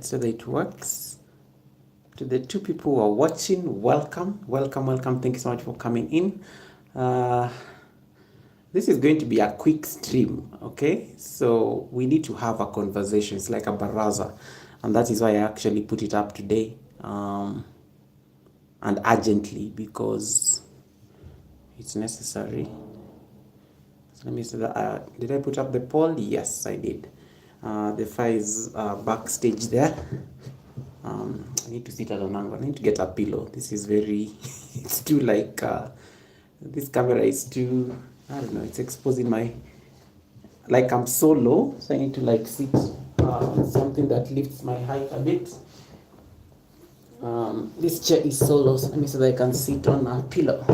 So that it works. To the two people who are watching, welcome. Thank you so much for coming in. This is going to be a quick stream, okay? So we need to have a conversation. It's like a baraza, and that is why I actually put it up today, and urgently, because it's necessary. So let me see that. Did I put up the poll? Yes, I did. The fire is backstage there. I need to sit at an angle. I need to get a pillow. This is very, it's too like, this camera is too, I don't know, it's exposing my, like I'm so low, so I need to like sit on something that lifts my height a bit. This chair is so low, so let me see that I can sit on a pillow.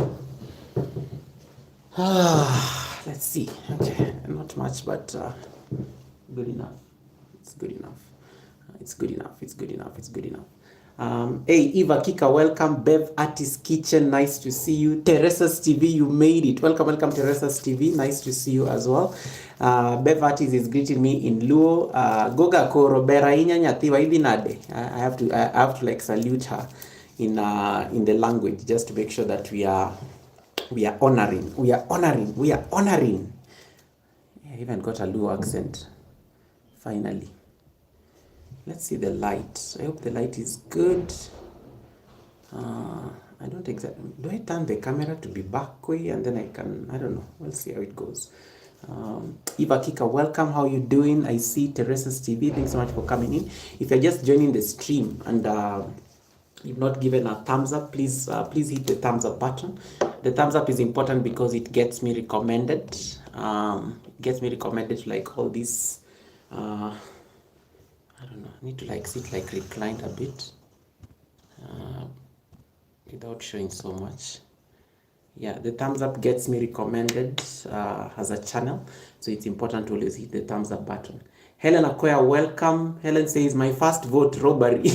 Let's see. Okay, not much, but good enough. It's good enough. It's good enough. It's good enough. It's good enough. Hey, Eva Kika, welcome. Bev Artist Kitchen, nice to see you. Teresa's TV, you made it. Welcome, Teresa's TV. Nice to see you as well. Bev Artist is greeting me in Luo. Goga Koro Berainya Nyatiwa Ibinade. I have to like salute her in the language, just to make sure that we are honoring. I even got a Luo accent. Finally. Let's see the light. I hope the light is good. I don't exactly. Do I turn the camera to be back way and then I can? I don't know. We'll see how it goes. Eva Kika, welcome. How you doing? I see Teresa's TV. Thanks so much for coming in. If you're just joining the stream and you've not given a thumbs up, please hit the thumbs up button. The thumbs up is important because it gets me recommended. To like all these. I don't know, I need to like sit like reclined a bit without showing so much. Yeah, the thumbs up gets me recommended as a channel, so it's important to always hit the thumbs up button. Helen Akoya, welcome. Helen says, my first vote, robbery.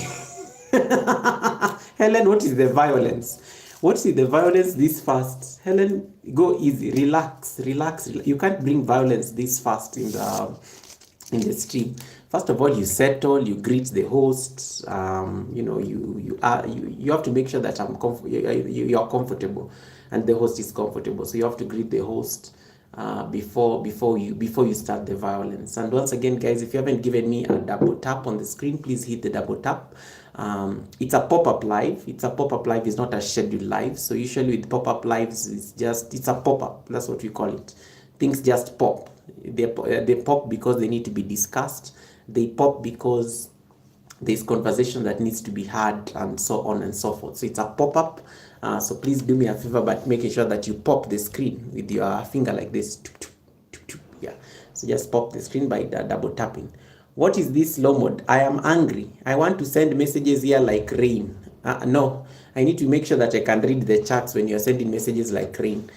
Helen, what is the violence? What is the violence this fast? Helen, go easy, relax. You can't bring violence this fast in the stream. First of all, you settle, you greet the host. You have to make sure that you are comfortable, and the host is comfortable. So you have to greet the host before you start the violence. And once again, guys, if you haven't given me a double tap on the screen, please hit the double tap. It's a pop-up live. It's not a scheduled live. So usually with pop-up lives, it's a pop-up. That's what we call it. Things just pop. They pop because they need to be discussed. They pop because there's conversation that needs to be had, and so on and so forth. So it's a pop-up. So please do me a favor by making sure that you pop the screen with your finger like this. Yeah. So just pop the screen by double tapping. What is this slow mode? I am angry. I want to send messages here like rain. No, I need to make sure that I can read the chats when you're sending messages like rain.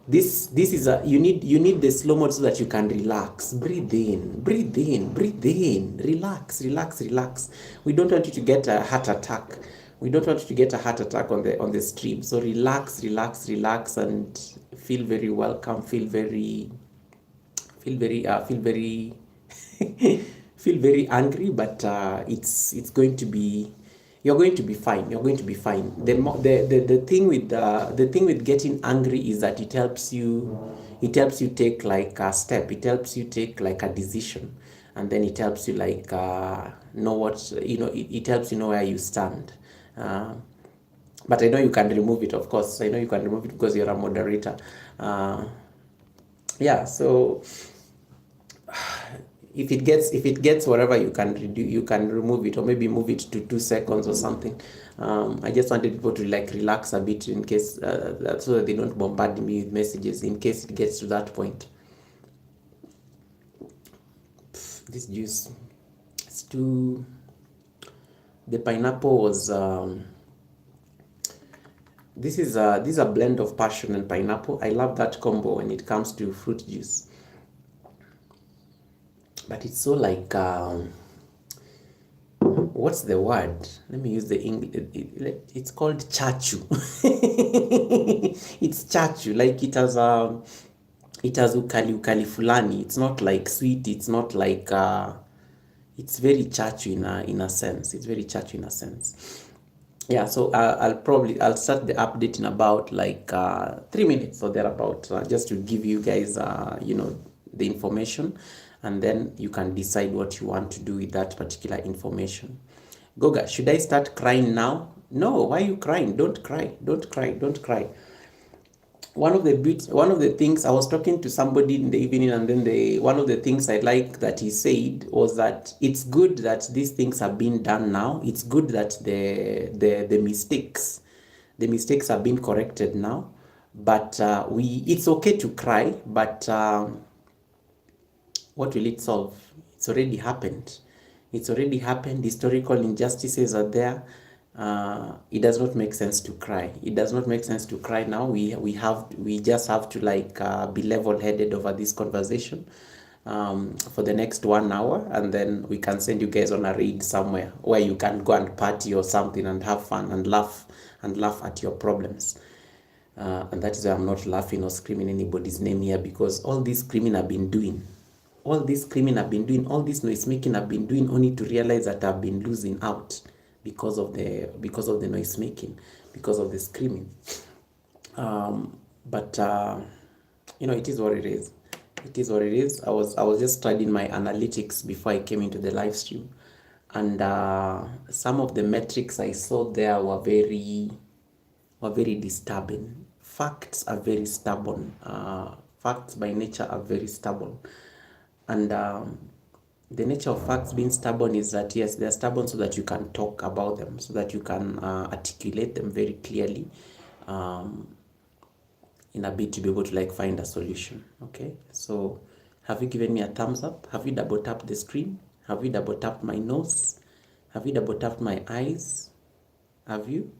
This is you need the slow mode so that you can relax. Breathe in. Relax. We don't want you to get a heart attack. On the stream. So relax, and feel very welcome. Feel very feel very angry, but it's going to be. You're going to be fine. The thing with getting angry is that it helps you take like a step. It helps you take like a decision, and then it helps you like know what It helps you know where you stand. But I know you can remove it, of course. I know you can remove it because you're a moderator. Yeah. So if it gets whatever, you can remove it, or maybe move it to 2 seconds or something. I just wanted people to like relax a bit in case so that they don't bombard me with messages in case it gets to that point. This juice, it's too. The pineapple was. This is a blend of passion and pineapple. I love that combo when it comes to fruit juice. But it's so like, what's the word? Let me use the English. It's called chachu. It's chachu. Like it has ukali fulani. It's not like sweet. It's not like It's very churchy in a sense. It's very churchy in a sense. Yeah, so I'll start the update in about like 3 minutes or thereabout, just to give you guys the information, and then you can decide what you want to do with that particular information. Goga, should I start crying now? No, why are you crying? Don't cry, don't cry, don't cry. One of the things I was talking to somebody in the evening, and then one of the things I like that he said was that it's good that these things are being done now. It's good that the mistakes are being corrected now. But it's okay to cry, but what will it solve? It's already happened. It's already happened. Historical injustices are there. It does not make sense to cry. It does not make sense to cry now. We just have to like be level-headed over this conversation for the next 1 hour, and then we can send you guys on a raid somewhere where you can go and party or something and have fun and laugh at your problems. And that is why I'm not laughing or screaming anybody's name here, because all this screaming I've been doing, all this noise making I've been doing, only to realize that I've been losing out because of the noise making, because of the screaming. But it is what it is. It is what it is. I was just studying my analytics before I came into the live stream, and some of the metrics I saw there were very disturbing. Facts are very stubborn. Facts by nature are very stubborn. And the nature of facts being stubborn is that, yes, they're stubborn so that you can talk about them, so that you can articulate them very clearly in a bid to be able to like find a solution. Okay, so have you given me a thumbs up? Have you double tapped the screen? Have you double tapped my nose? Have you double tapped my eyes? Have you?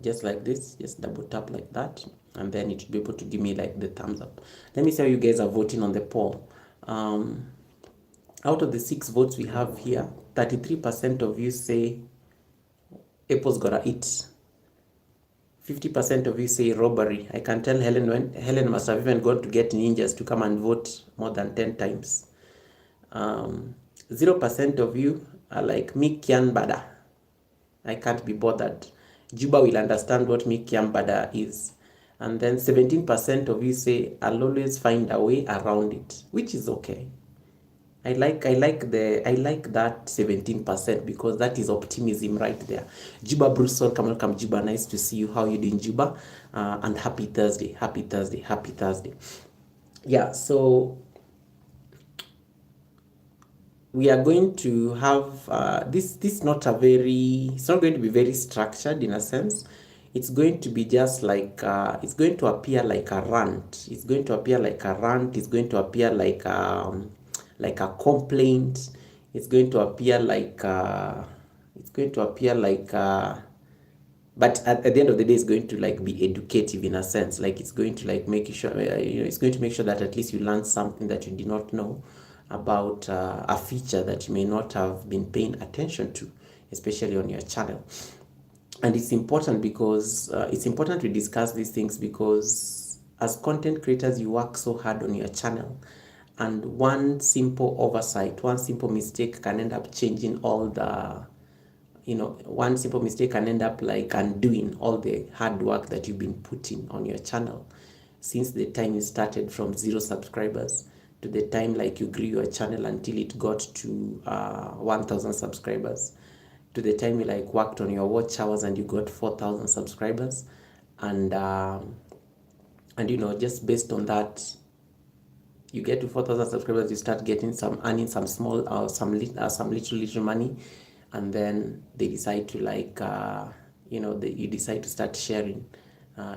Just like this, just double tap like that, and then it will be able to give me like the thumbs up. Let me see how you guys are voting on the poll. Out of the 6 votes we have here, 33% of you say Apple's gotta eat. 50% of you say robbery. I can tell Helen must have even gone to get ninjas to come and vote more than 10 times. 0% of you are like Mikian Bada. I can't be bothered. Juba will understand what Mikian Bada is. And then 17% of you say I'll always find a way around it, which is okay. I like that 17%, because that is optimism right there. Juba Bruce, welcome Juba. Nice to see you. How you doing, Juba? And happy Thursday. Happy Thursday. Happy Thursday. Yeah, so we are going to have this it's not going to be very structured in a sense. It's going to be just like it's going to appear like a rant. It's going to appear like a rant. It's going to appear like a complaint. It's going to appear like but at the end of the day, it's going to like be educative in a sense. Like it's going to like make sure it's going to make sure that at least you learn something that you did not know about a feature that you may not have been paying attention to, especially on your channel. And it's important because it's important to discuss these things, because as content creators, you work so hard on your channel, and one simple oversight, one simple mistake can end up changing all the, one simple mistake can end up like undoing all the hard work that you've been putting on your channel since the time you started from 0 subscribers to the time like you grew your channel until it got to 1,000 subscribers, to the time you like worked on your watch hours and you got 4,000 subscribers, and just based on that, you get to 4,000 subscribers, you start getting earning some small some little money, and then they decide to like you decide to start sharing.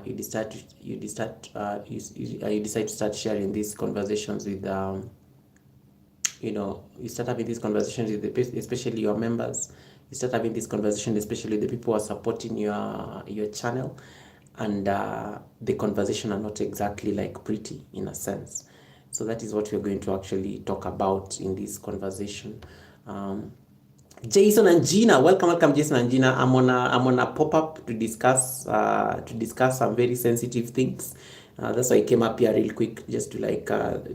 You decide to start sharing these conversations with you start having these conversations with especially your members. You start having these conversations especially the people who are supporting your channel, and the conversation are not exactly like pretty in a sense. So that is what we're going to actually talk about in this conversation. Jason and Gina, welcome Jason and Gina. I'm on a pop-up to discuss some very sensitive things. That's why I came up here real quick just to like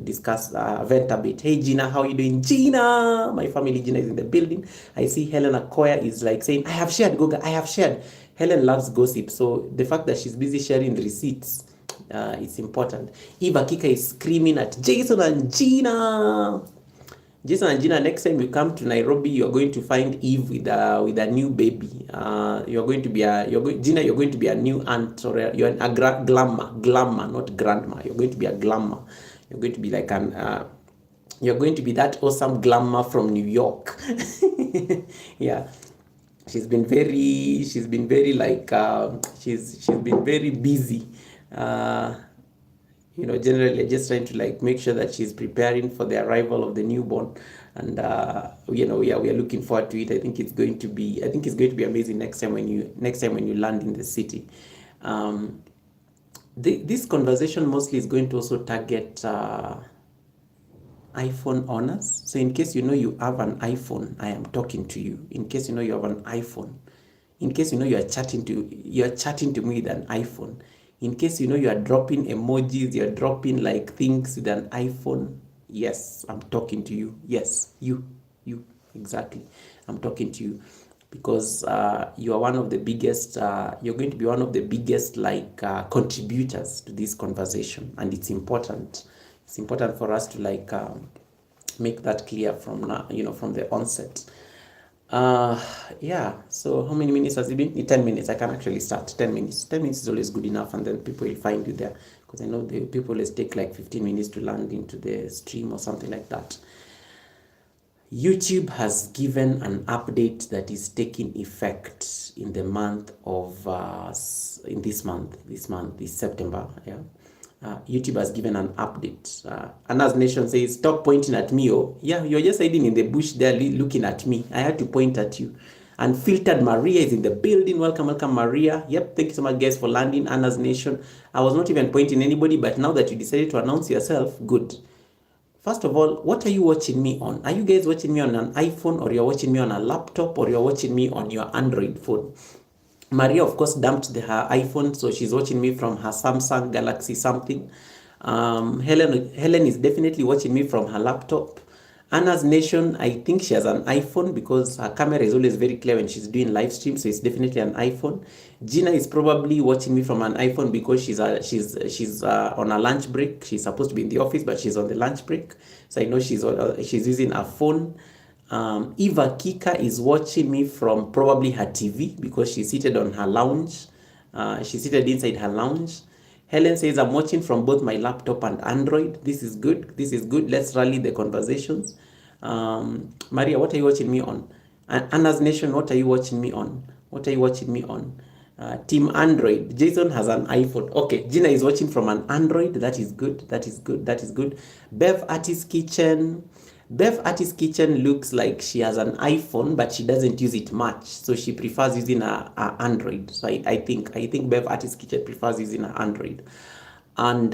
discuss, vent a bit. Hey Gina, how you doing? Gina, my family Gina is in the building. I see Helen Akoya is like saying, I have shared, Goga, I have shared. Helen loves gossip, so the fact that she's busy sharing receipts, it's important. Eva Kika is screaming at Jason and Gina. Jason and Gina, next time you come to Nairobi, you're going to find Eve with a new baby. You're going to be Gina, you're going to be a new aunt, or you're a glamour, not grandma. You're going to be a glamour. You're going to be like you're going to be that awesome glamour from New York. Yeah. She's been very like, she's been very busy. Generally just trying to like make sure that she's preparing for the arrival of the newborn, and we are looking forward to it. I think it's going to be amazing next time when you land in the city. This conversation mostly is going to also target iPhone owners. So in case you have an iPhone, I am talking to you. In case you have an iPhone, in case you're chatting to me with an iPhone, in case you are dropping emojis, you're dropping like things with an iPhone, yes, I'm talking to you. Yes, you exactly. I'm talking to you because you are one of the biggest. You're going to be one of the biggest like contributors to this conversation, and it's important. It's important for us to like make that clear from now, from the onset. Yeah, so how many minutes has it been? 10 minutes. I can actually start. 10 minutes. 10 minutes is always good enough, and then people will find you there, because I know the people always take like 15 minutes to land into the stream or something like that. YouTube has given an update that is taking effect in the month of this September. Yeah. YouTube has given an update. Anna's Nation says, stop pointing at me. Oh, yeah, you're just hiding in the bush there looking at me. I had to point at you. And Filtered Maria is in the building. Welcome, Maria. Yep, thank you so much, guys, for landing. Anna's Nation. I was not even pointing anybody, but now that you decided to announce yourself, good. First of all, what are you watching me on? Are you guys watching me on an iPhone, or you're watching me on a laptop, or you're watching me on your Android phone? Maria, of course, dumped her iPhone, so she's watching me from her Samsung Galaxy something. Helen is definitely watching me from her laptop. Anna's Nation, I think she has an iPhone because her camera is always very clear when she's doing live stream, so it's definitely an iPhone. Gina is probably watching me from an iPhone because she's on a lunch break. She's supposed to be in the office, but she's on the lunch break, so I know she's using her phone. Eva Kika is watching me from probably her TV because she's seated on her lounge. She's seated inside her lounge. Helen says, I'm watching from both my laptop and Android. This is good. Let's rally the conversations. Maria, what are you watching me on? Anna's Nation, what are you watching me on? Team Android. Jason has an iPhone. Okay, Gina is watching from an Android. That is good. Bev Artist Kitchen looks like she has an iPhone, but she doesn't use it much, so she prefers using a Android. So I think Bev Artist Kitchen prefers using an Android. And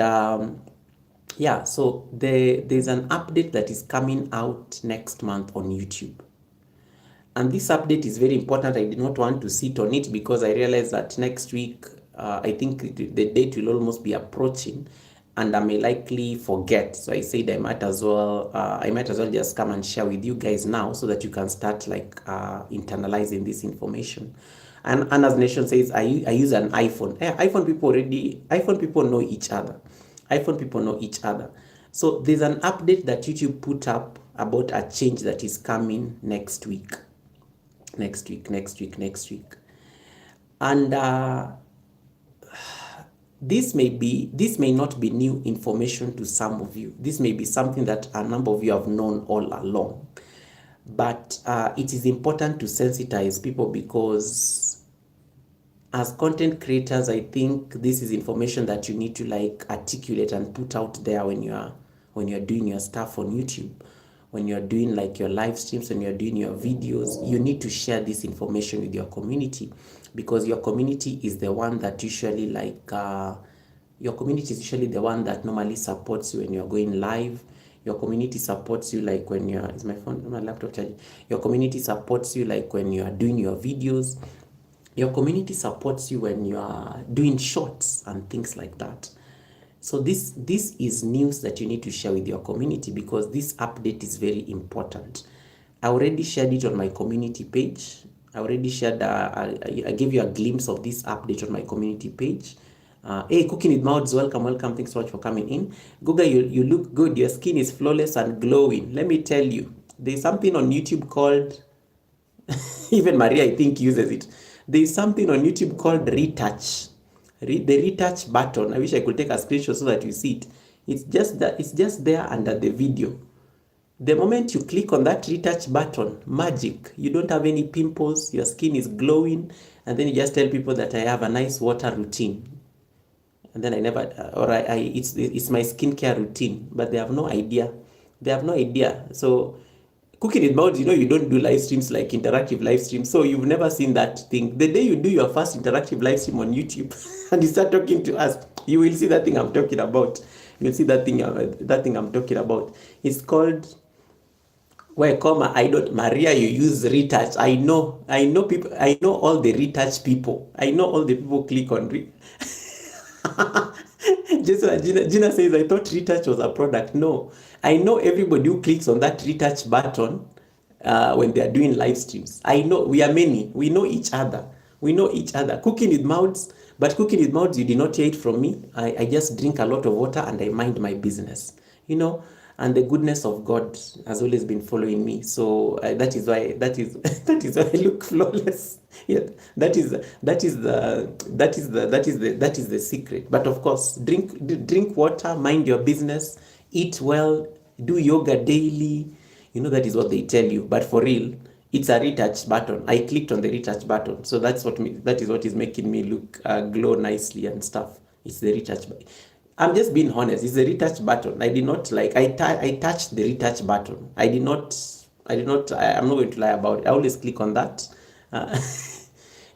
yeah, so there's an update that is coming out next month on YouTube. And this update is very important. I did not want to sit on it because I realized that next week, I think the date will almost be approaching, and I may likely forget. So I said I might as well just come and share with you guys now, so that you can start like internalizing this information. And Anna's Nation says, I use an iPhone. iPhone people know each other. So there's an update that YouTube put up about a change that is coming next week. And this may not be new information to some of you. This may be something that a number of you have known all along. But it is important to sensitize people, because as content creators, I think this is information that you need to like articulate and put out there when you're doing your stuff on YouTube. When you're doing like your live streams, when you're doing your videos, you need to share this information with your community, because your community is the one that usually like, your community is usually the one that normally supports you when you're going live. Your community supports you like when you're, is my laptop charging? Your community supports you like when you are doing your videos. Your community supports you when you are doing shorts and things like that. So this is news that you need to share with your community, because this update is very important. I already shared it on my community page. I already shared, I gave you a glimpse of this update on my community page. Hey, Cooking with Mouths, welcome. Thanks so much for coming in. Guga, you look good. Your skin is flawless and glowing. Let me tell you, there's something on YouTube called, even Maria, I think, uses it. There's something on YouTube called retouch. The retouch button. I wish I could take a screenshot so that you see it. It's just that, it's just there under the video. The moment you click on that retouch button, magic. You don't have any pimples, your skin is glowing, and then you just tell people that I have a nice water routine. And then I never, or it's my skincare routine, but they have no idea. They have no idea. So Cooking with Mouths, you don't do live streams like interactive live streams. So you've never seen that thing. The day you do your first interactive live stream on YouTube and you start talking to us, you will see that thing I'm talking about. You'll see that thing I'm talking about. It's called, where comma, I don't, Maria, you use retouch. I know people, I know all the retouch people. I know all the people click on just Gina says, I thought retouch was a product. No, I know everybody who clicks on that retouch button when they are doing live streams. I know, we are many. We know each other. Cooking with Mouths, but Cooking with Mouths, you did not hear it from me. I just drink a lot of water and I mind my business. And the goodness of God has always been following me. So that is why that is why I look flawless. Yeah, that is the secret. But of course, drink water, mind your business, eat well, do yoga daily. That is what they tell you. But for real, it's a retouch button. I clicked on the retouch button, so that is what is making me look glow nicely and stuff. It's the retouch button. I'm just being honest. It's the retouch button. I did not I touched the retouch button. I'm not going to lie about it. I always click on that.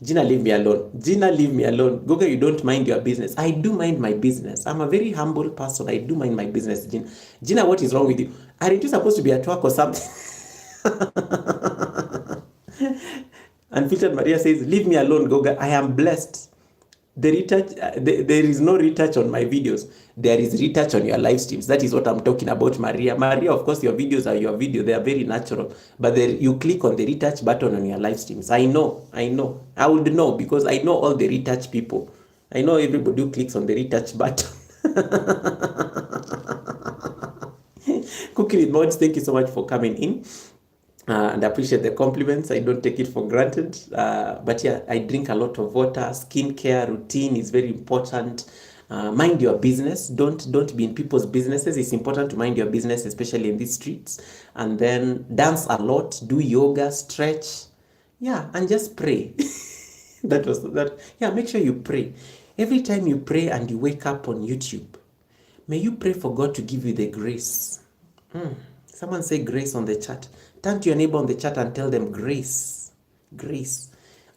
Gina, leave me alone. Goga, you don't mind your business. I do mind my business. I'm a very humble person. I do mind my business, Gina. Gina, what is wrong with you? Aren't you supposed to be at work or something? Unfiltered Maria says, leave me alone, Goga. I am blessed. The retouch, there is no retouch on my videos. There is retouch on your live streams. That is what I'm talking about, Maria. Maria, of course, your videos are your video. They are very natural. But you click on the retouch button on your live streams. I know. I would know because I know all the retouch people. I know everybody who clicks on the retouch button. Cooking with Mouths, thank you so much for coming in. And I appreciate the compliments. I don't take it for granted. But yeah, I drink a lot of water. Skincare routine is very important. Mind your business. Don't be in people's businesses. It's important to mind your business, especially in these streets. And then dance a lot, do yoga, stretch. Yeah, and just pray. Yeah, make sure you pray. Every time you pray and you wake up on YouTube, may you pray for God to give you the grace. Someone say grace on the chat. Turn to your neighbor on the chat and tell them grace. Grace.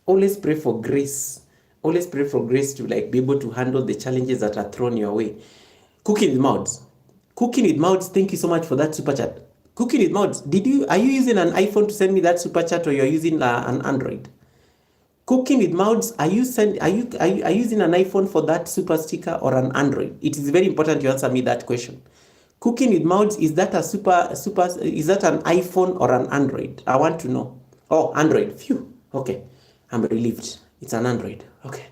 Always pray for grace. Always pray for grace to be able to handle the challenges that are thrown your way. Cooking with Mouths. Thank you so much for that super chat. Cooking with Mouths. Are you using an iPhone to send me that super chat, or you're using an Android? Cooking with Mouths, are you using an iPhone for that super sticker or an Android? It is very important you answer me that question. Cooking with Mouths, is that is that an iPhone or an Android? I want to know. Oh, Android. Phew. Okay. I'm relieved. It's an Android. Okay.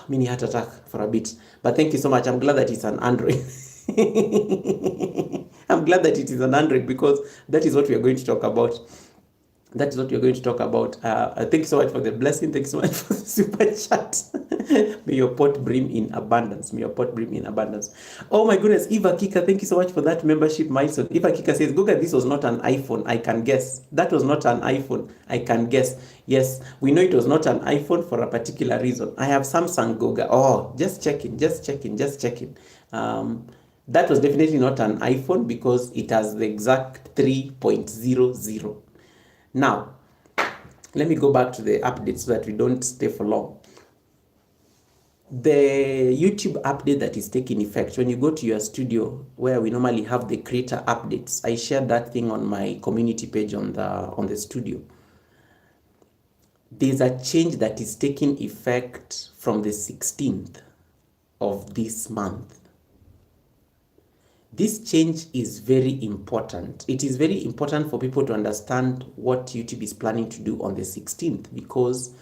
Mini heart attack for a bit. But thank you so much. I'm glad that it's an Android. I'm glad that it is an Android, because that is what we are going to talk about. Thank you so much for the blessing. Thank you so much for the super chat. May your pot brim in abundance. Oh my goodness, Eva Kika, thank you so much for that membership milestone. Eva Kika says, Goga, this was not an iPhone. I can guess. That was not an iPhone. I can guess. Yes, we know it was not an iPhone for a particular reason. I have Samsung, Goga. Oh, just checking. That was definitely not an iPhone, because it has the exact 3.00. Now, let me go back to the updates so that we don't stay for long. The YouTube update that is taking effect, when you go to your studio where we normally have the creator updates, I shared that thing on my community page on the studio. There's a change that is taking effect from the 16th of this month. This change is very important. It is very important for people to understand what YouTube is planning to do on the 16th, because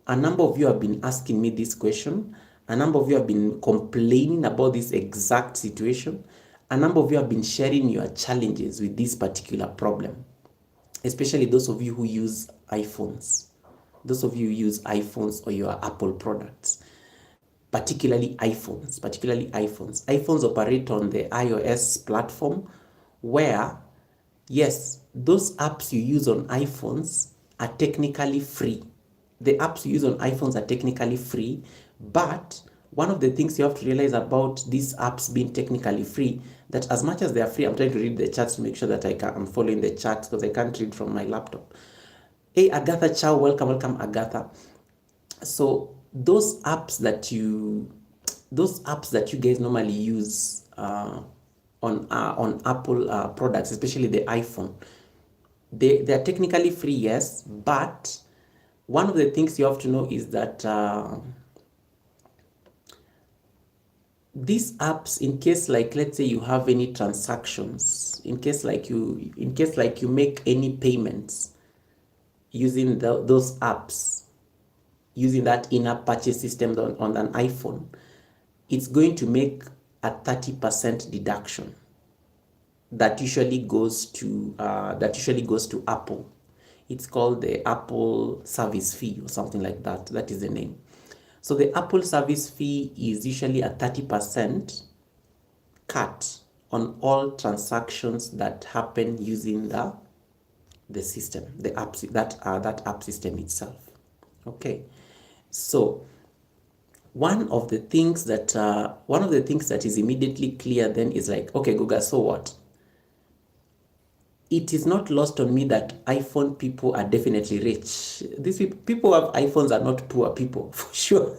a number of you have been asking me this question. A number of you have been complaining about this exact situation. A number of you have been sharing your challenges with this particular problem, especially those of you who use iPhones. Those of you who use iPhones or your Apple products, particularly iPhones. iPhones operate on the iOS platform, where, yes, those apps you use on iPhones are technically free. The apps you use on iPhones are technically free, but one of the things you have to realize about these apps being technically free, that as much as they are free, I'm trying to read the chat to make sure that I'm following the chat, because I can't read from my laptop. Hey, Agatha Chow, welcome, Agatha. So those apps that you guys normally use on Apple products, especially the iPhone, they are technically free, yes, but one of the things you have to know is that these apps, in case, like, let's say you have any transactions, in case like you make any payments using those apps, using that in-app purchase system on an iPhone, it's going to make a 30% deduction that usually goes to Apple. It's called the Apple service fee or something like that. That is the name. So the Apple service fee is usually a 30% cut on all transactions that happen using the system, the app, that app system itself. Okay, so one of the things that is immediately clear then is like, okay, Google, so what? It is not lost on me that iPhone people are definitely rich. These people who have iPhones are not poor people, for sure.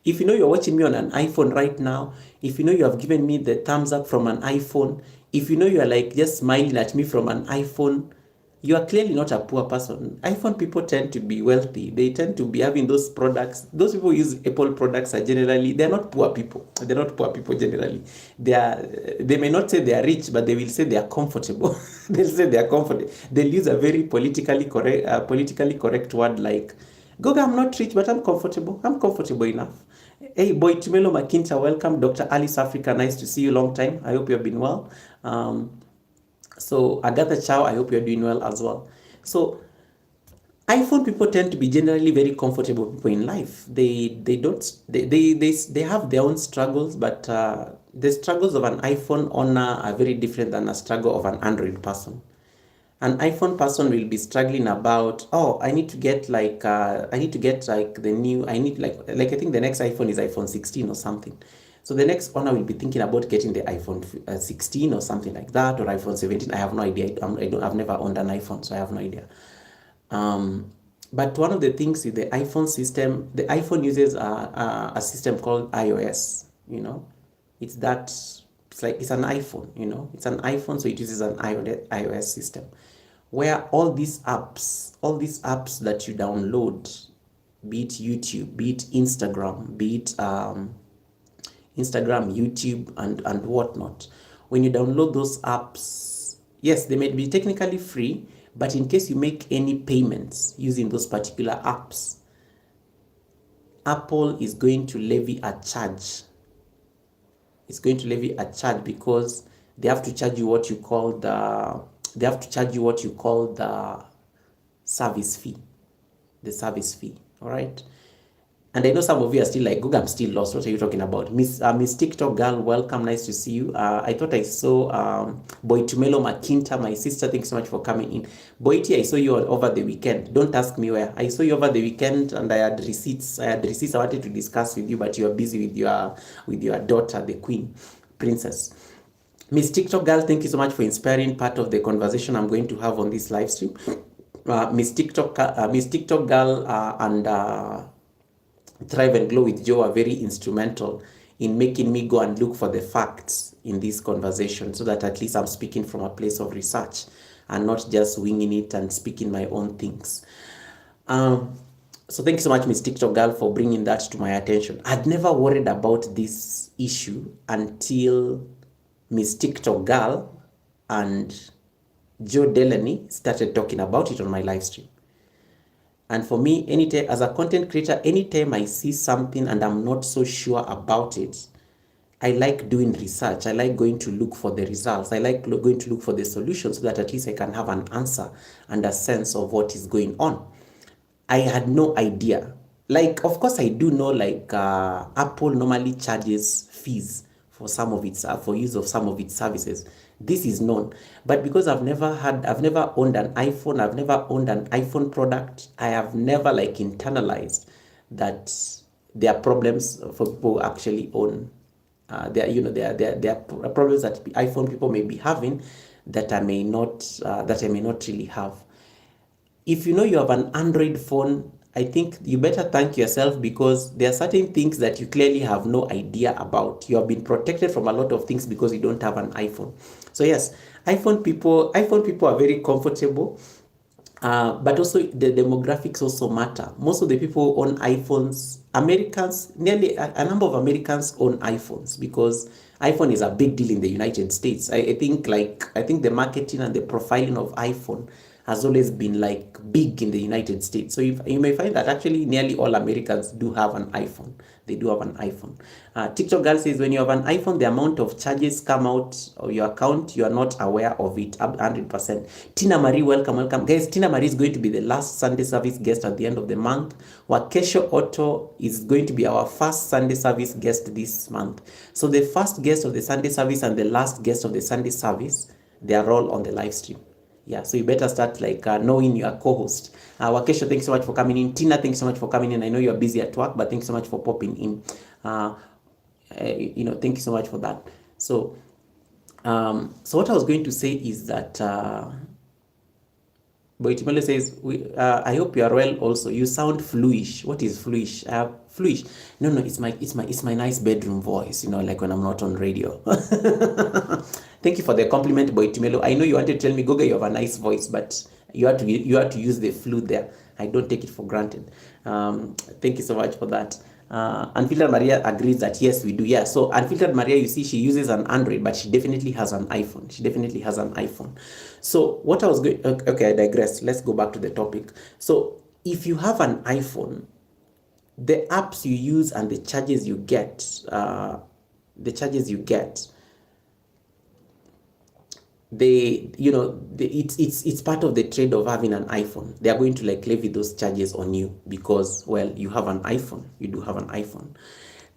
If you know you're watching me on an iPhone right now, if you know you have given me the thumbs up from an iPhone, if you know you are like just smiling at me from an iPhone, you are clearly not a poor person. iPhone people tend to be wealthy. They tend to be having those products. Those people who use Apple products are generally, they're not poor people. They're not poor people generally. They may not say they are rich, but they will say they are comfortable. They'll say they are comfortable. They'll use a very politically correct word like, Goga, I'm not rich, but I'm comfortable. I'm comfortable enough. Hey, boy, Tumelo Makinta, welcome. Dr. Alice Africa, nice to see you. Long time. I hope you have been well. So Agatha Chow, I hope you're doing well as well. So iPhone people tend to be generally very comfortable people in life. They have their own struggles, but the struggles of an iPhone owner are very different than a struggle of an Android person. An iPhone person will be struggling about, oh, I need to get like the new, I think the next iPhone is iPhone 16 or something. So the next owner will be thinking about getting the iPhone 16 or something like that, or iPhone 17. I have no idea. I've never owned an iPhone, so I have no idea. But one of the things with the iPhone system, the iPhone uses a system called iOS. It's an iPhone. It's an iPhone, so it uses an iOS system, where all these apps that you download, be it YouTube, be it Instagram, be it Instagram, YouTube, and whatnot. When you download those apps, yes, they may be technically free, but in case you make any payments using those particular apps, Apple is going to levy a charge. It's going to levy a charge because they have to charge you what you call the service fee. The service fee, all right? And I know some of you are still like, Google, I'm still lost. What are you talking about? Miss TikTok girl, welcome. Nice to see you. I thought I saw Boy Tumelo Makinta, my sister. Thanks so much for coming in. Boyti, I saw you over the weekend. Don't ask me where. I saw you over the weekend and I had receipts. I wanted to discuss with you, but you are busy with your daughter, the queen, princess. Miss TikTok girl, thank you so much for inspiring part of the conversation I'm going to have on this live stream. Miss TikTok girl and Thrive and Glow with Joe are very instrumental in making me go and look for the facts in this conversation, so that at least I'm speaking from a place of research and not just winging it and speaking my own things. So thank you so much, Miss TikTok girl, for bringing that to my attention. I'd never worried about this issue until Miss TikTok Girl and Joe Delaney started talking about it on my live stream. And for me, anytime as a content creator, anytime I see something and I'm not so sure about it, I like doing research. I like going to look for the results. I like going to look for the solutions so that at least I can have an answer and a sense of what is going on. I had no idea. Like, of course, I do know, like, Apple normally charges fees for some of its, for use of some of its services. This is known. But because I've never owned an iPhone, I've never owned an iPhone product, I have never, like, internalized that there are problems for people who actually own, there are problems that iPhone people may be having that I may not, really have. If you know you have an Android phone, I think you better thank yourself, because there are certain things that you clearly have no idea about. You have been protected from a lot of things because you don't have an iPhone. So yes, iPhone people are very comfortable. But also the demographics also matter. Most of the people who own iPhones, Americans, nearly a number of Americans own iPhones, because iPhone is a big deal in the United States. I think the marketing and the profiling of iPhone has always been like big in the United States. So you may find that actually nearly all Americans do have an iPhone. They do have an iPhone. TikTok Girl says, when you have an iPhone, the amount of charges come out of your account, you are not aware of it, 100%. Tina Marie, welcome. Guys, Tina Marie is going to be the last Sunday service guest at the end of the month. Wakesho Otto is going to be our first Sunday service guest this month. So the first guest of the Sunday service and the last guest of the Sunday service, they are all on the live stream. Yeah, so you better start like knowing your co-host. Wakesho, thanks so much for coming in. Tina, thanks so much for coming in. I know you're busy at work, but thanks so much for popping in. Thank you so much for that. So, so what I was going to say is that Boitimele says, I hope you are well also. You sound fluish. What is fluish? Fluish. No, it's my nice bedroom voice, like when I'm not on radio. Thank you for the compliment, Boitimelo. I know you wanted to tell me, Goga, you have a nice voice, but you have to use the flu there. I don't take it for granted. Thank you so much for that. Unfiltered Maria agrees that yes, we do. Yeah. So Unfiltered Maria, you see, she uses an Android, but she definitely has an iPhone. So what I was going, okay, I digress. Let's go back to the topic. So if you have an iPhone, the apps you use and the charges you get, it's part of the trade of having an iPhone. They are going to like levy those charges on you because, well, you have an iPhone. You do have an iPhone.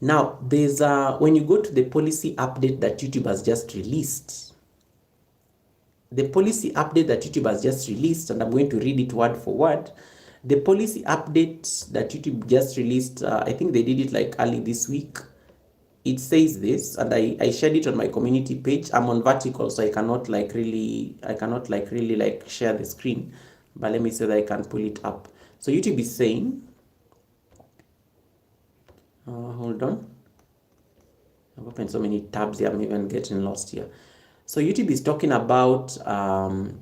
Now, there's when you go to the policy update that YouTube has just released, and I'm going to read it word for word. The policy update that YouTube just released, I think they did it like early this week. It says this, and I shared it on my community page. I'm on vertical, so I cannot really share the screen. But let me see that I can pull it up. So YouTube is saying, hold on. I've opened so many tabs here, I'm even getting lost here. So YouTube is talking about some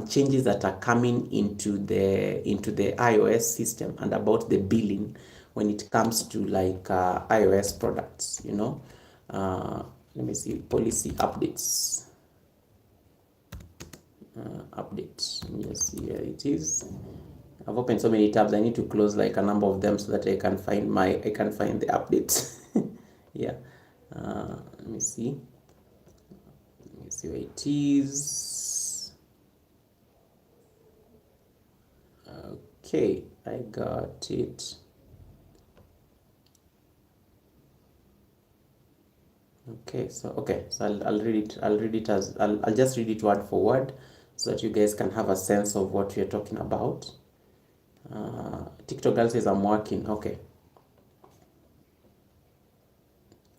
changes that are coming into the iOS system and about the billing when it comes to like iOS products. Let me see, policy updates. Updates. Yes, here it is. I've opened so many tabs. I need to close like a number of them so that I can find the updates. Yeah. Let me see where it is. Okay, I got it. Okay, so I'll read it. I'll just read it word for word so that you guys can have a sense of what we're talking about. TikTok Girl says I'm working. Okay.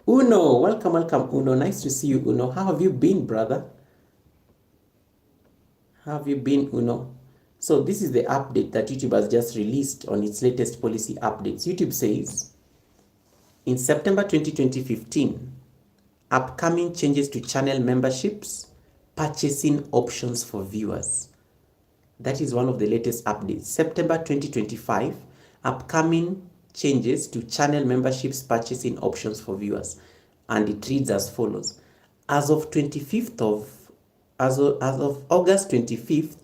Uno, welcome, Uno. Nice to see you, Uno. How have you been, brother? How have you been, Uno? So this is the update that YouTube has just released on its latest policy updates. YouTube says, in September 2015, upcoming changes to channel memberships, purchasing options for viewers. That is one of the latest updates. September 2025, upcoming changes to channel memberships, purchasing options for viewers. And it reads as follows. as of 25th of as of August 25th,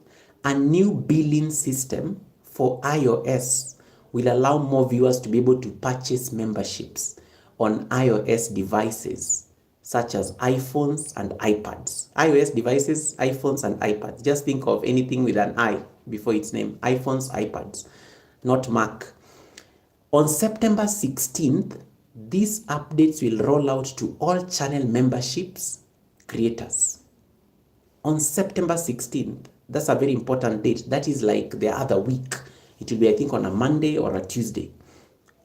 a new billing system for iOS will allow more viewers to be able to purchase memberships on iOS devices such as iPhones and iPads. iOS devices, iPhones and iPads. Just think of anything with an I before its name. iPhones, iPads, not Mac. On September 16th, these updates will roll out to all channel memberships creators. On September 16th, that's a very important date. That is like the other week. It will be, I think, on a Monday or a Tuesday.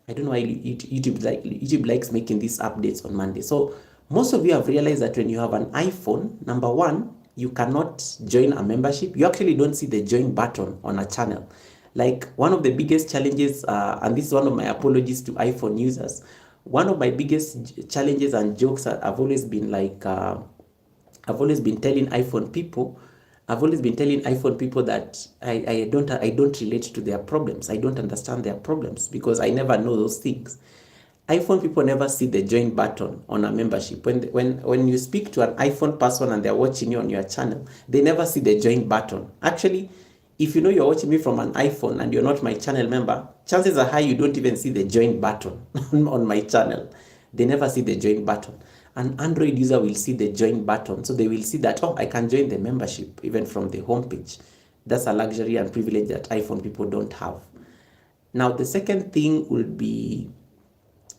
I don't know why YouTube likes making these updates on Monday. So most of you have realized that when you have an iPhone, number one, you cannot join a membership. You actually don't see the join button on a channel. Like one of the biggest challenges, and this is one of my apologies to iPhone users, one of my biggest challenges and jokes I've always been like, I've always been telling iPhone people that I don't relate to their problems. I don't understand their problems because I never know those things. iPhone people never see the join button on a membership. When you speak to an iPhone person and they're watching you on your channel, they never see the join button. Actually, if you know you're watching me from an iPhone and you're not my channel member, chances are high you don't even see the join button on my channel. They never see the join button. An Android user will see the join button. So they will see that, oh, I can join the membership even from the homepage. That's a luxury and privilege that iPhone people don't have. Now, the second thing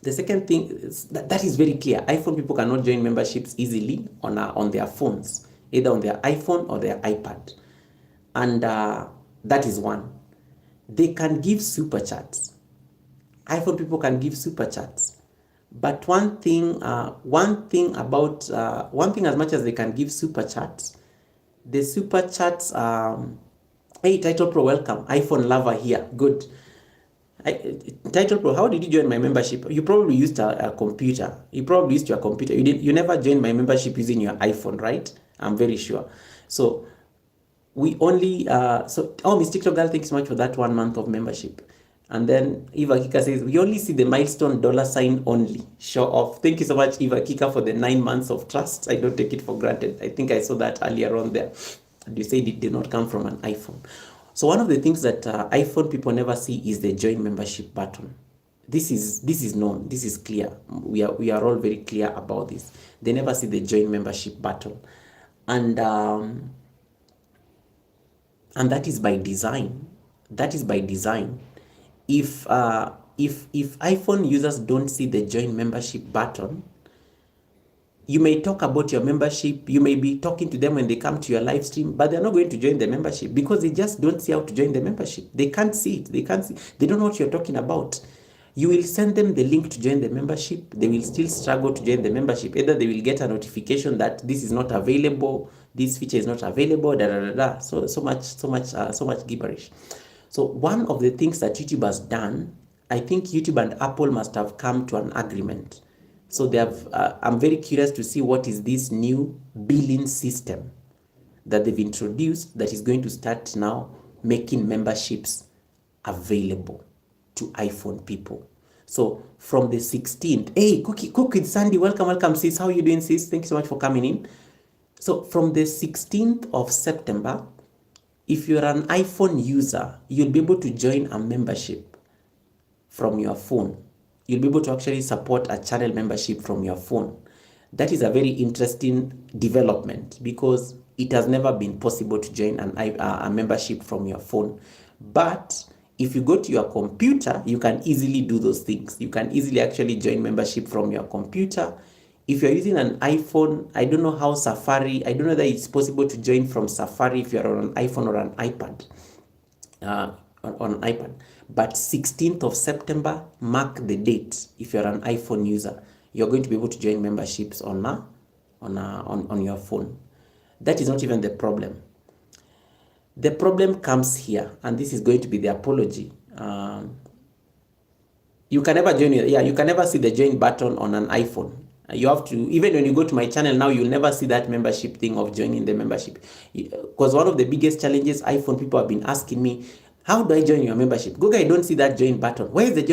is that is very clear. iPhone people cannot join memberships easily on their phones, either on their iPhone or their iPad. And that is one. They can give super chats. iPhone people can give super chats. But one thing as much as they can give super chats, the super chats, hey, Title Pro, welcome. iPhone lover here, good. Title Pro, how did you join my membership? You probably used a computer. You probably used your computer. You never joined my membership using your iPhone, right? I'm very sure. So we only, Miss TikTok girl, thanks so much for that 1 month of membership. And then Eva Kika says, we only see the milestone $ only. Show off. Thank you so much, Eva Kika, for the 9 months of trust. I don't take it for granted. I think I saw that earlier on there. And you said it did not come from an iPhone. So one of the things that iPhone people never see is the join membership button. This is known. This is clear. We are all very clear about this. They never see the join membership button. And that is by design. That is by design. If iPhone users don't see the join membership button, you may talk about your membership, you may be talking to them when they come to your live stream, but they're not going to join the membership because they just don't see how to join the membership. They can't see it. They don't know what you're talking about. You will send them the link to join the membership. They will still struggle to join the membership. Either they will get a notification that this is not available, this feature is not available, so much gibberish. So one of the things that YouTube has done, I think YouTube and Apple must have come to an agreement. So they have. I'm very curious to see what is this new billing system that they've introduced that is going to start now making memberships available to iPhone people. So from the 16th, hey, Cook with Sandy, welcome sis. How are you doing, sis? Thank you so much for coming in. So from the 16th of September, if you're an iPhone user, you'll be able to join a membership from your phone. You'll be able to actually support a channel membership from your phone. That is a very interesting development because it has never been possible to join a membership from your phone. But if you go to your computer, you can easily do those things. You can easily actually join membership from your computer. If you're using an iPhone, I don't know how Safari, I don't know that it's possible to join from Safari if you're on an iPhone or an iPad. On an iPad. But 16th of September, mark the date. If you're an iPhone user, you're going to be able to join memberships on your phone. That is not even the problem. The problem comes here, and this is going to be the apology. You can never join. You can never see the join button on an iPhone. You have to, even when you go to my channel now, you'll never see that membership thing of joining the membership. Because one of the biggest challenges iPhone people have been asking me, how do I join your membership? Google, I don't see that join button. Where is the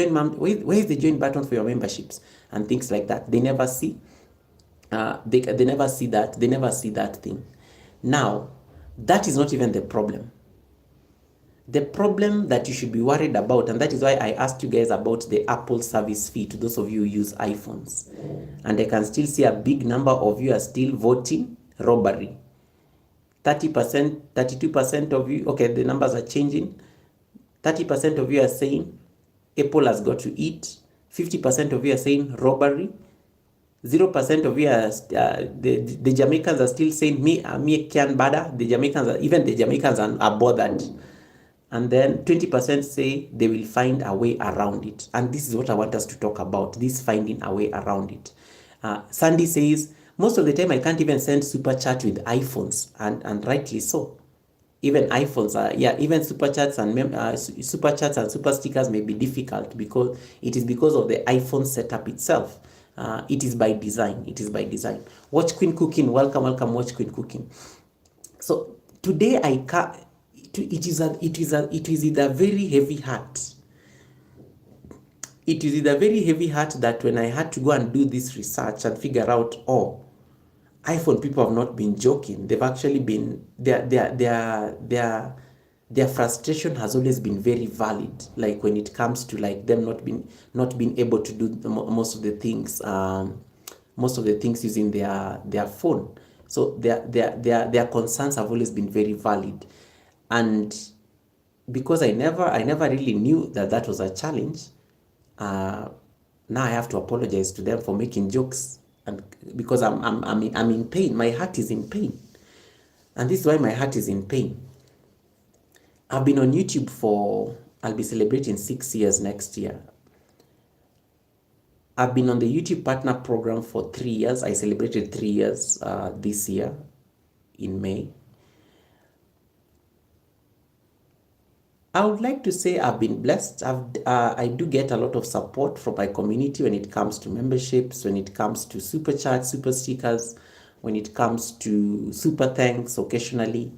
join button for your memberships? And things like that. They never see. They never see that. They never see that thing. Now, that is not even the problem. The problem that you should be worried about, and that is why I asked you guys about the Apple service fee to those of you who use iPhones. And I can still see a big number of you are still voting robbery. 30%, 32% of you, okay, the numbers are changing. 30% of you are saying Apple has got to eat. 50% of you are saying robbery. 0% of you are, the Jamaicans are still saying me can bada. The Jamaicans are bothered. And then 20% say they will find a way around it. And this is what I want us to talk about, this finding a way around it. Sandy says, most of the time I can't even send super chat with iPhones, and rightly so. Even iPhones are, even super chats and super stickers may be difficult because it is because of the iPhone setup itself. It is by design. It is by design. Watch Queen Cooking. Welcome. Watch Queen Cooking. So today it is with a very heavy heart. It is with a very heavy heart that when I had to go and do this research and figure out, iPhone people have not been joking. They've actually been, their frustration has always been very valid. Like when it comes to like them not being able to do most of the things using their phone. So their concerns have always been very valid. And because I never really knew that was a challenge, now I have to apologize to them for making jokes, and because I'm in pain. My heart is in pain, and this is why my heart is in pain. I've been on YouTube I'll be celebrating 6 years next year. I've been on the YouTube Partner Program for 3 years. I celebrated 3 years this year in May. I would like to say I've been blessed. I do get a lot of support from my community when it comes to memberships, when it comes to super chats, super stickers, when it comes to super thanks occasionally.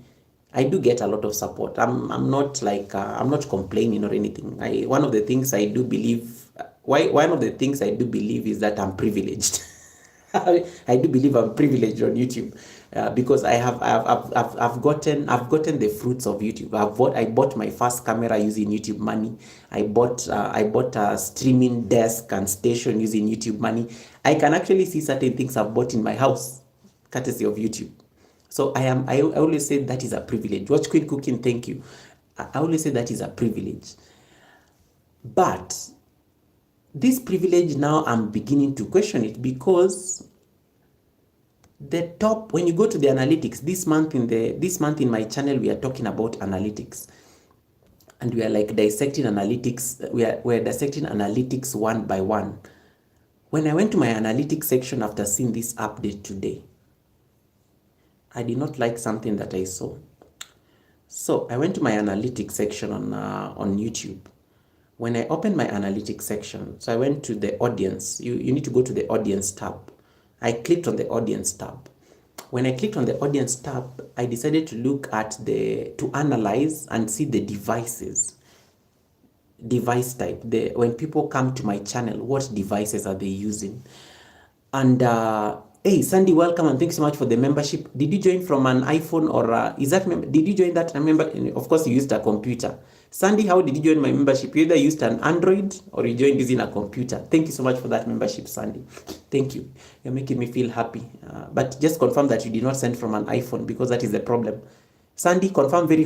I do get a lot of support. I'm not complaining or anything. One of the things I do believe is that I'm privileged. I do believe I'm privileged on YouTube because I've gotten the fruits of YouTube. I bought my first camera using YouTube money. I bought a streaming desk and station using YouTube money. I can actually see certain things I've bought in my house courtesy of YouTube. So I always say that is a privilege. Watch Queen Cooking, thank you. I always say that is a privilege. But this privilege now I'm beginning to question it, because when you go to the analytics, this month in my channel we are talking about analytics, and we are like dissecting analytics. We're dissecting analytics one by one. When I went to my analytics section after seeing this update today, I did not like something that I saw. So I went to my analytics section on YouTube. When I opened my analytics section, so I went to the audience. You need to go to the audience tab. I clicked on the audience tab. When I clicked on the audience tab, I decided to look at to analyze and see the devices. Device type. When people come to my channel, what devices are they using? And hey, Sandy, welcome, and thanks so much for the membership. Did you join from an iPhone, or did you join that? Remember, of course, you used a computer. Sandy, how did you join my membership? You either used an Android or you joined using a computer. Thank you so much for that membership, Sandy. Thank you. You're making me feel happy. But just confirm that you did not send from an iPhone, because that is the problem. Sandy, confirm very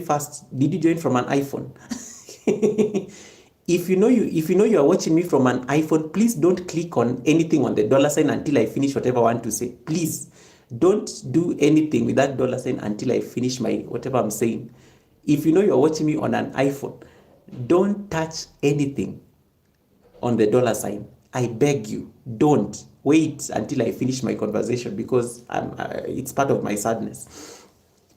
fast. Did you join from an iPhone? If you know you are watching me from an iPhone, please don't click on anything on the $ until I finish whatever I want to say. Please don't do anything with that $ until I finish my whatever I'm saying. If you know you're watching me on an iPhone, don't touch anything on the $. I beg you, don't. Wait until I finish my conversation, because it's part of my sadness.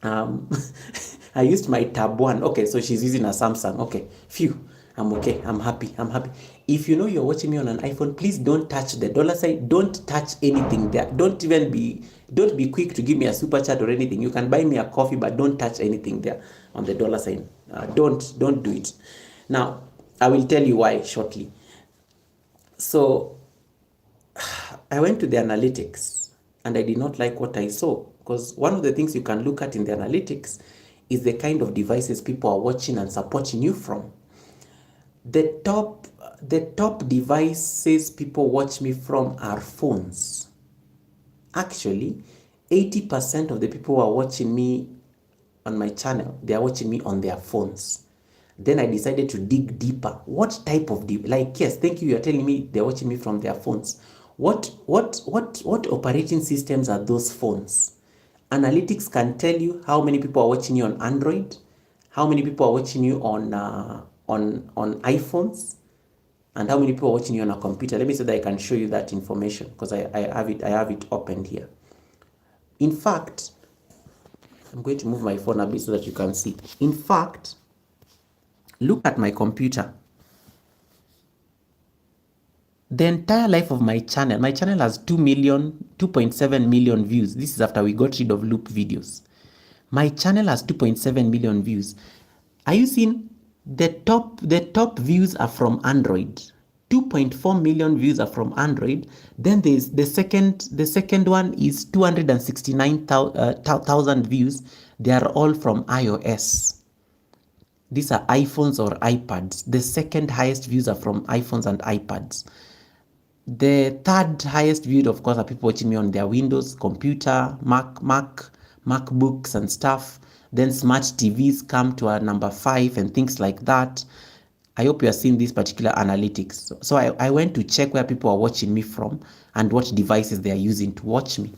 I used my tab 1. Okay, so she's using a Samsung. Okay, phew. I'm okay. I'm happy. If you know you're watching me on an iPhone, please don't touch the $. Don't touch anything there. Don't be quick to give me a super chat or anything. You can buy me a coffee, but don't touch anything there on the $. Don't do it. Now, I will tell you why shortly. So I went to the analytics and I did not like what I saw, because one of the things you can look at in the analytics is the kind of devices people are watching and supporting you from. The top devices people watch me from are phones. Actually, 80% of the people who are watching me on my channel, they are watching me on their phones. Then I decided to dig deeper. What type of yes, thank you. You're telling me they're watching me from their phones. What operating systems are those phones? Analytics can tell you how many people are watching you on Android, how many people are watching you on iPhones, and how many people are watching you on a computer. Let me see that I can show you that information, because I have it opened here. In fact, I'm going to move my phone a bit so that you can see. In fact, look at my computer. The entire life of my channel has 2.7 million views. This is after we got rid of loop videos. My channel has 2.7 million views. Are you seeing the top views are from Android? 2.4 million views are from Android. Then there's the second one is 269,000 views. They are all from iOS. These are iPhones or iPads. The second highest views are from iPhones and iPads. The third highest viewed, of course, are people watching me on their Windows computer, MacBooks and stuff. Then smart TVs come to a number 5 and things like that. I hope you are seeing this particular analytics. So I went to check where people are watching me from and what devices they are using to watch me.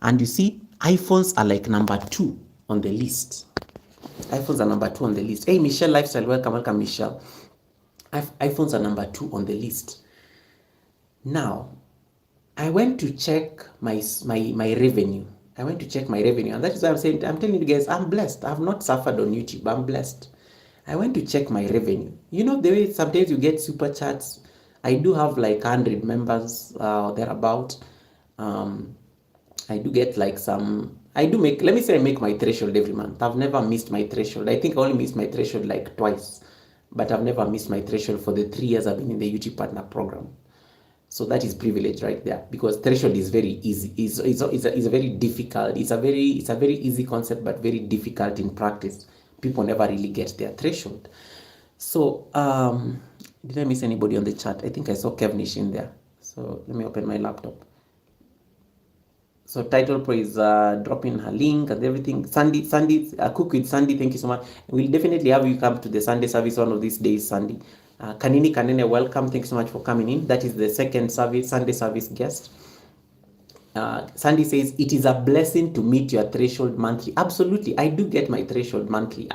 And you see, iPhones are like number 2 on the list. iPhones are number 2 on the list. Hey, Michelle Lifestyle, welcome, Michelle. iPhones are number 2 on the list. Now, I went to check my revenue. And that is why I'm telling you guys, I'm blessed. I've not suffered on YouTube. I'm blessed. I went to check my revenue. You know, the way sometimes you get super chats. I do have like 100 members thereabout. I do get like some. Let me say I make my threshold every month. I've never missed my threshold. I think I only missed my threshold like twice, but I've never missed my threshold for the 3 years I've been in the YouTube Partner Program. So that is privilege right there, because threshold is very easy. It's a very difficult. It's a very easy concept, but very difficult in practice. People never really get their threshold. So did I miss anybody on the chat? I think I saw Kevnish in there. So let me open my laptop. So Title Pro is dropping her link and everything. Sandy, Cook with Sandy, thank you so much. We'll definitely have you come to the Sunday service one of these days, Sandy. Kanene, welcome. Thanks so much for coming in. That is the second Sunday service guest. Sandy says, it is a blessing to meet your threshold monthly. Absolutely. I do get my threshold monthly.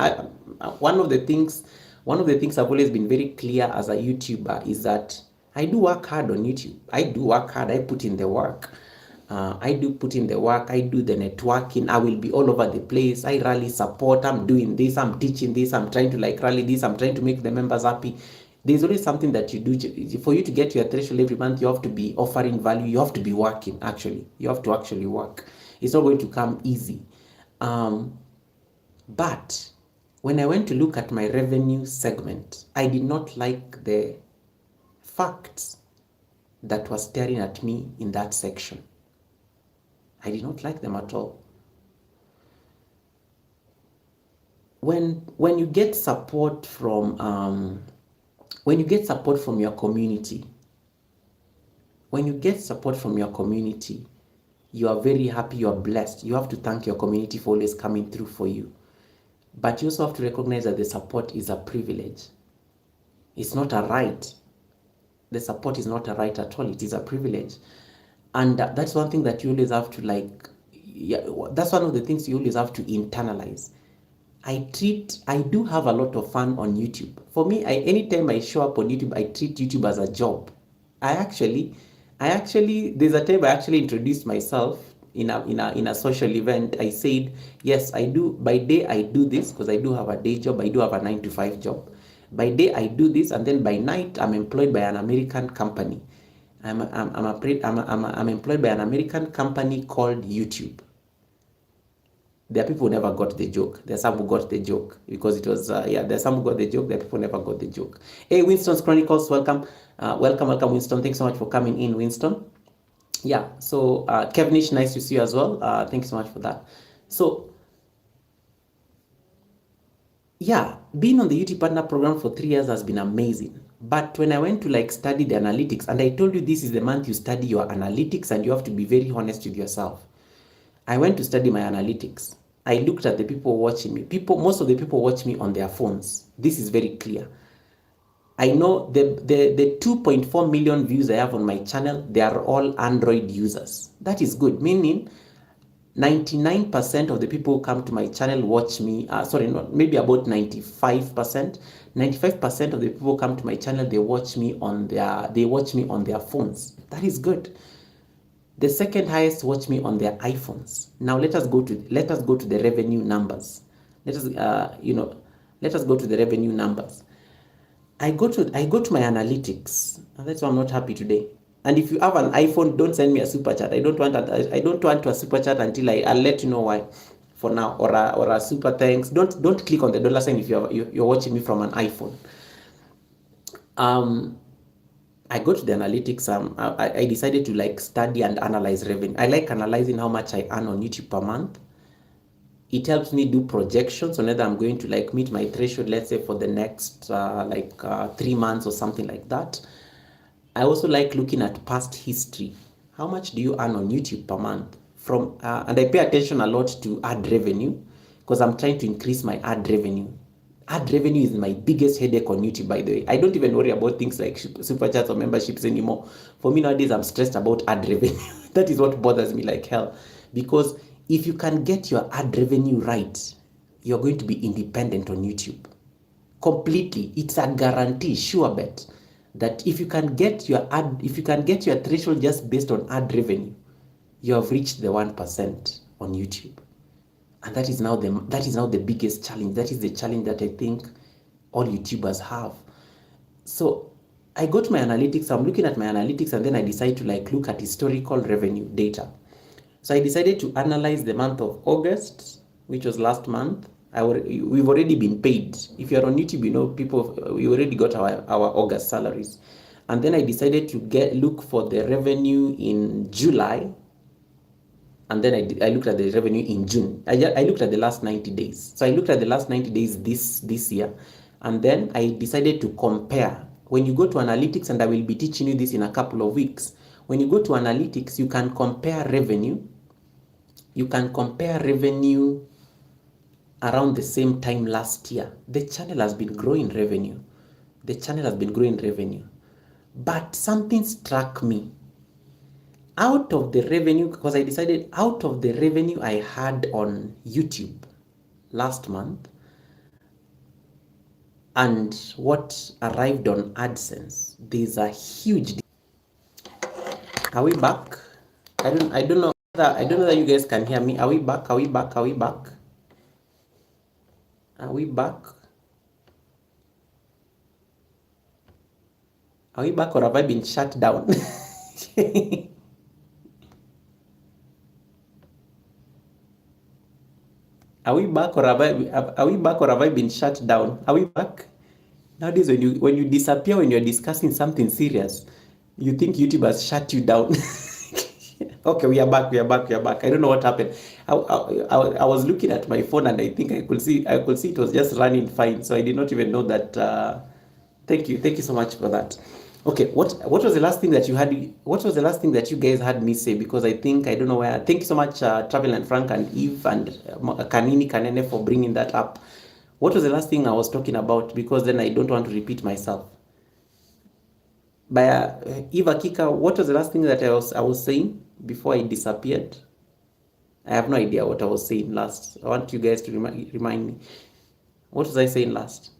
One of the things I've always been very clear as a YouTuber is that I do work hard on YouTube. I do work hard. I put in the work. I do put in the work. I do the networking. I will be all over the place. I rally support. I'm doing this. I'm teaching this. I'm trying to rally this. I'm trying to make the members happy. There's always something that you do. For you to get your threshold every month, you have to be offering value. You have to be working, actually. You have to actually work. It's not going to come easy. But when I went to look at my revenue segment, I did not like the facts that were staring at me in that section. I did not like them at all. When you get support from your community, you are very happy, you are blessed. You have to thank your community for always coming through for you. But you also have to recognize that the support is a privilege. It's not a right. The support is not a right at all. It is a privilege. And that's one thing that you always have to that's one of the things you always have to internalize. I do have a lot of fun on YouTube. For me, anytime I show up on YouTube, I treat YouTube as a job. I actually, there's a time I actually introduced myself in a social event. I said, yes, I do. By day, I do this because I do have a day job. I do have a 9-to-5 job. By day, I do this, and then by night, I'm employed by an American company. I'm employed by an American company called YouTube. There are people who never got the joke. There are some who got the joke because it was, there are some who got the joke. There are people who never got the joke. Hey, Winston's Chronicles, welcome. Welcome, Winston. Thanks so much for coming in, Winston. Yeah, so Kevnish, nice to see you as well. Thank you so much for that. So yeah, being on the YouTube partner program for 3 years has been amazing. But when I went to like study the analytics, and I told you this is the month you study your analytics and you have to be very honest with yourself. I went to study my analytics. I looked at the people watching me. Most of the people watch me on their phones. This is very clear. I know the 2.4 million views I have on my channel, they are all Android users. That is good, meaning 99% of the people who come to my channel watch me, sorry, not, maybe about 95%. 95% of the people who come to my channel, they watch me on their phones. That is good. The second highest watch me on their iPhones. Now let us go to the revenue numbers. Let us let us go to the revenue numbers. I go to my analytics, and that's why I'm not happy today. And if you have an iPhone, don't send me a super chat. I don't want a super chat until I'll let you know why. For now, or a super thanks. Don't click on the dollar sign if you're watching me from an iPhone. I go to the analytics. I decided to like study and analyze revenue. I like analyzing how much I earn on YouTube per month. It helps me do projections on whether I'm going to like meet my threshold, let's say for the next 3 months or something like that. I also like looking at past history. How much do you earn on YouTube per month? And I pay attention a lot to ad revenue because I'm trying to increase my ad revenue. Ad revenue is my biggest headache on YouTube, by the way. I don't even worry about things like super chats or memberships anymore. For me nowadays, I'm stressed about ad revenue. That is what bothers me like hell. Because if you can get your ad revenue right, you're going to be independent on YouTube. Completely. It's a guarantee, sure bet, that if you can get your threshold just based on ad revenue, you have reached the 1% on YouTube. And that is now the biggest challenge. That is the challenge that I think all YouTubers have. So I go to my analytics, I'm looking at my analytics, and then I decide to like look at historical revenue data. So I decided to analyze the month of August, which was last month. We've already been paid. If you're on YouTube, you know, we already got our August salaries. And then I decided to look for the revenue in July, and then I looked at the revenue in June. I looked at the last 90 days. So I looked at the last 90 days this year, and then I decided to compare. When you go to analytics, and I will be teaching you this in a couple of weeks, when you go to analytics, you can compare revenue. You can compare revenue around the same time last year. The channel has been growing revenue. But something struck me. Out of the revenue, because I decided out of the revenue I had on YouTube last month and what arrived on AdSense, there's a huge. Are we back? I don't know that you guys can hear me. Are we back? Are we back? Are we back? Are we back? Are we back, or have I been shut down? Are we back, or have I been shut down? Are we back? Nowadays, when you disappear when you're discussing something serious, you think YouTube has shut you down. Okay, we are back. I don't know what happened. I was looking at my phone, and I think I could see it was just running fine. So I did not even know that. Thank you so much for that. Okay, what was the last thing that you had? What was the last thing that you guys had me say? Because I think I don't know where. Thank you so much, Travel and Frank and Eve and Kanene for bringing that up. What was the last thing I was talking about? Because then I don't want to repeat myself. By Eva Kika, what was the last thing that I was saying before I disappeared? I have no idea what I was saying last. I want you guys to remind me. What was I saying last?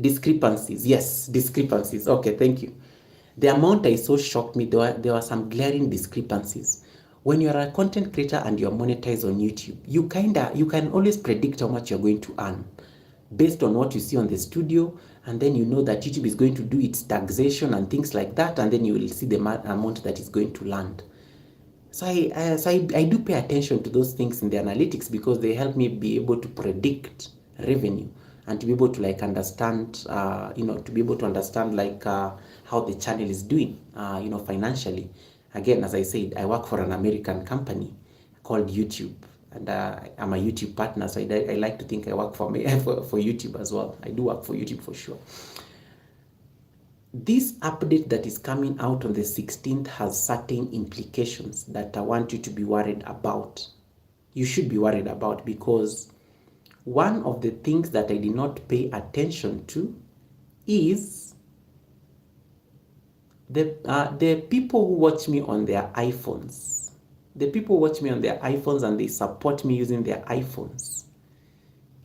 Discrepancies. Yes, discrepancies. Okay, thank you. The amount I saw shocked me. There were some glaring discrepancies. When you're a content creator and you're monetized on YouTube, you can always predict how much you're going to earn based on what you see on the studio, and then you know that YouTube is going to do its taxation and things like that, and then you will see the amount that is going to land. So I do pay attention to those things in the analytics because they help me be able to predict revenue and to be able to like understand, to be able to understand like how the channel is doing, financially. Again, as I said, I work for an American company called YouTube, and I'm a YouTube partner, so I like to think I work for YouTube as well. I do work for YouTube for sure. This update that is coming out on the 16th has certain implications that I want you to be worried about. You should be worried about, because one of the things that I did not pay attention to is the people who watch me on their iPhones. The people watch me on their iPhones and they support me using their iPhones.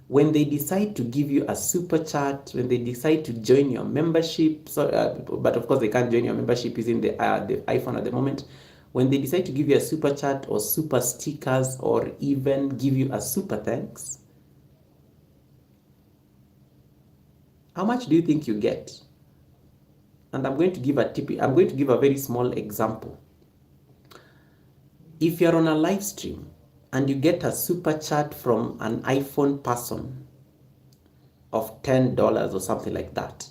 When they decide to give you a super chat, when they decide to join your membership, but of course they can't join your membership using the iPhone at the moment. When they decide to give you a super chat or super stickers or even give you a super thanks, how much do you think you get? And I'm going to give a very small example. If you're on a live stream and you get a super chat from an iPhone person of $10 or something like that,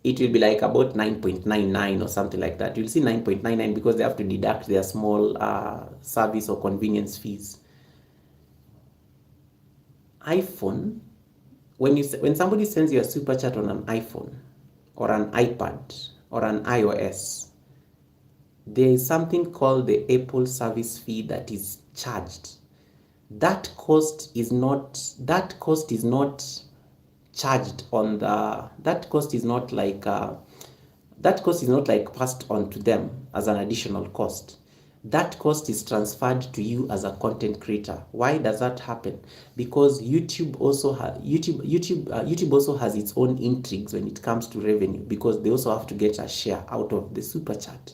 it will be like about 9.99 or something like that. You'll see 9.99 because they have to deduct their small service or convenience fees. iPhone, when somebody sends you a super chat on an iPhone or an iPad or an iOS, there is something called the Apple service fee that is charged. That cost is not charged on the, that cost is not like passed on to them as an additional cost. That cost is transferred to you as a content creator. Why does that happen? Because YouTube also has its own intrigues when it comes to revenue, because they also have to get a share out of the super chat.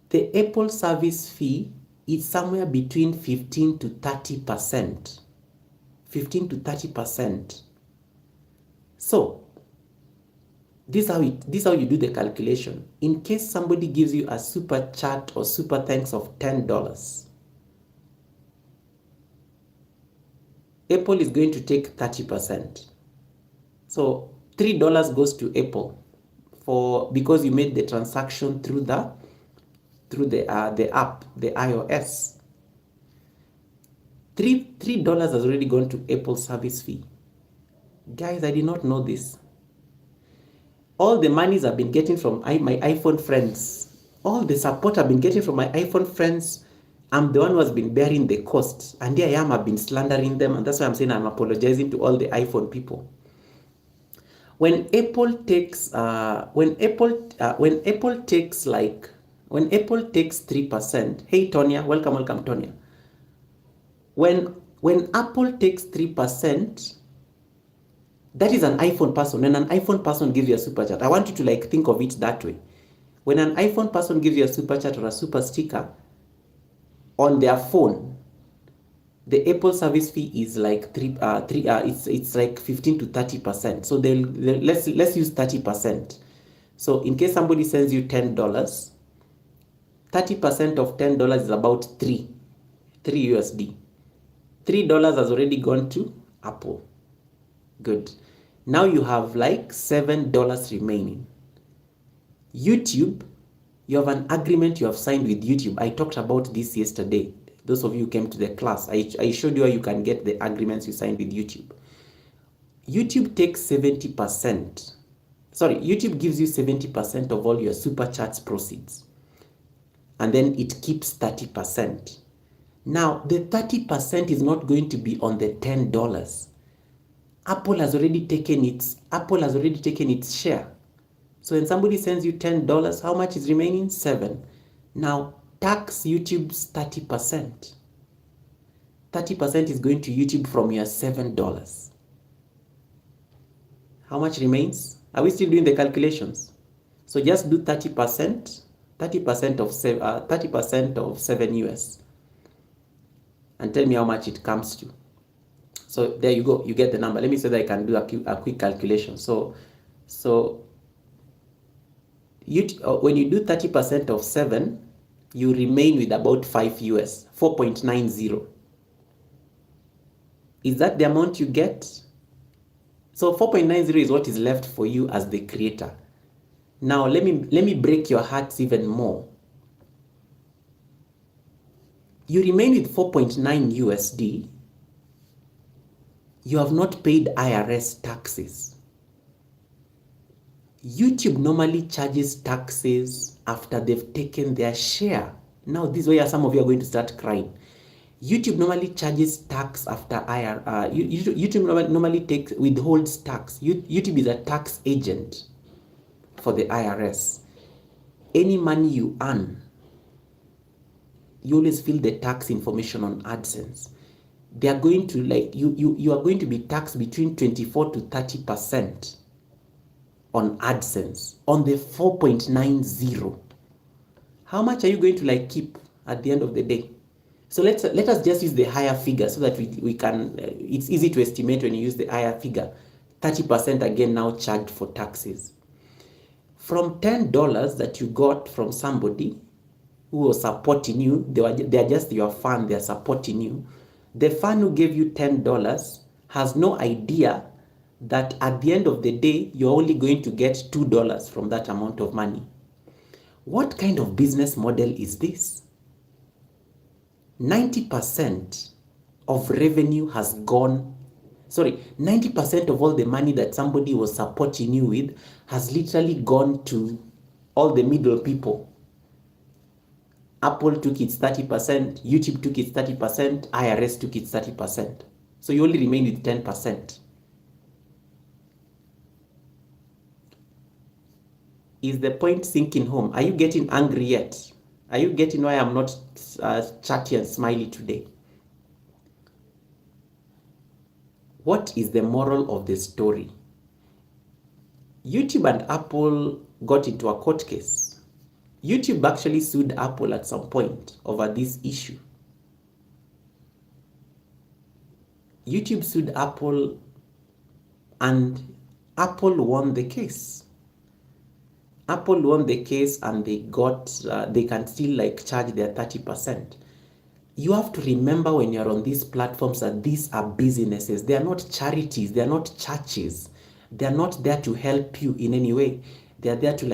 The Apple service fee is somewhere between 15 to 30%. 15 to 30%. So this is how you do the calculation. In case somebody gives you a super chat or super thanks of $10, Apple is going to take 30%. So $3 goes to Apple because you made the transaction through the app, the iOS. $3 has already gone to Apple service fee. Guys, I did not know this. All the monies I've been getting from my iPhone friends, all the support I've been getting from my iPhone friends, I'm the one who has been bearing the cost. And here I am, I've been slandering them, and that's why I'm saying I'm apologizing to all the iPhone people. When Apple takes 3%, hey Tonya, welcome Tonya. When Apple takes 3%, that is an iPhone person. When an iPhone person gives you a super chat, I want you to think of it that way. When an iPhone person gives you a super chat or a super sticker on their phone, the Apple service fee is it's like 15 to 30%. So let's use 30%. So in case somebody sends you $10, 30% of $10 is about 3 USD. $3 has already gone to Apple. Good. Now you have like $7 remaining. YouTube, you have an agreement you have signed with YouTube. I talked about this yesterday. Those of you who came to the class, I showed you how you can get the agreements you signed with YouTube. YouTube takes 70%. Sorry, YouTube gives you 70% of all your super chats proceeds. And then it keeps 30%. Now, the 30% is not going to be on the $10. Apple has already taken its share. So when somebody sends you $10, how much is remaining? 7. Now, tax YouTube's 30%. 30% is going to YouTube from your $7. How much remains? Are we still doing the calculations? So just do 30%. 30% of 7 US. And tell me how much it comes to. So there you go, you get the number. Let me say that I can do a quick calculation. So when you do 30% of 7, you remain with about 5 US, 4.90. Is that the amount you get? So 4.90 is what is left for you as the creator. Now let me break your hearts even more. You remain with 4.9 USD. You have not paid IRS taxes. YouTube normally charges taxes after they've taken their share. Now, this is where some of you are going to start crying. YouTube normally charges tax after YouTube normally withholds tax. YouTube is a tax agent for the IRS. Any money you earn, you always fill the tax information on AdSense. They are going to you are going to be taxed between 24 to 30% on AdSense on the 4.90. How much are you going to keep at the end of the day? So let us just use the higher figure so that we can it's easy to estimate when you use the higher figure. 30% again now charged for taxes. From $10 that you got from somebody who was supporting you, they are just your fan, they are supporting you. The fan who gave you $10 has no idea that at the end of the day, you're only going to get $2 from that amount of money. What kind of business model is this? 90% of revenue has gone, 90% of all the money that somebody was supporting you with has literally gone to all the middle people. Apple took its 30%, YouTube took its 30%, IRS took its 30%. So you only remain with 10%. Is the point sinking home? Are you getting angry yet? Are you getting why I'm not chatty and smiley today? What is the moral of the story? YouTube and Apple got into a court case. YouTube actually sued Apple at some point over this issue. YouTube sued Apple and Apple won the case. Apple won the case and they can still charge their 30%. You have to remember when you're on these platforms that these are businesses. They are not charities. They are not churches. They are not there to help you in any way. They are there to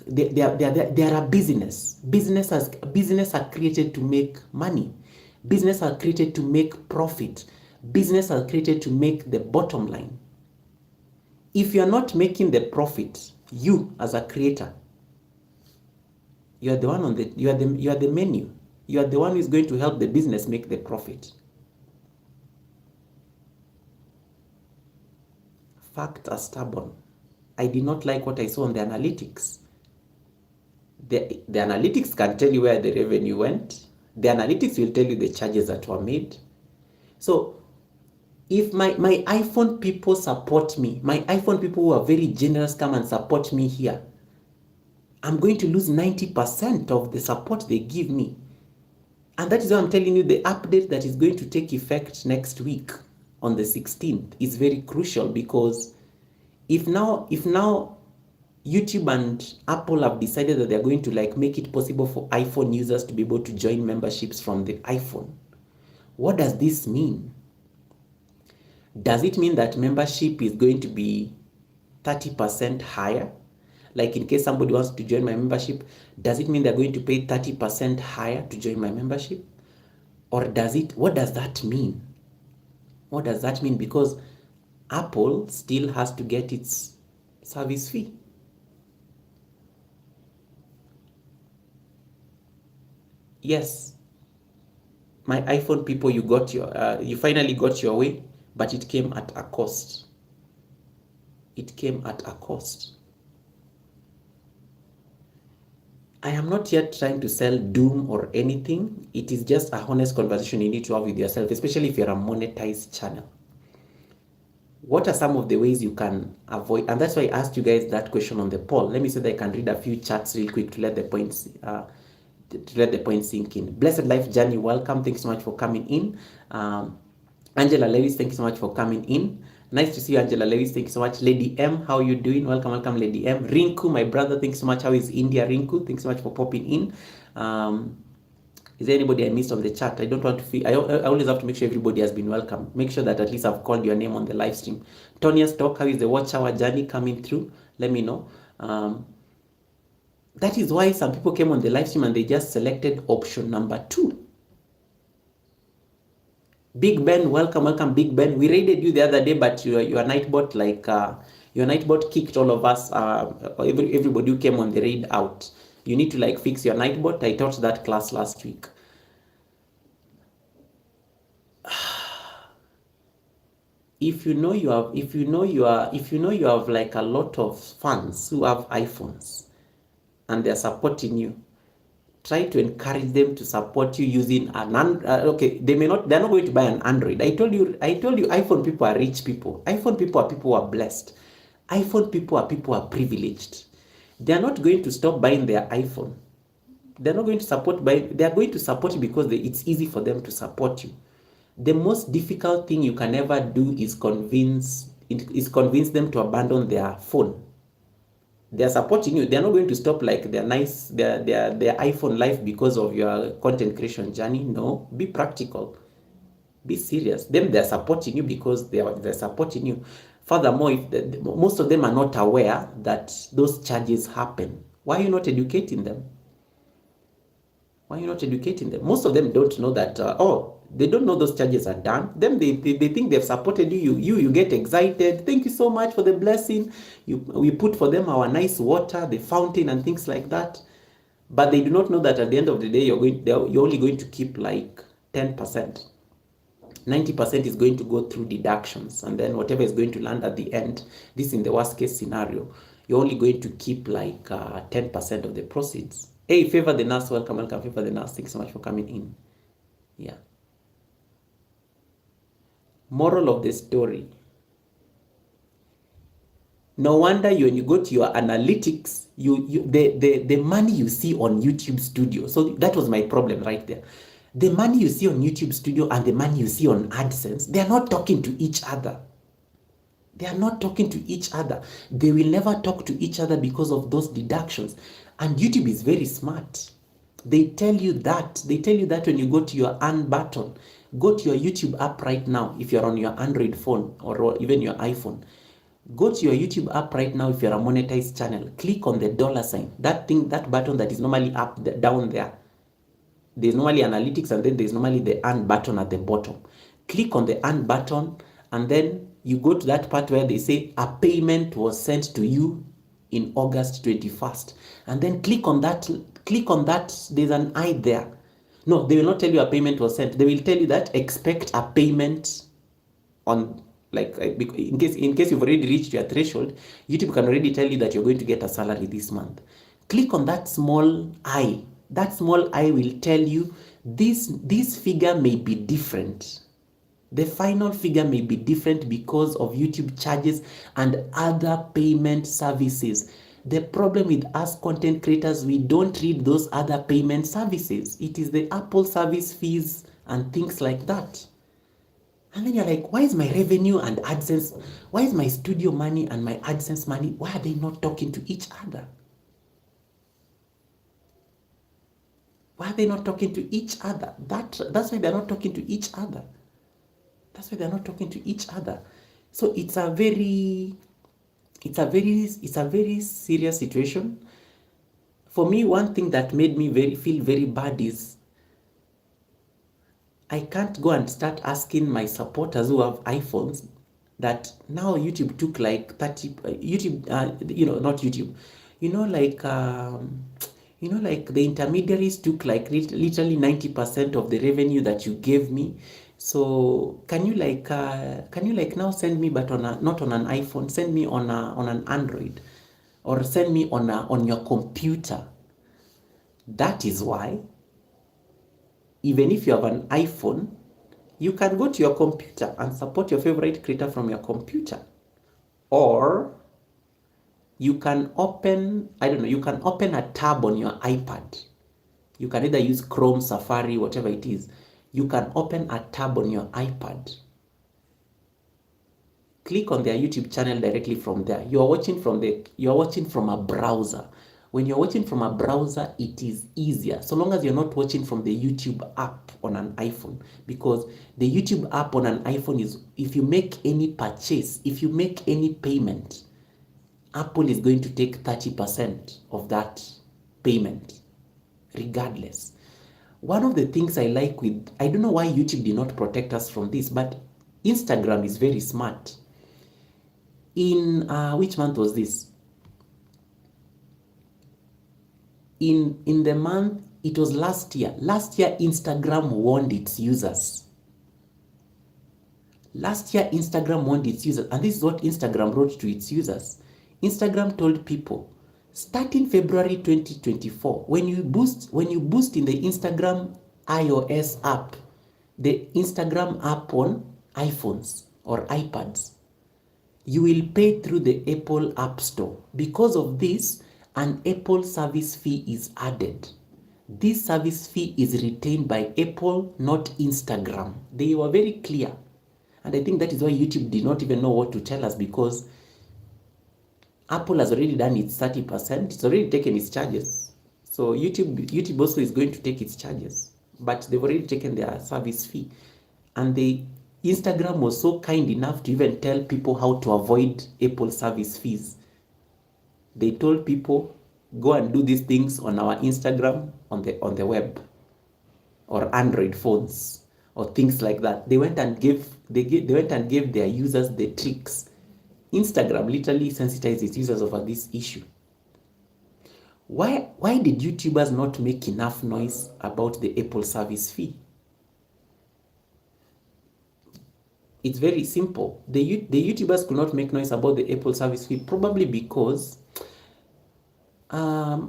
they are a business. Business are created to make money. Business are created to make profit. Business are created to make the bottom line. If you're not making the profit, you as a creator, you are the one you are the menu. You are the one who is going to help the business make the profit. Facts are stubborn. I did not like what I saw on the analytics. The analytics can tell you where the revenue went. The analytics will tell you the charges that were made. So if my iPhone people support me, my iPhone people who are very generous come and support me here, I'm going to lose 90% of the support they give me. And that is why I'm telling you the update that is going to take effect next week on the 16th is very crucial, because if now YouTube and Apple have decided that they're going to make it possible for iPhone users to be able to join memberships from the iPhone, what does this mean? Does it mean that membership is going to be 30% higher? Like in case somebody wants to join my membership, does it mean they're going to pay 30% higher to join my membership? Or what does that mean? What does that mean? Because Apple still has to get its service fee. Yes, my iPhone people, you finally got your way, but it came at a cost. It came at a cost. I am not yet trying to sell doom or anything. It is just a honest conversation you need to have with yourself, especially if you're a monetized channel. What are some of the ways you can avoid? And that's why I asked you guys that question on the poll. Let me see that I can read a few chats real quick to let the points sink in. Blessed Life Journey, welcome. Thanks so much for coming in. Angela Lewis, thank you so much for coming in. Nice to see you, Angela Lewis. Thank you so much. Lady M, how are you doing? Welcome, Lady M. Rinku, my brother, thanks so much. How is India, Rinku? Thanks so much for popping in. Is there anybody I missed on the chat? I don't want to feel, I always have to make sure everybody has been welcome. Make sure that at least I've called your name on the live stream. Tonya Stock, how is the watch hour journey coming through? Let me know. That is why some people came on the live stream and they just selected option number 2. Big Ben, welcome, Big Ben. We raided you the other day, but your Nightbot, your Nightbot kicked all of us, everybody who came on the raid out. You need to fix your Nightbot. I taught that class last week. If you know you have a lot of fans who have iPhones and they're supporting you, try to encourage them to support you using okay, they're not going to buy an Android. I told you iPhone people are rich people. iPhone people are people who are blessed. iPhone people are people who are privileged. They're not going to stop buying their iPhone. They're not going to support they're going to support you because it's easy for them to support you. The most difficult thing you can ever do is convince them to abandon their phone. They're supporting you. They're not going to stop their iPhone life because of your content creation journey. No, be practical. Be serious. They're supporting you because they're supporting you. Furthermore, most of them are not aware that those charges happen. Why are you not educating them? Why are you not educating them? Most of them don't know that, they don't know those charges are done. Then they think they've supported you. You get excited. Thank you so much for the blessing. We put for them our nice water, the fountain and things like that. But they do not know that at the end of the day, you're only going to keep 10%. 90% is going to go through deductions. And then whatever is going to land at the end, this in the worst case scenario, you're only going to keep 10% of the proceeds. Hey, Favor the Nurse, welcome, Favor the Nurse. Thanks so much for coming in. Yeah. Moral of the story. No wonder when you go to your analytics, the money you see on YouTube Studio. So that was my problem right there. The money you see on YouTube Studio and the money you see on AdSense, they are not talking to each other. They are not talking to each other. They will never talk to each other because of those deductions. And YouTube is very smart. They tell you that. They tell you that when you go to your earn button. Go to your YouTube app right now if you're on your Android phone or even your iPhone. Go to your YouTube app right now if you're a monetized channel. Click on the $sign. That button that is normally down there. There's normally analytics and then there's normally the earn button at the bottom. Click on the earn button and then you go to that part where they say a payment was sent to you in August 21st. And then click on that. There's an I there. No, they will not tell you a payment was sent. They will tell you that expect a payment on, in case you've already reached your threshold, YouTube can already tell you that you're going to get a salary this month. Click on that small I. That small I will tell you this figure may be different. The final figure may be different because of YouTube charges and other payment services. The problem with us content creators, we don't read those other payment services. It is the Apple service fees and things like that. And then you're like, why is my revenue and AdSense, why is my studio money and my AdSense money, why are they not talking to each other? Why are they not talking to each other? That's why they're not talking to each other. That's why they're not talking to each other. So it's a very serious situation. For me, one thing that made me feel very bad is I can't go and start asking my supporters who have iPhones that now YouTube took 30, YouTube, not YouTube, the intermediaries took literally 90% of the revenue that you gave me. So can you now send me, but not on an iPhone, send me on an Android, or send me on your computer. That is why, even if you have an iPhone, you can go to your computer and support your favorite creator from your computer. Or you can open a tab on your iPad. You can either use Chrome, Safari, whatever it is. You can open a tab on your iPad. Click on their YouTube channel directly from there. You're watching from a browser. When you're watching from a browser, it is easier, so long as you're not watching from the YouTube app on an iPhone. Because the YouTube app on an iPhone is, if you make any purchase, if you make any payment, Apple is going to take 30% of that payment, regardless. One of the things I like with, I don't know why YouTube did not protect us from this, but Instagram is very smart. In which month was this? In the month, it was last year. Last year, Instagram warned its users. Last year, Instagram warned its users, and this is what Instagram wrote to its users. Instagram told people, starting February 2024, when you boost in the Instagram iOS app, the Instagram app on iPhones or iPads, you will pay through the Apple App Store. Because of this, an Apple service fee is added. This service fee is retained by Apple, not Instagram. They were very clear. And I think that is why YouTube did not even know what to tell us, because Apple has already done its 30%. It's already taken its charges. So YouTube also is going to take its charges. But they've already taken their service fee. And Instagram was so kind enough to even tell people how to avoid Apple service fees. They told people, go and do these things on our Instagram on the web, or Android phones, or things like that. They went and gave their users the tricks. Instagram literally sensitized its users over this issue. Why did YouTubers not make enough noise about the Apple service fee? It's very simple. The YouTubers could not make noise about the Apple service fee, probably because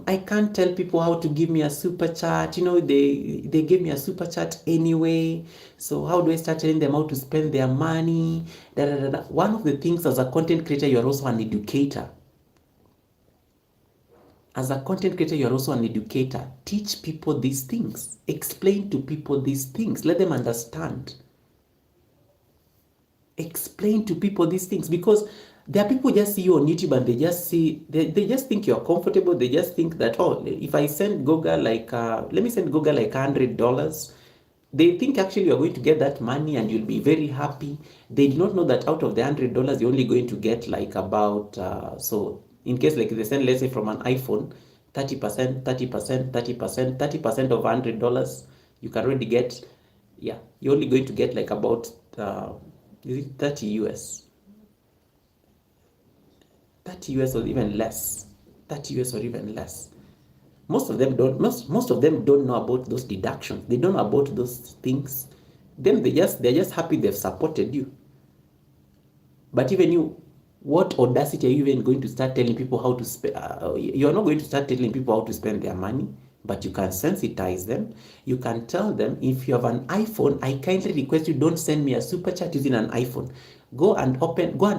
I can't tell people how to give me a super chat. They gave me a super chat anyway. So how do I start telling them how to spend their money? One of the things, as a content creator, you're also an educator. As a content creator, you're also an educator. Teach people these things. Explain to people these things. Let them understand. Explain to people these things, because there are people who just see you on YouTube and they just think you're comfortable. They just think that, oh, if I send Goga let me send Goga like $100, they think actually you're going to get that money and you'll be very happy. They do not know that out of the $100, you're only going to get like about, so in case like they send, let's say from an iPhone, 30% of $100, you can already get, you're only going to get like about, is it 30 US? 30 US or even less. 30 US or even less. Most of them don't know about those deductions. They don't know about those things. Then they're just happy they've supported you. But even you, what audacity are you even going to start telling people how to spend? You're not going to start telling people how to spend their money, but you can sensitize them. You can tell them, if you have an iPhone, I kindly request you don't send me a super chat using an iPhone. Go and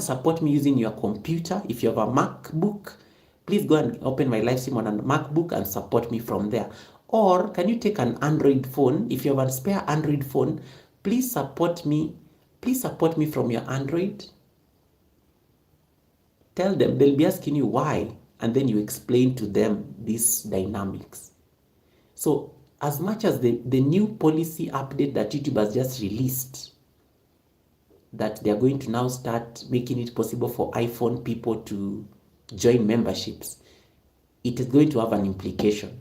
support me using your computer. If you have a MacBook, please go and open my live stream on a MacBook and support me from there. Or can you take an Android phone? If you have a spare Android phone, please support me. Please support me from your Android. Tell them. They'll be asking you why, and then you explain to them these dynamics. So as much as the new policy update that YouTube has just released, that they're going to now start making it possible for iPhone people to join memberships, it is going to have an implication.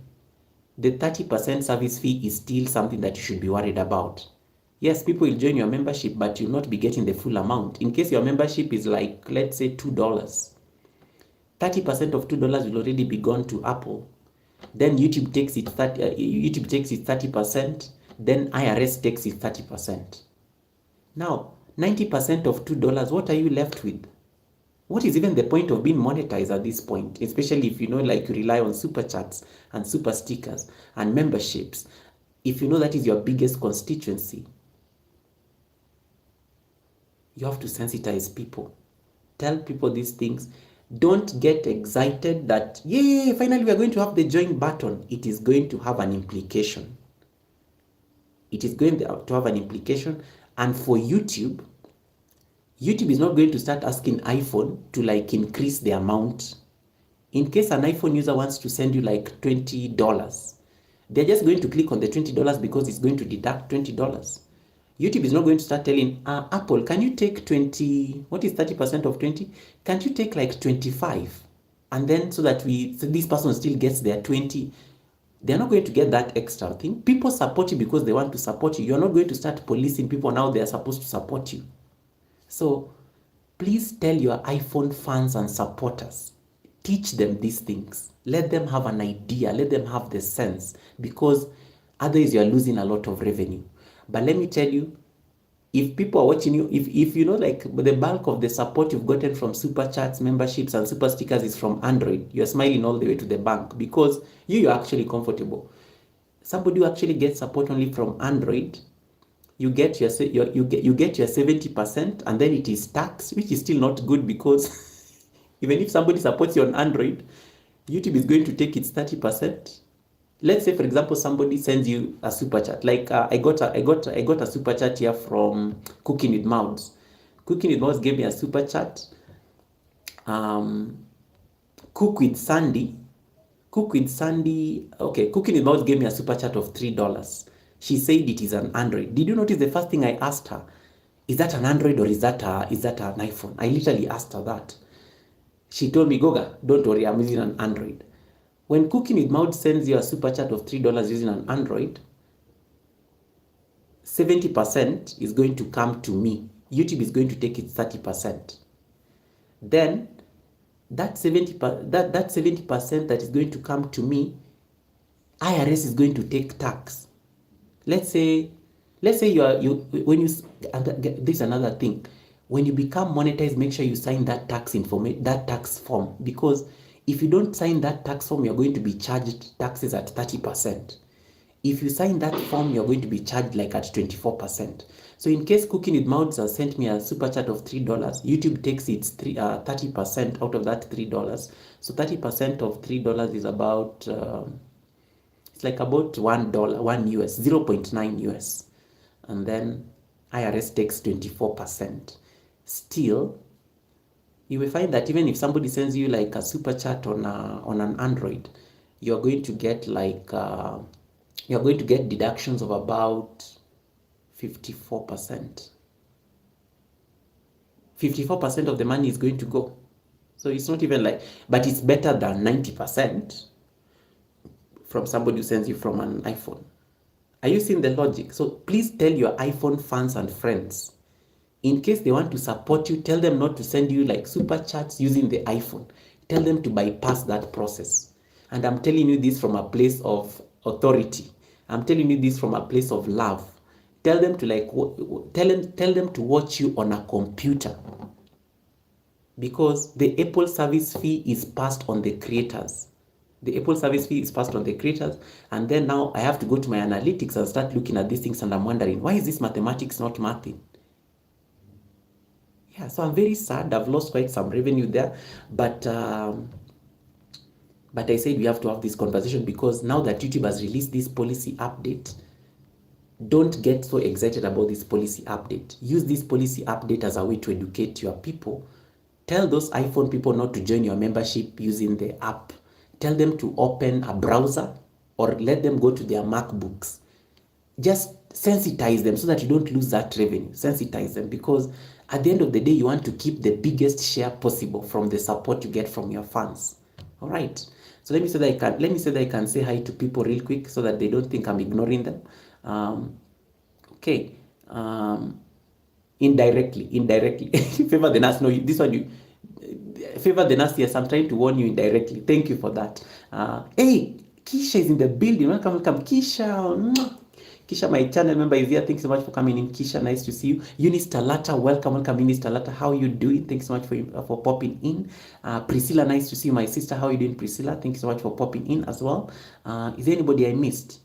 The 30% service fee is still something that you should be worried about. Yes, people will join your membership, but you'll not be getting the full amount. In case your membership is like, let's say $2, 30% of $2 will already be gone to Apple. Then YouTube takes its 30%, then IRS takes its 30%. Now, 90% of $2, what are you left with? What is even the point of being monetized at this point? Especially if you rely on super chats and super stickers and memberships. If you know that is your biggest constituency, you have to sensitize people. Tell people these things. Don't get excited that, yay, finally we are going to have the join button. It is going to have an implication. It is going to have an implication. And for YouTube is not going to start asking iPhone to increase the amount. In case an iPhone user wants to send you $20, they're just going to click on the $20 because it's going to deduct $20. YouTube is not going to start telling Apple, can you take 20, what is 30% of 20? Can't you take 25? And then so that this person still gets their 20. They're not going to get that extra thing. People support you because they want to support you. You're not going to start policing people now they're supposed to support you. So please tell your iPhone fans and supporters, teach them these things. Let them have an idea. Let them have the sense, because otherwise you are losing a lot of revenue. But let me tell you, if people are watching you, if you know, like the bulk of the support you've gotten from super chats, memberships, and super stickers is from Android, you're smiling all the way to the bank because you're actually comfortable. Somebody who actually gets support only from Android, you get your 70%, and then it is taxed, which is still not good, because even if somebody supports you on Android, YouTube is going to take its 30%. Let's say, for example, somebody sends you a super chat. Like I got a super chat here from Cooking with Mouths. Cooking with Mouths gave me a super chat. Cook with Sandy. Okay, Cooking with Mouths gave me a super chat of $3. She said it is an Android. Did you notice the first thing I asked her? Is that an Android or is that an iPhone? I literally asked her that. She told me, Goga, don't worry, I'm using an Android. When Cooking with Mouth sends you a super chat of $3 using an Android, 70% is going to come to me. YouTube is going to take its 30%. Then that 70% that is going to come to me, IRS is going to take tax. Let's say this is another thing. When you become monetized, make sure you sign that tax form, because if you don't sign that tax form, you're going to be charged taxes at 30%. If you sign that form, you're going to be charged like at 24%. So in case Cooking with Mouths has sent me a super chat of $3, YouTube takes its 30% out of that $3. So 30% of $3 is about it's like about $1, $1 US, 0.9 US. And then IRS takes 24%. Still, you will find that even if somebody sends you like a super chat on an Android, you're going to get like you're going to get deductions of about 54%. 54% of the money is going to go. So it's not even like, but it's better than 90% from somebody who sends you from an iPhone. Are you seeing the logic? So please tell your iPhone fans and friends, in case they want to support you, tell them not to send you like super chats using the iPhone. Tell them to bypass that process. And I'm telling you this from a place of authority. I'm telling you this from a place of love. Tell them to tell them to watch you on a computer, because the Apple service fee is passed on the creators. The Apple service fee is passed on the creators, and then now I have to go to my analytics and start looking at these things, and I'm wondering, why is this mathematics not mathing? Yeah, so I'm very sad. I've lost quite some revenue there, but I said we have to have this conversation, because now that YouTube has released this policy update, don't get so excited about this policy update. Use this policy update as a way to educate your people. Tell those iPhone people not to join your membership using the app. Tell them to open a browser, or let them go to their MacBooks. Just sensitize them so that you don't lose that revenue. Sensitize them, because at the end of the day, you want to keep the biggest share possible from the support you get from your fans. All right. So let me say that I can say hi to people real quick so that they don't think I'm ignoring them. Okay. Indirectly. Favor the nurse. No, this one you. Favor the nurse. Yes, I'm trying to warn you indirectly. Thank you for that. Hey, Kisha is in the building. Welcome, Kisha. Kisha, my channel member, is here. Thanks so much for coming in, Kisha. Nice to see you. Eunice Talata, welcome, Eunice Talata. How are you doing? Thanks so much for popping in. Priscilla, nice to see you, my sister. How are you doing, Priscilla? Thanks so much for popping in as well. Is there anybody I missed?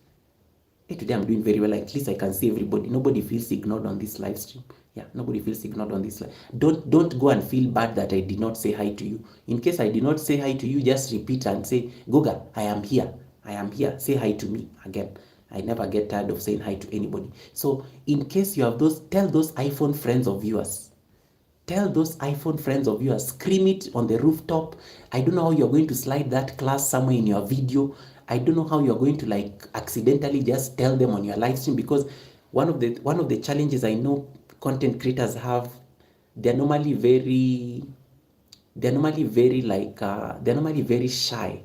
Hey, today I'm doing very well. At least I can see everybody. Nobody feels ignored on this live stream. Yeah, nobody feels ignored on this live. Don't go and feel bad that I did not say hi to you. In case I did not say hi to you, just repeat and say, Goga, I am here. I am here. Say hi to me again. I never get tired of saying hi to anybody. So in case you have tell those iPhone friends of yours. Tell those iPhone friends of yours, scream it on the rooftop. I don't know how you're going to slide that class somewhere in your video. I don't know how you're going to like accidentally just tell them on your live stream, because one of the challenges I know content creators have, they're normally very shy.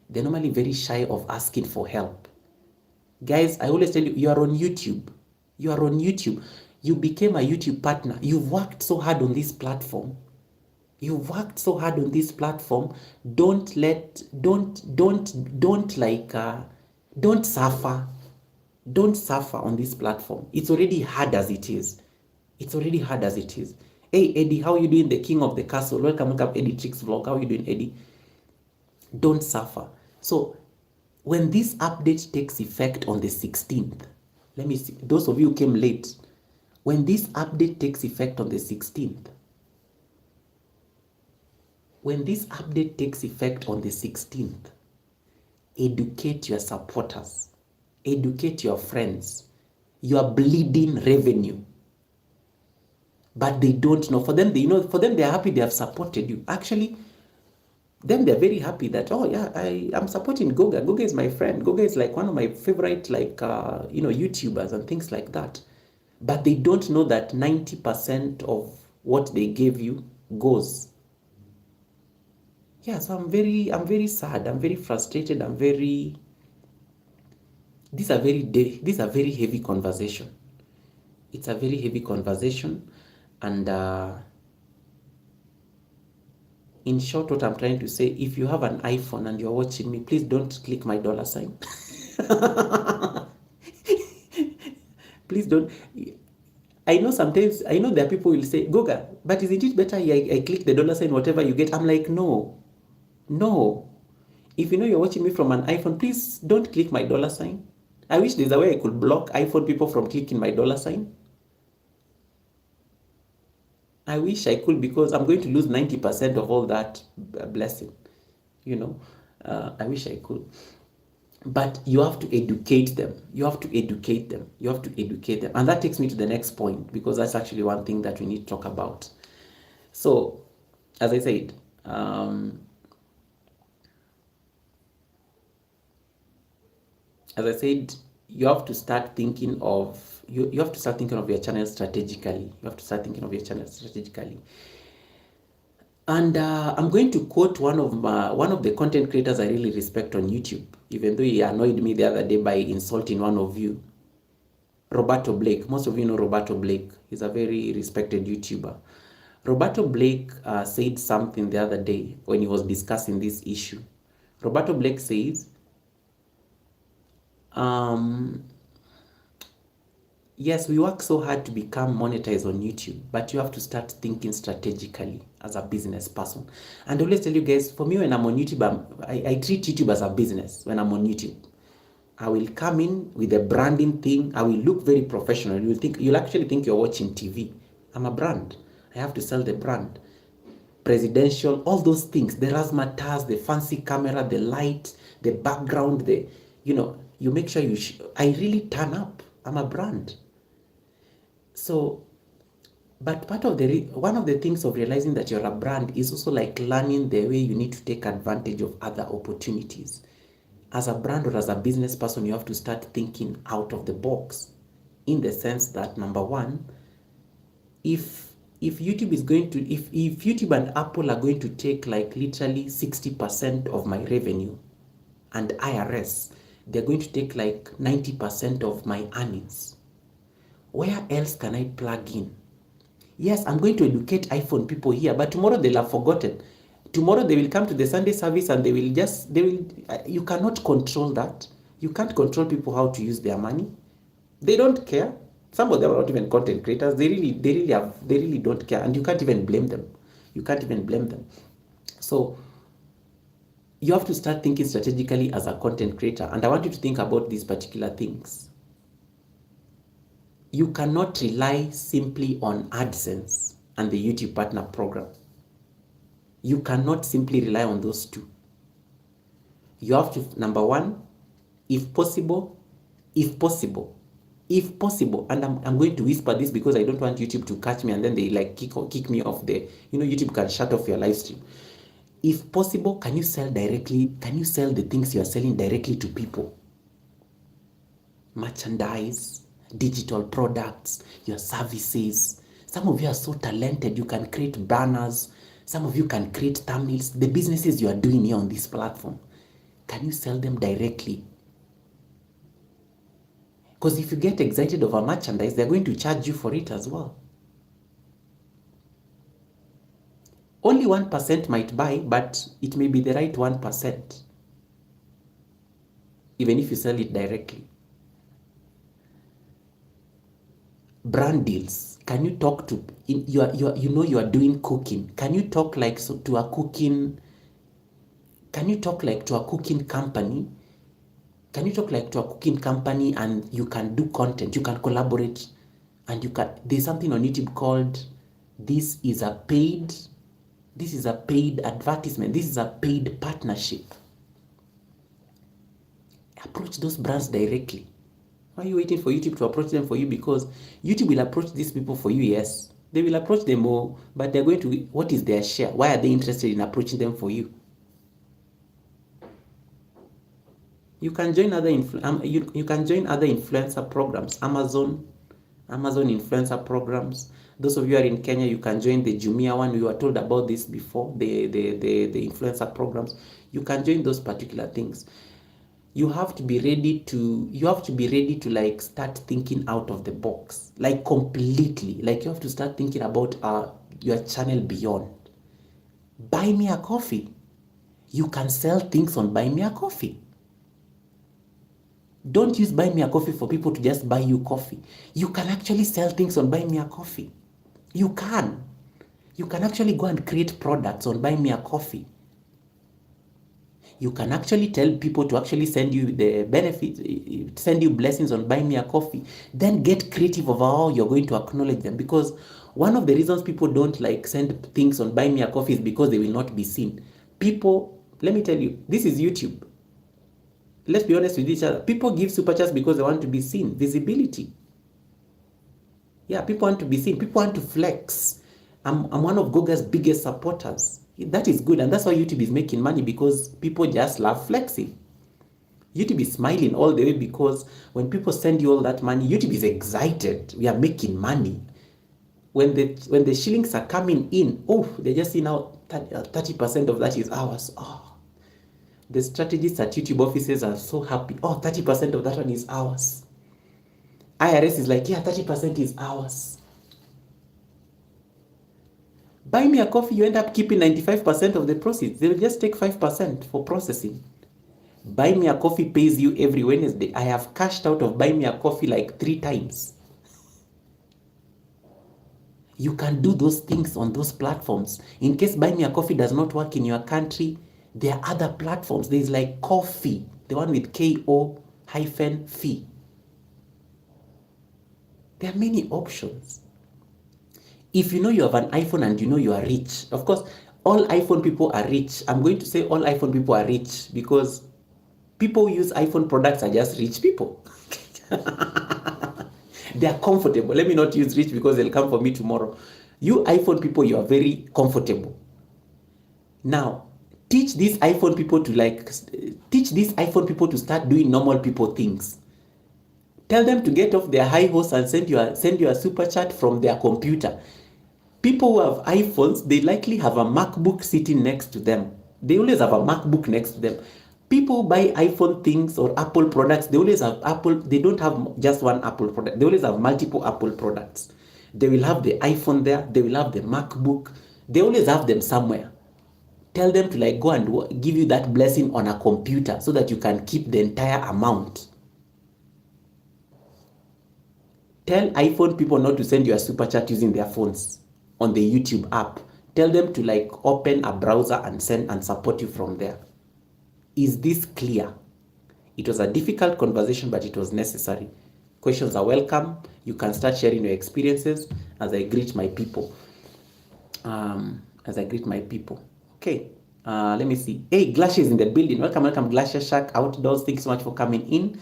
They're normally very shy of asking for help. Guys, I always tell you, you are on YouTube. You are on YouTube. You became a YouTube partner. You've worked so hard on this platform. You've worked so hard on this platform. Don't suffer. Don't suffer on this platform. It's already hard as it is. It's already hard as it is. Hey, Eddie, how are you doing? The king of the castle. Welcome, Eddie Tricks vlog. How are you doing, Eddie? Don't suffer. So, when this update takes effect on the 16th, let me see, those of you who came late, when this update takes effect on the 16th, educate your supporters, educate your friends. You are bleeding revenue, but they don't know. For them, they're happy they have supported you. Actually, then they're very happy that, oh yeah, I'm supporting Goga. Goga is my friend. Goga is like one of my favorite, YouTubers and things like that. But they don't know that 90% of what they gave you goes. Yeah, so I'm very sad. I'm very frustrated. These are very heavy conversation. It's a very heavy conversation. And in short, what I'm trying to say, if you have an iPhone and you're watching me, please don't click my $sign. Please don't. I know there are people who will say, Goga, but isn't it better I click the $sign, whatever you get? I'm like, no. If you know you're watching me from an iPhone, please don't click my $sign. I wish there's a way I could block iPhone people from clicking my $sign. I wish I could, because I'm going to lose 90% of all that blessing. I wish I could. But you have to educate them. And that takes me to the next point, because that's actually one thing that we need to talk about. So, as I said, you have to start thinking of your channel strategically. And I'm going to quote one of the content creators I really respect on YouTube, even though he annoyed me the other day by insulting one of you. Roberto Blake. Most of you know Roberto Blake. He's a very respected YouTuber. Roberto Blake said something the other day when he was discussing this issue. Roberto Blake says, yes, we work so hard to become monetized on YouTube, but you have to start thinking strategically as a business person. And I always tell you guys, for me, when I'm on YouTube, I treat YouTube as a business. When I'm on YouTube, I will come in with a branding thing. I will look very professional. You'll actually think you're watching TV. I'm a brand. I have to sell the brand. Presidential, all those things, the razzmatazz, the fancy camera, the light, the background, you make sure I really turn up. I'm a brand. So, but one of the things of realizing that you're a brand is also like learning the way you need to take advantage of other opportunities. As a brand or as a business person, you have to start thinking out of the box, in the sense that, number one, if YouTube if YouTube and Apple are going to take like literally 60% of my revenue, and IRS, they're going to take like 90% of my earnings, where else can I plug in? Yes, I'm going to educate iPhone people here, but tomorrow they'll have forgotten. Tomorrow they will come to the Sunday service and you cannot control that. You can't control people how to use their money. They don't care. Some of them are not even content creators. They really don't care, and you can't even blame them. So you have to start thinking strategically as a content creator, and I want you to think about these particular things. You cannot rely simply on AdSense and the YouTube Partner Program. You cannot simply rely on those two. You have to, number one, if possible, and I'm going to whisper this because I don't want YouTube to catch me and then they like kick me off there. YouTube can shut off your live stream. If possible, can you sell the things you are selling directly to people? Merchandise, digital products, your services. Some of you are so talented, you can create banners. Some of you can create thumbnails. The businesses you are doing here on this platform, can you sell them directly? Because if you get excited over merchandise, they're going to charge you for it as well. Only 1% might buy, but it may be the right 1%, even if you sell it directly. Brand deals. Can you talk to, you are doing cooking. Can you talk like to a cooking, can you talk like to a cooking company? Can you talk like to a cooking company and you can do content, you can collaborate, and there's something on YouTube called, this is a paid advertisement, this is a paid partnership. Approach those brands directly. Why are you waiting for YouTube to approach them for you? Because YouTube will approach these people for you, yes. They will approach them more, but they're going to, what is their share? Why are they interested in approaching them for you? You can join other you can join other influencer programs, Amazon influencer programs. Those of you who are in Kenya, you can join the Jumia one. We were told about this before, the influencer programs. You can join those particular things. You have to be ready to like start thinking out of the box, like completely. Like you have to start thinking about your channel beyond. Buy me a coffee. You can sell things on Buy Me a Coffee. Don't use Buy Me a Coffee for people to just buy you coffee. You can actually sell things on Buy Me a Coffee. You can actually go and create products on Buy Me a Coffee. You can actually tell people to actually send you the benefits, send you blessings on Buy Me a Coffee. Then get creative of how you're going to acknowledge them. Because one of the reasons people don't like send things on Buy Me a Coffee is because they will not be seen. People, let me tell you, this is YouTube. Let's be honest with each other. People give super chats because they want to be seen. Visibility. Yeah, people want to be seen. People want to flex. I'm one of Goga's biggest supporters. That is good. And that's why YouTube is making money, because people just love flexing. YouTube is smiling all the way because when people send you all that money, YouTube is excited. We are making money. When the shillings are coming in, they just see now 30% of that is ours. The strategists at YouTube offices are so happy. 30% of that one is ours. IRS is like, yeah, 30% is ours. Buy Me a Coffee, you end up keeping 95% of the proceeds. They will just take 5% for processing. Buy Me a Coffee pays you every Wednesday. I have cashed out of Buy Me a Coffee like 3 times. You can do those things on those platforms. In case Buy Me a Coffee does not work in your country, there are other platforms. There's like Coffee, the one with KO-fee. There are many options. If you know you have an iPhone and you know you are rich, of course, all iPhone people are rich. I'm going to say all iPhone people are rich because people who use iPhone products are just rich people. They are comfortable. Let me not use rich because they'll come for me tomorrow. You iPhone people, you are very comfortable. Now, teach these iPhone people to start doing normal people things. Tell them to get off their high horse and send you a super chat from their computer. People who have iPhones, they likely have a MacBook sitting next to them. They always have a MacBook next to them. People who buy iPhone things or Apple products, they always have Apple. They don't have just one Apple product. They always have multiple Apple products. They will have the iPhone there. They will have the MacBook. They always have them somewhere. Tell them to like go and give you that blessing on a computer so that you can keep the entire amount. Tell iPhone people not to send you a super chat using their phones on the YouTube app. Tell them to like open a browser and send and support you from there. Is this clear? It was a difficult conversation, but it was necessary. Questions are welcome. You can start sharing your experiences as I greet my people. Okay. Let me see. Hey, Glacier is in the building. Welcome, Glacier Shark Outdoors. Thanks so much for coming in.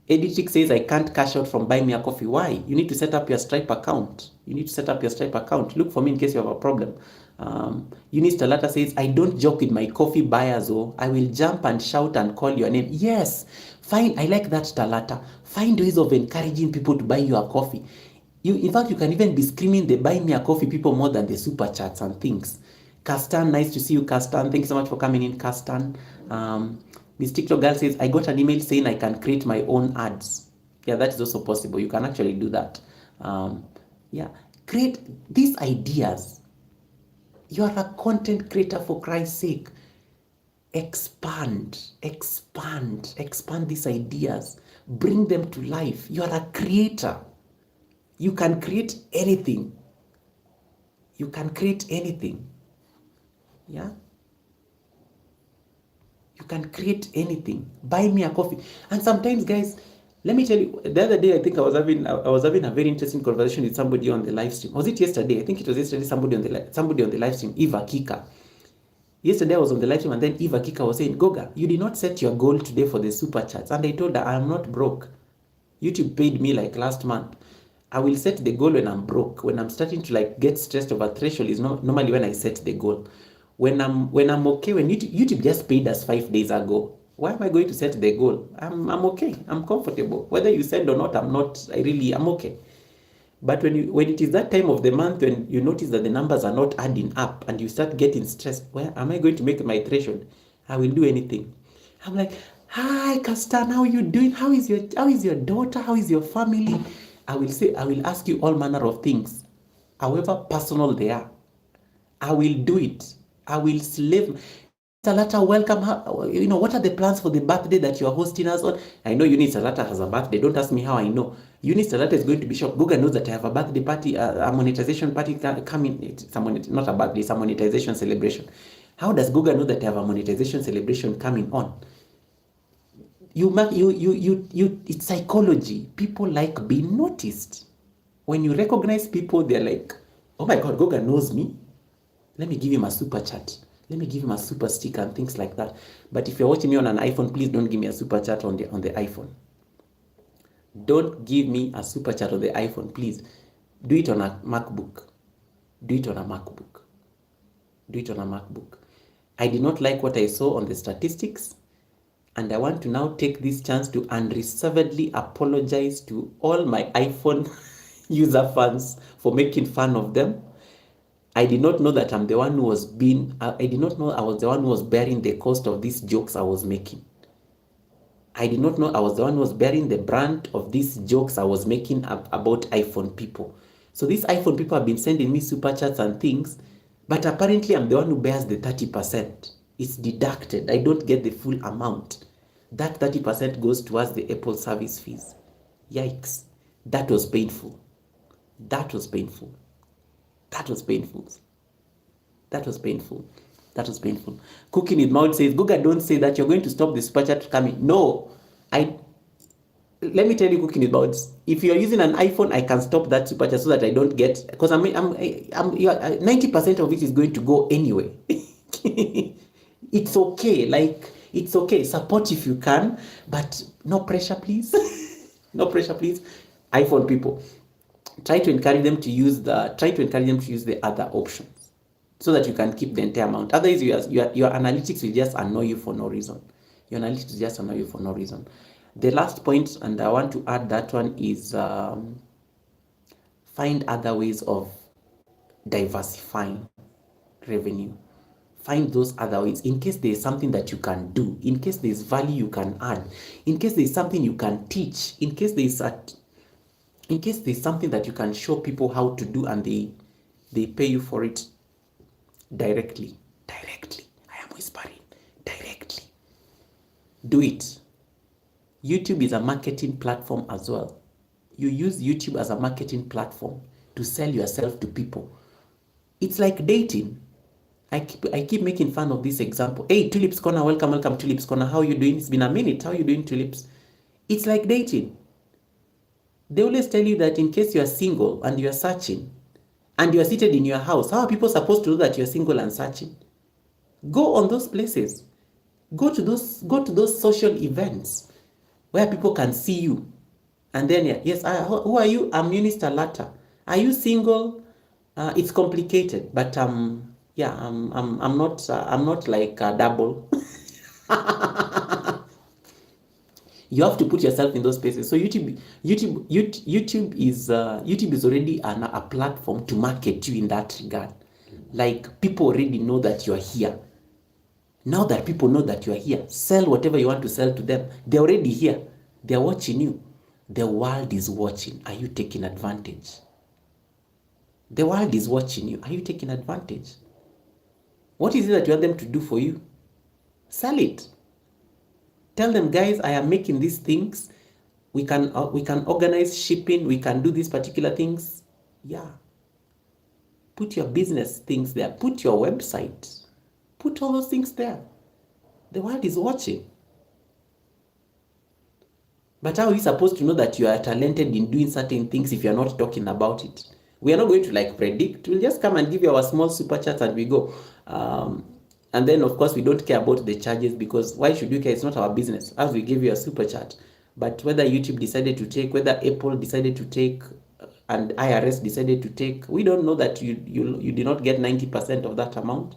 Editrick says, I can't cash out from Buy Me a Coffee. Why? You need to set up your Stripe account. Look for me in case you have a problem. Eunice Talata says, I don't joke with my coffee buyers. I will jump and shout and call your name. Yes, fine. I like that, Talata. Find ways of encouraging people to buy you a coffee. In fact, you can even be screaming the Buy Me a Coffee people more than the super chats and things. Castan, nice to see you, Castan. Thank you so much for coming in, Castan. Miss TikTok girl says, I got an email saying I can create my own ads. Yeah, that is also possible. You can actually do that. Yeah, create these ideas. You are a content creator, for Christ's sake. Expand these ideas. Bring them to life. You are a creator. You can create anything. You can create anything. Yeah? You can create anything. Buy me a coffee. And sometimes, guys, let me tell you, the other day I think I was having a very interesting conversation with somebody on the live stream. Was it yesterday? I think it was yesterday. Somebody on the live stream, Eva Kika. Yesterday I was on the live stream, and then Eva Kika was saying, Goga, you did not set your goal today for the super chats. And I told her, I am not broke. YouTube paid me like last month. I will set the goal when I'm broke. When I'm starting to like get stressed over threshold is normally when I set the goal. When I'm okay, when YouTube just paid us 5 days ago, why am I going to set the goal? I'm okay. I'm comfortable. Whether you send or not, I'm okay. But when it is that time of the month when you notice that the numbers are not adding up and you start getting stressed, where am I going to make my threshold? I will do anything. I'm like, hi, Castan, how are you doing? How is your daughter? How is your family? I will ask you all manner of things, however personal they are. I will do it. I will slave. Salata, welcome. What are the plans for the birthday that you are hosting us on? I know Eunice Salata has a birthday. Don't ask me how I know. Eunice Salata is going to be shocked. Google knows that I have a birthday party, a monetization party coming. It's not a birthday, it's a monetization celebration. How does Google know that I have a monetization celebration coming on? It's psychology. People like being noticed. When you recognize people, they're like, oh my God, Google knows me. Let me give him a super chat. Let me give him a super sticker and things like that. But if you're watching me on an iPhone, please don't give me a super chat on the iPhone. Don't give me a super chat on the iPhone, please. Do it on a MacBook. Do it on a MacBook. Do it on a MacBook. I did not like what I saw on the statistics, and I want to now take this chance to unreservedly apologize to all my iPhone user fans for making fun of them. I did not know that I'm the one who was I did not know I was the one who was bearing the cost of these jokes I was making. I did not know I was the one who was bearing the brunt of these jokes I was making about iPhone people. So these iPhone people have been sending me super chats and things, but apparently I'm the one who bears the 30%. It's deducted. I don't get the full amount. That 30% goes towards the Apple service fees. Yikes. That was painful. That was painful. That was painful. That was painful. That was painful. Cooking with Mouth says, Guga, don't say that you're going to stop the super chat coming. No. Let me tell you, Cooking with Mouth, if you're using an iPhone, I can stop that super chat so that I don't get, because 90% of it is going to go anyway. It's okay. Like, it's okay. Support if you can, but no pressure, please. No pressure, please. iPhone people, try to encourage them to use the other options so that you can keep the entire amount. Otherwise, your analytics will just annoy you for no reason. Your analytics will just annoy you for no reason. The last point, and I want to add that one, is find other ways of diversifying revenue. Find those other ways in case there is something that you can do, in case there is value you can add, in case there is something you can teach, in case there is something that you can show people how to do and they pay you for it directly. I am whispering. Directly. Do it. YouTube is a marketing platform as well. You use YouTube as a marketing platform to sell yourself to people. It's like dating. I keep making fun of this example. Hey, Tulips Corner, welcome, Tulips Corner. How are you doing? It's been a minute. How are you doing, Tulips? It's like dating. They always tell you that in case you are single and you are searching and you are seated in your house, how are people supposed to know that you're single and searching? Go on those places. Go to those social events where people can see you. And then, yes, who are you? I'm Minister Latta. Are you single? It's complicated, but I'm not like double. You have to put yourself in those spaces. So YouTube is already a platform to market you in that regard. Like people already know that you are here. Now that people know that you are here, sell whatever you want to sell to them. They're already here. They're watching you. The world is watching. Are you taking advantage? The world is watching you. Are you taking advantage? What is it that you want them to do for you? Sell it. Tell them, guys, I am making these things. We can organize shipping. We can do these particular things. Yeah. Put your business things there. Put your website. Put all those things there. The world is watching. But how are you supposed to know that you are talented in doing certain things if you're not talking about it? We are not going to like predict. We'll just come and give you our small super chat and we go. And then, of course, we don't care about the charges because why should we care? It's not our business. As we give you a super chat. But whether YouTube decided to take, whether Apple decided to take, and IRS decided to take, we don't know that you did not get 90% of that amount.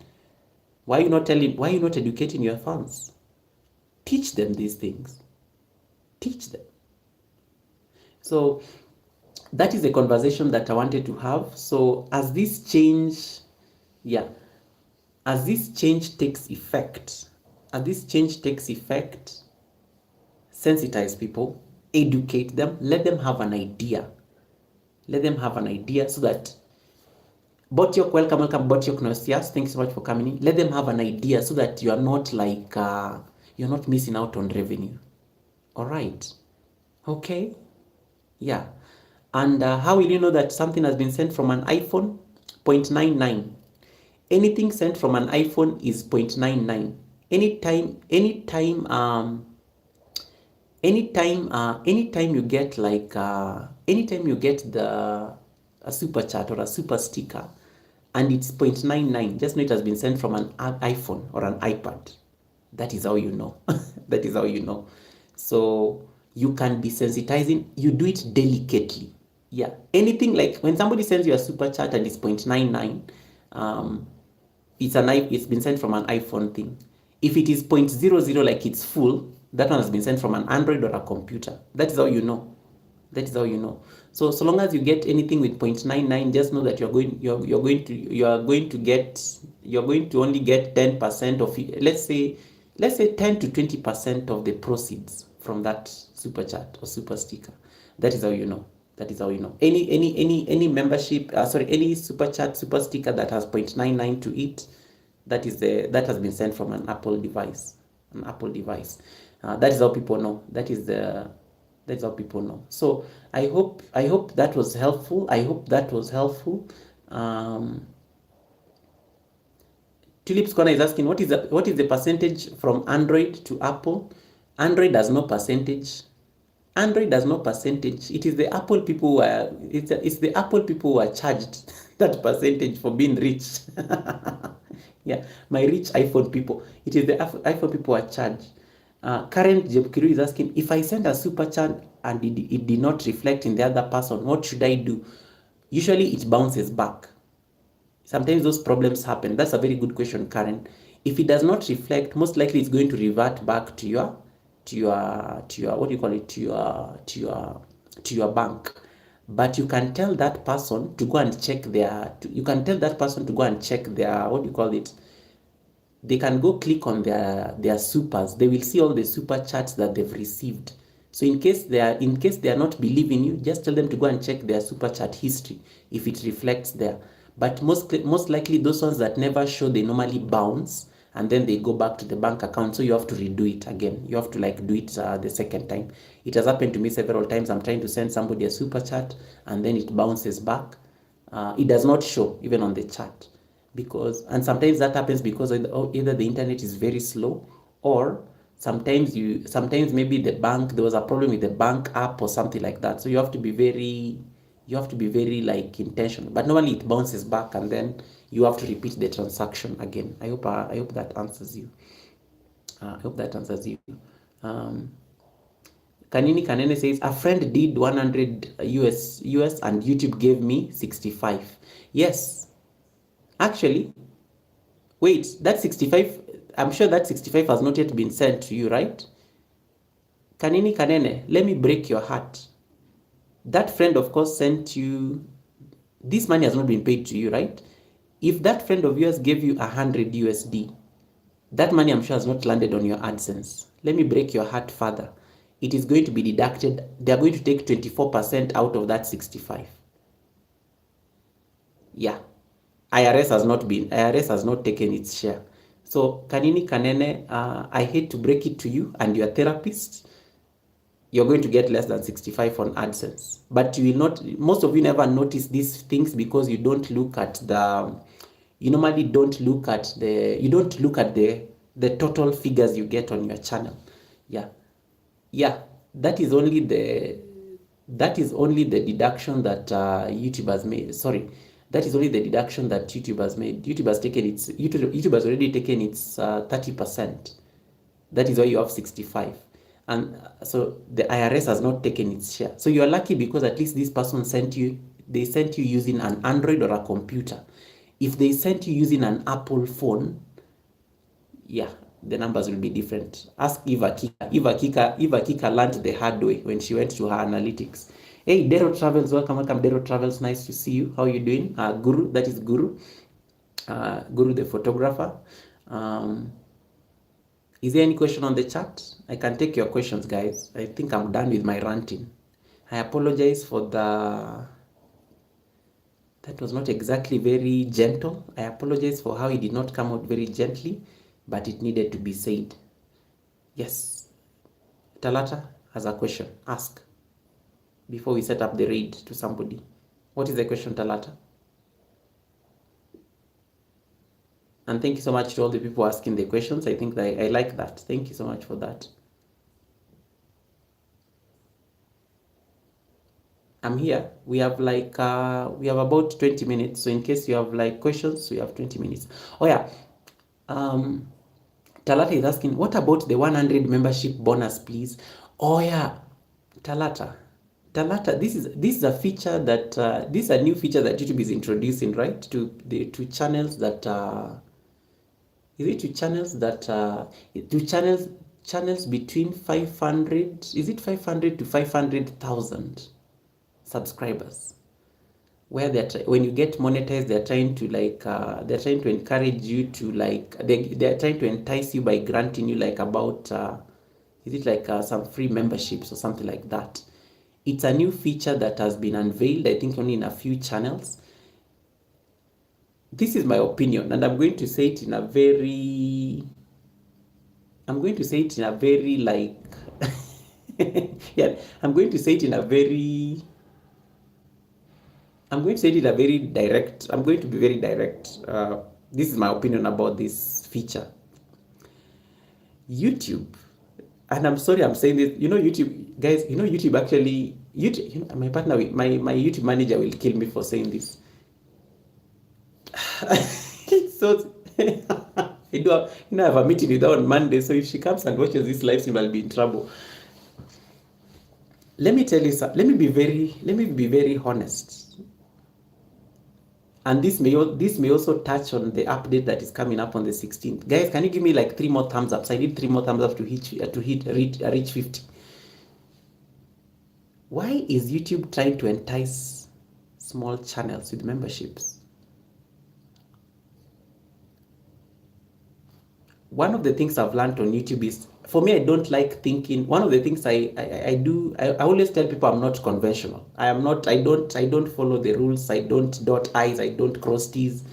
Why are you not educating your fans? Teach them these things. Teach them. So that is a conversation that I wanted to have. So as this change takes effect, sensitize people, educate them, let them have an idea. So that Botyok, welcome, Botyok Nosias. Thanks so much for coming in. Let them have an idea so that you are not like, you're not missing out on revenue. All right. Okay. Yeah. And how will you know that something has been sent from an iPhone? 0.99. Anything sent from an iPhone is 0.99. Anytime you get like anytime you get a super chat or a super sticker and it's 0.99, just know it has been sent from an iPhone or an iPad. That is how you know. That is how you know. So you can be sensitizing. You do it delicately. Yeah. Anything like when somebody sends you a super chat and it's 0.99, it's been sent from an iPhone thing. If it is 0.00, like it's full, that one has been sent from an Android or a computer. That is how you know. That is how you know. So long as you get anything with 0.99, just know that you're going to only get 10% of it. Let's say 10 to 20% of the proceeds from that super chat or super sticker. That is how you know. That is how you know. Any membership, any super chat, super sticker that has 0.99 to it, that has been sent from an Apple device. That is how people know. That's how people know. So I hope that was helpful. Tulip's Corner is asking, what is the percentage from Android to Apple? Android has no percentage. It is the Apple people who are it's the Apple people who are charged that percentage for being rich. Yeah, my rich iPhone people. It is the iPhone people who are charged. Current Job Kiru is asking, if I send a super chat and it did not reflect in the other person, what should I do? Usually it bounces back. Sometimes those problems happen. That's a very good question, Karen. If it does not reflect, most likely it's going to revert back to your what do you call it, to your bank. But you can tell that person to go and check their what do you call it, they can go click on their supers. They will see all the super chats that they've received. So in case they are not believing you, just tell them to go and check their super chat history if it reflects there. But most likely those ones that never show, they normally bounce and then they go back to the bank account. So you have to redo it again. You have to like do it the second time. It has happened to me several times. I'm trying to send somebody a super chat and then it bounces back. It does not show even on the chat. And sometimes that happens because either the internet is very slow, or sometimes maybe there was a problem with the bank app or something like that. So you have to be very like intentional. But normally it bounces back and then you have to repeat the transaction again. I hope that answers you. Kanini Kanene says, a friend did 100 US and YouTube gave me 65. Yes. Actually, wait, that 65, I'm sure that 65 has not yet been sent to you, right? Kanini Kanene, let me break your heart. That friend, of course, sent you, this money has not been paid to you, right? If that friend of yours gave you 100 USD, that money I'm sure has not landed on your AdSense. Let me break your heart further. It is going to be deducted. They're going to take 24% out of that 65. Yeah. IRS has not taken its share. So Kanini Kanene, I hate to break it to you and your therapist, you're going to get less than 65 on AdSense. But you will not, most of you never notice these things because you don't look at the, you normally don't look at the, you don't look at the total figures you get on your channel. Yeah. Yeah. That is only the deduction that YouTube has made. Sorry. That is only the deduction that YouTube has made. YouTube has already taken its 30%. That is why you have 65. And so the IRS has not taken its share. So you are lucky because at least this person sent you using an Android or a computer. If they sent you using an Apple phone, yeah, the numbers will be different. Ask Eva Kika. Eva Kika learned the hard way when she went to her analytics. Hey, Dero Travels, welcome. Dero Travels, nice to see you. How are you doing? Guru, that is Guru. Guru the photographer. Is there any question on the chat? I can take your questions, guys. I think I'm done with my ranting. I apologize for that was not exactly very gentle. I apologize for how it did not come out very gently, but it needed to be said. Yes. Talata has a question. Ask before we set up the raid to somebody. What is the question, Talata? And thank you so much to all the people asking the questions. I think I like that. Thank you so much for that. I'm here. We have like we have about 20 minutes. So in case you have like questions, we have 20 minutes. Oh yeah. Talata is asking, what about the 100 membership bonus, please? Oh yeah, Talata, this is a feature that this is a new feature that YouTube is introducing, right? To channels that is it to channels that channels between 500, is it 500 to 500,000 subscribers, where when you get monetized, they're trying to encourage you to they're trying to entice you by granting you like about is it like some free memberships or something like that. It's a new feature that has been unveiled, I think only in a few channels. This is my opinion, and I'm going to say it in a very like yeah, I'm going to say it in a very direct. I'm going to be very direct. This is my opinion about this feature. YouTube, and I'm sorry I'm saying this, YouTube, guys, YouTube actually, my partner, my YouTube manager will kill me for saying this. So, I have a meeting with her on Monday, so if she comes and watches this live stream, I'll be in trouble. Let me tell you something. Let me be very honest. And this may also touch on the update that is coming up on the 16th. Guys, can you give me like 3 more thumbs up? So I need 3 more thumbs up to reach 50. Why is YouTube trying to entice small channels with memberships? One of the things I've learned on YouTube is, for me, I don't like thinking. One of the things I always tell people I'm not conventional. I don't follow the rules. I don't dot I's. I don't cross T's.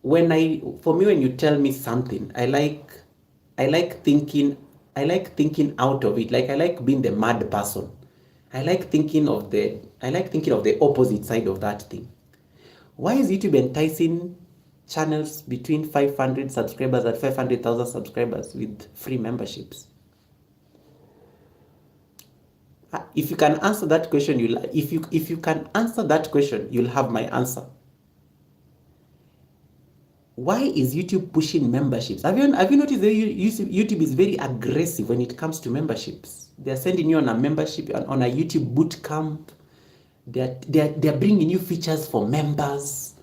When you tell me something, I like thinking out of it. Like I like being the mad person. I like thinking of the opposite side of that thing. Why is YouTube enticing channels between 500 subscribers and 500,000 subscribers with free memberships? If you can answer that question, if you can answer that question, you'll have my answer. Why is YouTube pushing memberships? Have you noticed that YouTube is very aggressive when it comes to memberships? They're sending you on a membership, on a YouTube boot camp. They're bringing you features for members.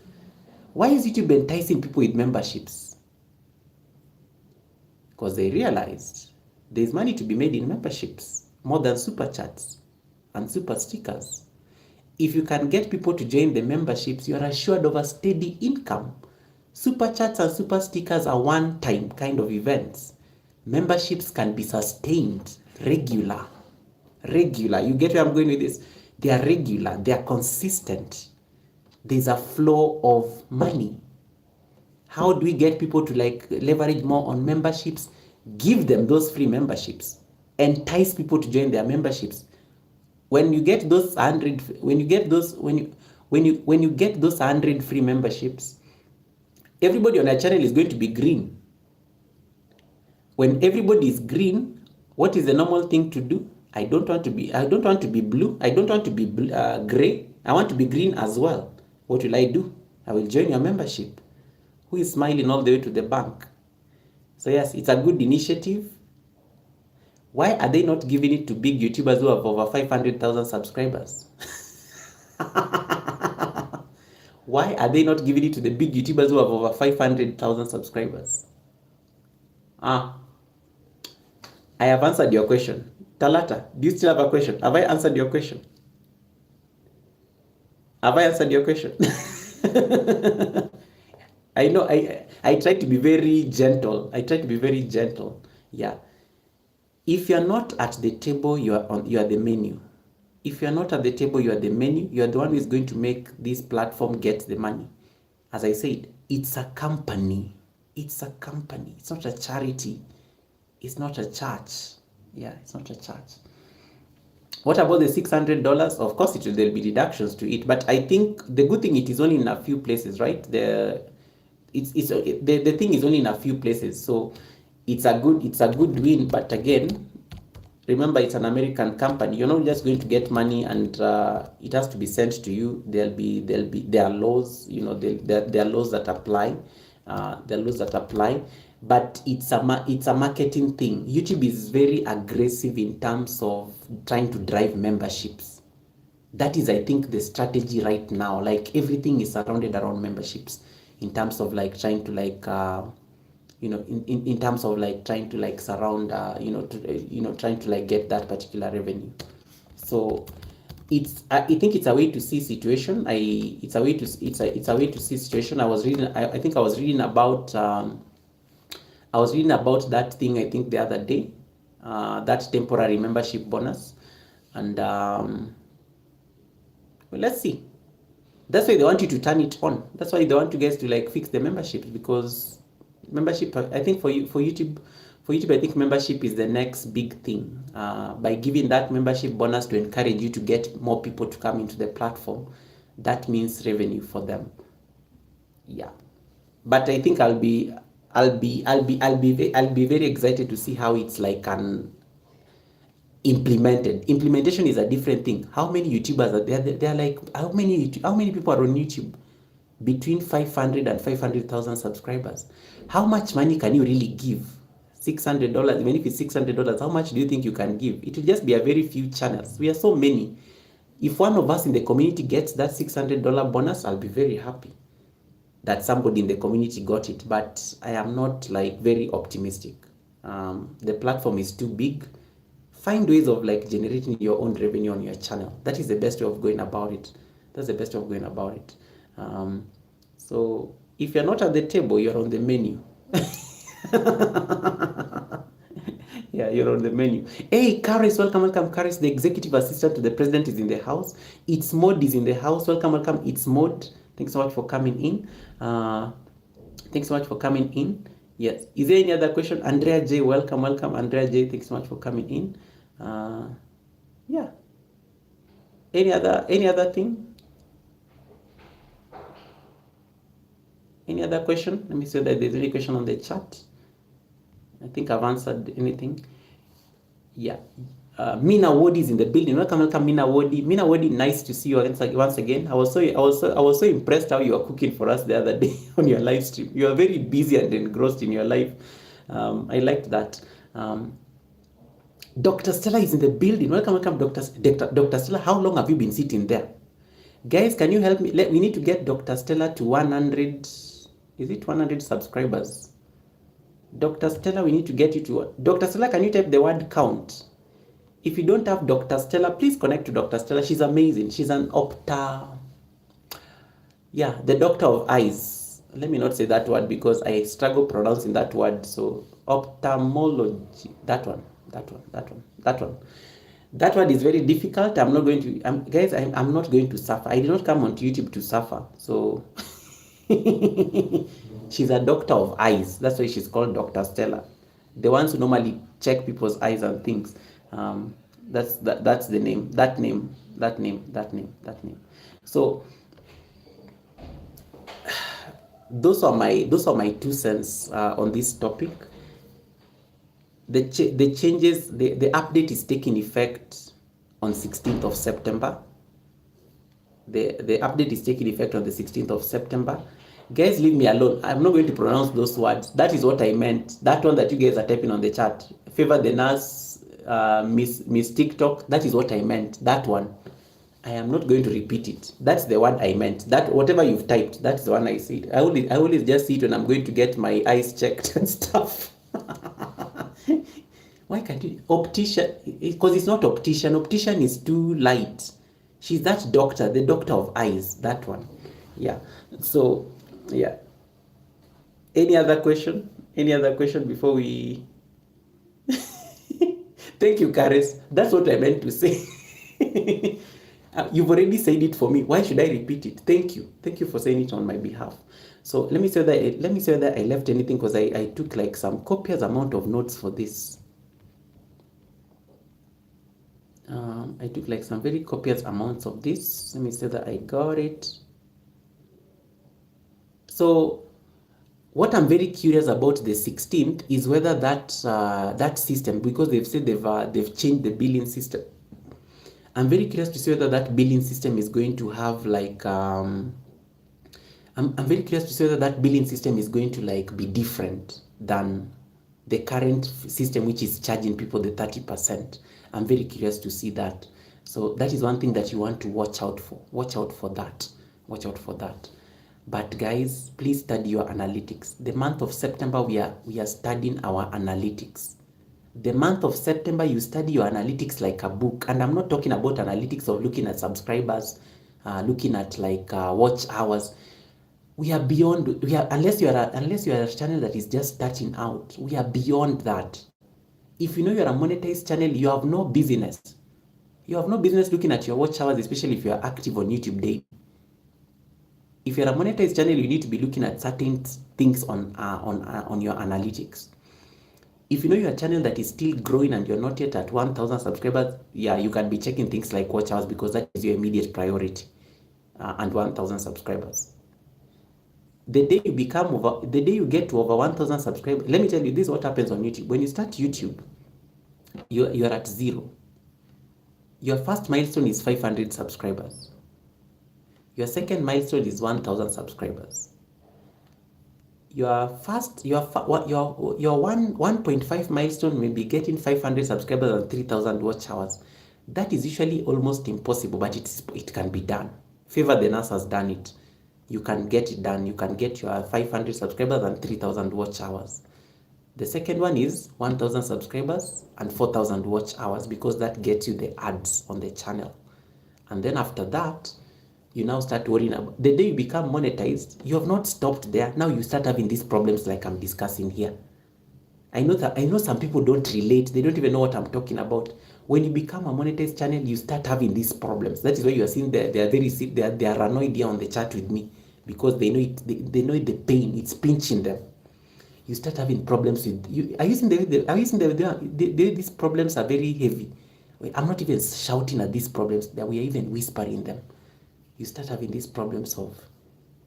Why is YouTube enticing people with memberships? Because they realized there's money to be made in memberships, more than super chats and super stickers. If you can get people to join the memberships, you are assured of a steady income. Super chats and super stickers are one-time kind of events. Memberships can be sustained, regular. You get where I'm going with this? They are regular, they are consistent. There's a flow of money. How do we get people to like leverage more on memberships? Give them those free memberships. Entice people to join their memberships. When you get those 100, when you get those 100 free memberships, everybody on our channel is going to be green. When everybody is green, what is the normal thing to do? I don't want to be blue. I don't want to be gray. I want to be green as well. What will I do? I will join your membership. Who is smiling all the way to the bank? So yes, it's a good initiative. Why are they not giving it to big YouTubers who have over 500,000 subscribers? Why are they not giving it to the big YouTubers who have over 500,000 subscribers? I have answered your question. Talata, do you still have a question? Have I answered your question? I know I try to be very gentle. Yeah. If you are not at the table, you are the menu. If you are not at the table, you are the menu. You are the one who is going to make this platform get the money. As I said, it's a company. It's not a charity. It's not a church. Yeah, it's not a church. What about the $600? Of course, there'll be deductions to it, but I think the good thing, it is only in a few places, right? The thing is only in a few places, so it's a good win. But again, remember, it's an American company. You're not just going to get money and it has to be sent to you. There are laws, there are laws that apply. But it's a marketing thing. YouTube is very aggressive in terms of trying to drive memberships. That is, I think, the strategy right now. Like, everything is surrounded around memberships in terms of like trying to like in terms of like trying to like surround trying to like get that particular revenue. So I think it's a way to see situation. It's a way to see situation. I was reading about that thing, I think, the other day, that temporary membership bonus, and well, let's see. That's why they want you to turn it on. That's why they want you guys to like fix the membership, because membership, I think, for YouTube, I think membership is the next big thing. By giving that membership bonus to encourage you to get more people to come into the platform, that means revenue for them. Yeah, but I think I'll be very excited to see how it's like implemented. Implementation is a different thing. How many YouTubers are there? They're like, how many people are on YouTube? Between 500 and 500,000 subscribers. How much money can you really give? $600, even if it's $600, how much do you think you can give? It will just be a very few channels. We are so many. If one of us in the community gets that $600 bonus, I'll be very happy that somebody in the community got it. But I am not like very optimistic. The platform is too big. Find ways of like generating your own revenue on your channel. That is the best way of going about it. So if you're not at the table, you're on the menu. Yeah, you're on the menu. Hey, Karis, welcome. Karis, the executive assistant to the president, is in the house. It's Mod is in the house. Welcome. It's Mod. Thanks so much for coming in. Yes. Is there any other question? Andrea J, welcome. Andrea J, thanks so much for coming in. Yeah. Any other thing? Any other question? Let me see that there's any question on the chat. I think I've answered anything. Yeah. Mina Wodi is in the building. Welcome, Mina Wodi. Mina Wodi, nice to see you once again. I was so impressed how you were cooking for us the other day on your live stream. You are very busy and engrossed in your life. I liked that. Dr. Stella is in the building. Welcome, Dr. Stella. How long have you been sitting there? Guys, can you help me? We need to get Dr. Stella to 100. Is it 100 subscribers? Dr. Stella, we need to get you to... Dr. Stella, can you type the word count? If you don't have Dr. Stella, please connect to Dr. Stella. She's amazing. She's an the doctor of eyes. Let me not say that word because I struggle pronouncing that word. So ophthalmology, that one. That word is very difficult. I'm not going to, guys, I'm not going to suffer. I did not come on YouTube to suffer. So she's a doctor of eyes. That's why she's called Dr. Stella. The ones who normally check people's eyes and things. That's the name. That name. So those are my 2 cents on this topic. The changes, the update is taking effect on 16th of September. The update is taking effect on the 16th of September. Guys, leave me alone. I'm not going to pronounce those words. That is what I meant. That one that you guys are typing on the chat. Favor the nurse, Miss TikTok. That is what I meant. That one. I am not going to repeat it. That's the one I meant. That whatever you've typed, that's the one I see. I always just see it when I'm going to get my eyes checked and stuff. Why can't you? Optician, because it's not optician. Optician is too light. She's that doctor, the doctor of eyes, that one. Yeah. So, yeah. Any other question? Any other question before we... Thank you, Karis. That's what I meant to say. You've already said it for me. Why should I repeat it? Thank you. Thank you for saying it on my behalf. So let me say that I left anything because I took like some copious amount of notes for this. I took like some very copious amounts of this. Let me say that I got it. So what I'm very curious about the 16th is whether that system, because they've said they've changed the billing system. I'm very curious to see whether that billing system is going to have like I'm very curious to see whether that billing system is going to like be different than the current system, which is charging people the 30%. I'm very curious to see that. So that is one thing that you want to watch out for. Watch out for that. But guys, please study your analytics. The month of September, we are studying our analytics. The month of September, you study your analytics like a book. And I'm not talking about analytics of looking at subscribers, looking at like watch hours. We are beyond, unless you are a channel that is just starting out, we are beyond that. If you know you're a monetized channel, you have no business. You have no business looking at your watch hours, especially if you are active on YouTube daily. If you're a monetized channel, you need to be looking at certain things on your analytics. If you know you're a channel that is still growing and you're not yet at 1,000 subscribers, yeah, you can be checking things like watch hours because that is your immediate priority, and 1,000 subscribers. The day you get to over 1,000 subscribers, let me tell you, this is what happens on YouTube. When you start YouTube, you're at 0. Your first milestone is 500 subscribers. Your second milestone is 1,000 subscribers. Your 1.5 milestone may be getting 500 subscribers and 3,000 watch hours. That is usually almost impossible, but it can be done. Favor the nurse has done it. You can get it done. You can get your 500 subscribers and 3,000 watch hours. The second one is 1,000 subscribers and 4,000 watch hours because that gets you the ads on the channel. And then after that, you now start worrying about the day you become monetized. You have not stopped there. Now you start having these problems like I'm discussing here. I know some people don't relate. They don't even know what I'm talking about. When you become a monetized channel, you start having these problems. That is why you are seeing they are annoyed here on the chat with me because they know it. They know the pain. It's pinching them. You start having problems with you. These problems are very heavy. I'm not even shouting at these problems. That we are even whispering them. You start having these problems of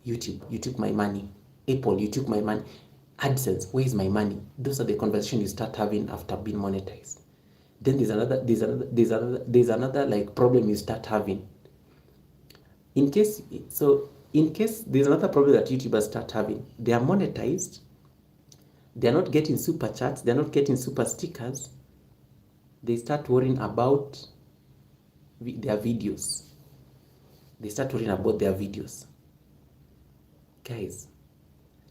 YouTube, you took my money. Apple, you took my money. AdSense, where is my money? Those are the conversations you start having after being monetized. Then there's another like problem you start having. In case there's another problem that YouTubers start having. They are monetized. They are not getting super chats. They are not getting super stickers. They start worrying about their videos. Guys,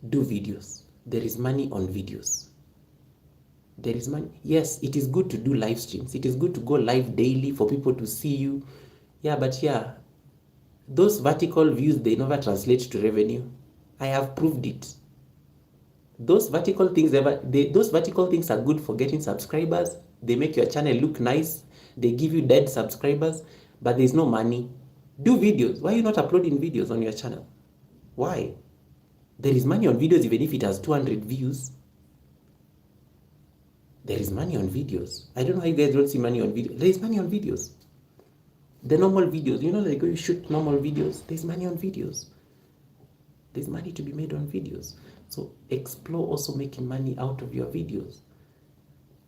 do videos. There is money on videos. There is money. Yes, it is good to do live streams. It is good to go live daily for people to see you. Yeah, but yeah, those vertical views, they never translate to revenue. I have proved it. Those vertical things those vertical things are good for getting subscribers. They make your channel look nice. They give you dead subscribers, but there's no money. Do videos. Why are you not uploading videos on your channel? Why? There is money on videos even if it has 200 views. There is money on videos. I don't know how you guys don't see money on videos. There is money on videos. The normal videos, like you shoot normal videos, there's money on videos. There's money to be made on videos. So explore also making money out of your videos.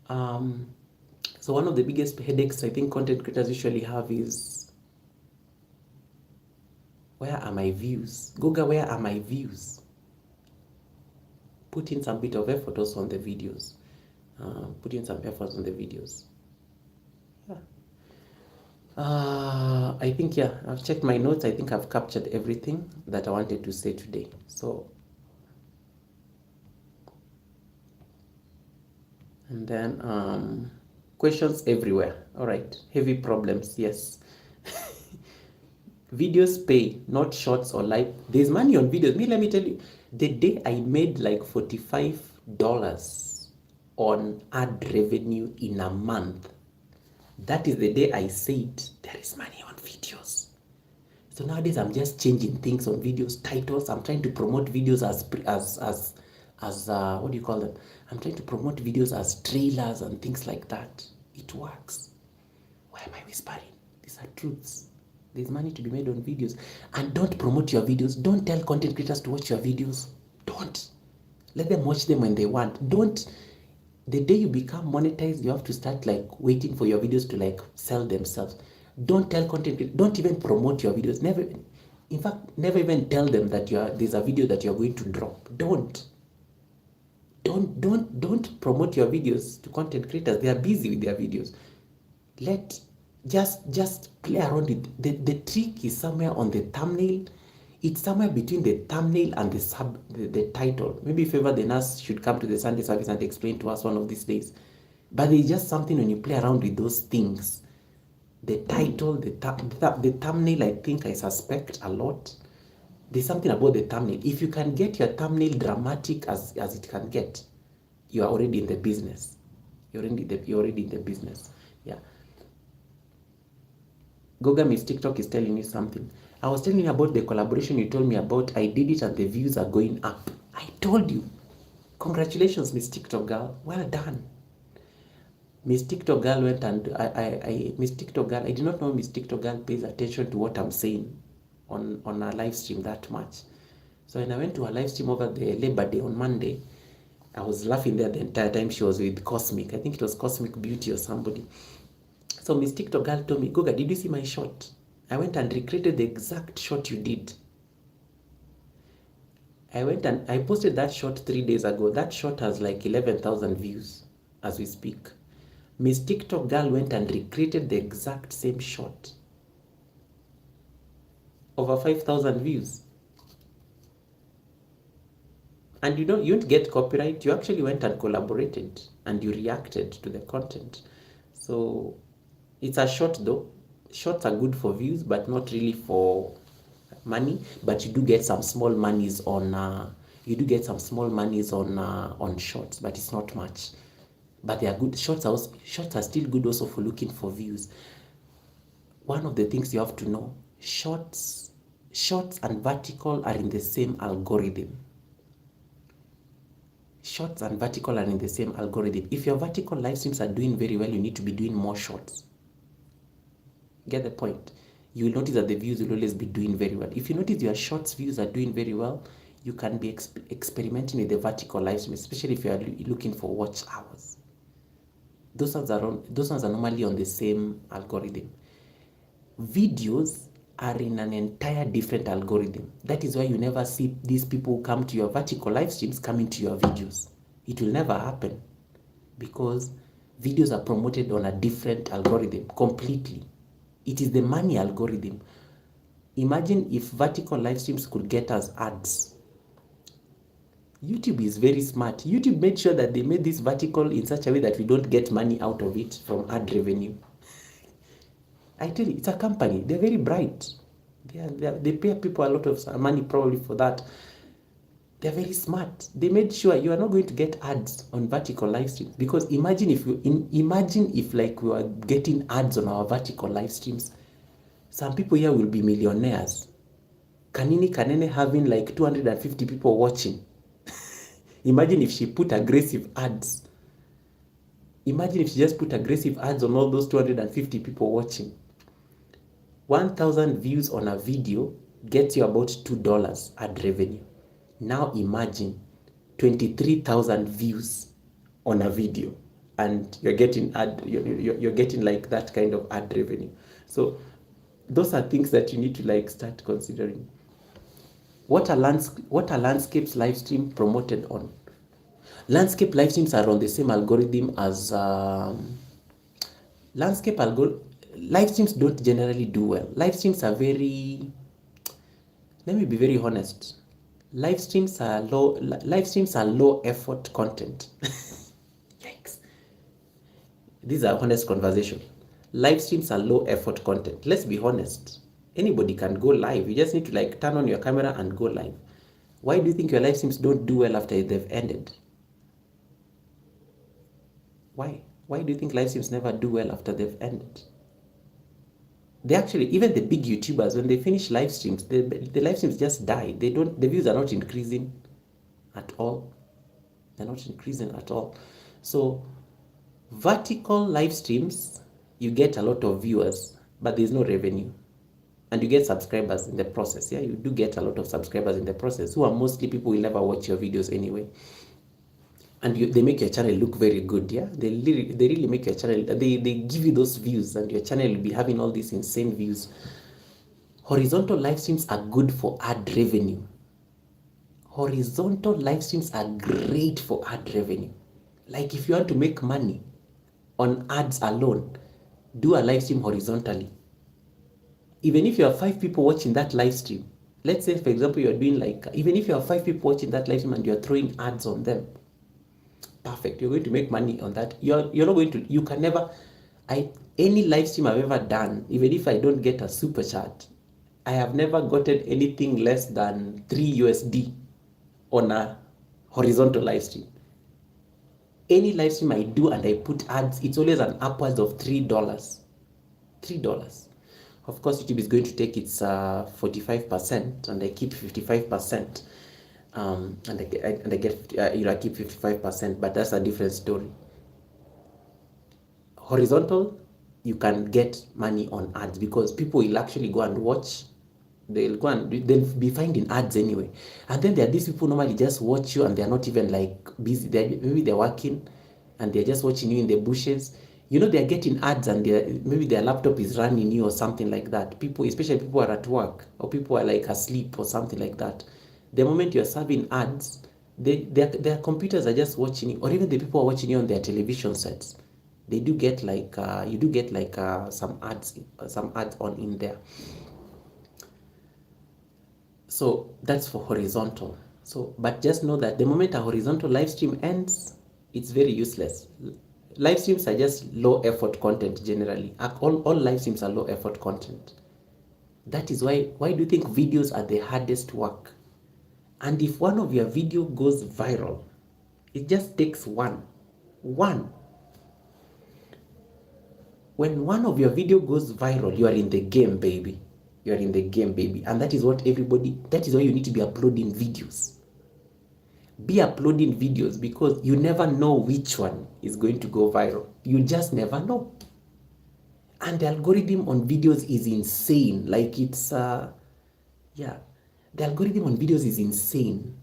So one of the biggest headaches I think content creators usually have is, where are my views? Google, where are my views? Put in some bit of effort also on the videos. Put in some effort on the videos. Yeah. I think, yeah, I've checked my notes. I think I've captured everything that I wanted to say today. So, and then questions everywhere. All right. Heavy problems. Yes. Videos pay, not shorts or live. There's money on videos. Let me tell you, the day I made like $45 on ad revenue in a month, that is the day I said there is money on videos. So nowadays I'm just changing things on videos, titles. I'm trying to promote videos as what do you call them? I'm trying to promote videos as trailers and things like that. It works. Why am I whispering? These are truths. There's money to be made on videos. And don't promote your videos. Don't tell content creators to watch your videos. Don't. Let them watch them when they want. Don't. The day you become monetized, you have to start like waiting for your videos to like sell themselves. Don't tell content, don't even promote your videos. Never, in fact, never even tell them that there's a video that you're going to drop. Don't promote your videos to content creators. They are busy with their videos. Just play around with the trick is somewhere on the thumbnail. It's somewhere between the thumbnail and the title. Maybe if ever the nurse should come to the Sunday service and explain to us one of these days. But there's just something when you play around with those things. The title, the thumbnail, I think I suspect a lot. There's something about the thumbnail. If you can get your thumbnail dramatic as it can get, you are already in the business. You're already in the business. Yeah. Goga Miss TikTok is telling you something. I was telling you about the collaboration you told me about. I did it and the views are going up. I told you. Congratulations, Miss TikTok girl. Well done. Miss TikTok girl went and Miss TikTok girl, I did not know Miss TikTok girl pays attention to what I'm saying on a live stream that much. So when I went to a live stream over the Labor Day on Monday, I was laughing there the entire time she was with Cosmic. I think it was Cosmic Beauty or somebody. So Miss TikTok girl told me, Goga, did you see my shot? I went and recreated the exact shot you did. I went and I posted that shot 3 days ago. That shot has like 11,000 views as we speak. Miss TikTok girl went and recreated the exact same shot. Over 5,000 views. And you don't get copyright. You actually went and collaborated and you reacted to the content. So it's a short though. Shorts are good for views, but not really for money. But you do get some small monies on on shorts, but it's not much. But they are good. Shorts are still good also for looking for views. One of the things you have to know, shorts and vertical are in the same algorithm. Shorts and vertical are in the same algorithm. If your vertical live streams are doing very well, you need to be doing more shorts. Get the point? You will notice that the views will always be doing very well. If you notice your shorts views are doing very well, you can be experimenting with the vertical live stream, especially if you are looking for watch hours. Those ones are normally on the same algorithm. Videos are in an entire different algorithm. That is why you never see these people who come to your vertical live streams coming to your videos. It will never happen because videos are promoted on a different algorithm completely. It is the money algorithm. Imagine if vertical live streams could get us ads. YouTube is very smart. YouTube made sure that they made this vertical in such a way that we don't get money out of it from ad revenue. I tell you, it's a company. They're very bright. They pay people a lot of money probably for that. They're very smart. They made sure you are not going to get ads on vertical live streams, because imagine if like we were getting ads on our vertical live streams, some people here will be millionaires. Kanini Kanene having like 250 people watching. Imagine if she put aggressive ads. Imagine if she just put aggressive ads on all those 250 people watching. 1,000 views on a video gets you about $2 ad revenue. Now imagine 23,000 views on a video, and you're getting you're getting like that kind of ad revenue. So those are things that you need to like start considering. What are landscapes live stream promoted on? Landscape live streams are on the same algorithm as live streams don't generally do well. Live streams are very, let me be very honest. Live streams are low effort content. Yikes. These are honest conversation. Live streams are low effort content. Let's be honest. Anybody can go live. You just need to like turn on your camera and go live. Why do you think your live streams don't do well after they've ended? Why? Why do you think live streams never do well after they've ended? They actually, even the big YouTubers, when they finish live streams, the live streams just die. The views are not increasing at all. They're not increasing at all. So vertical live streams, you get a lot of viewers, but there's no revenue. And you get subscribers in the process. Yeah, you do get a lot of subscribers in the process, who are mostly people who will never watch your videos anyway. And they make your channel look very good. Yeah, they really make your channel, they give you those views, and your channel will be having all these insane views. Horizontal live streams are good for ad revenue. Horizontal live streams are great for ad revenue. Like if you want to make money on ads alone, do a live stream horizontally. Even if you have 5 people watching that live stream, let's say for example you're doing like, even if you have 5 people watching that live stream and you're throwing ads on them, perfect, you're going to make money on that. You're not going to, you can never, any live stream I've ever done, even if I don't get a super chat, I have never gotten anything less than $3 on a horizontal live stream. Any live stream I do and I put ads, it's always an upwards of $3. $3. Of course, YouTube is going to take its 45%, and I keep 55%. And I get I keep 55%, but that's a different story. Horizontal, you can get money on ads because people will actually go and watch. They'll be finding ads anyway. And then there are these people normally just watch you, and they're not even like busy. Maybe they're working and they're just watching you in the bushes. You know, they're getting ads, and maybe their laptop is running you or something like that. People, especially people who are at work, or people are like asleep or something like that. The moment you're serving ads, their computers are just watching you, or even the people are watching you on their television sets. They do get like you do get like some ads on in there. So that's for horizontal. So, but just know that the moment a horizontal live stream ends, it's very useless. Live streams are just low effort content generally. All live streams are low effort content. That is why do you think videos are the hardest work? And if one of your video goes viral, it just takes one. When one of your video goes viral, you are in the game, baby. You are in the game, baby. And that is why you need to be uploading videos. Be uploading videos, because you never know which one is going to go viral. You just never know. And the algorithm on videos is insane. Like it's, the algorithm on videos is insane.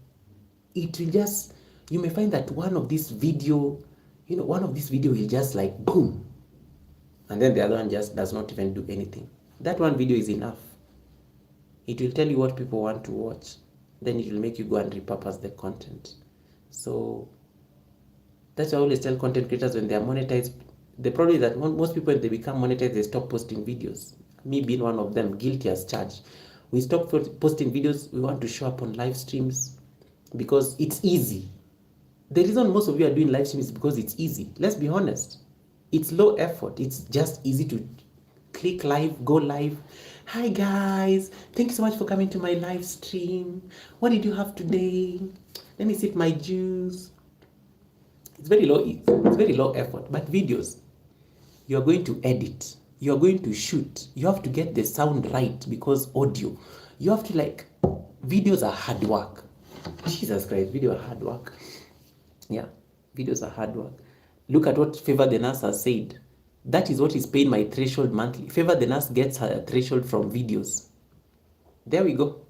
It will just, you may find that one of this video will just like boom. And then the other one just does not even do anything. That one video is enough. It will tell you what people want to watch. Then it will make you go and repurpose the content. So that's why I always tell content creators when they are monetized, the problem is that most people, when they become monetized, they stop posting videos. Me being one of them, guilty as charged. We stop posting videos. We want to show up on live streams. because it's easy. The reason most of you are doing live stream is because it's easy. Let's be honest. It's low effort. It's just easy to click live, go live. Hi guys, thank you so much for coming to my live stream. What did you have today? Let me sip my juice. It's very low effort. But videos, you're going to edit, you're going to shoot, you have to get the sound right, because audio, you have to videos are hard work. Jesus Christ, video are hard work. Yeah, videos are hard work. Look at what Favor the Nurse has said. That is what is paying my threshold monthly. Favor the Nurse gets her threshold from videos. There we go.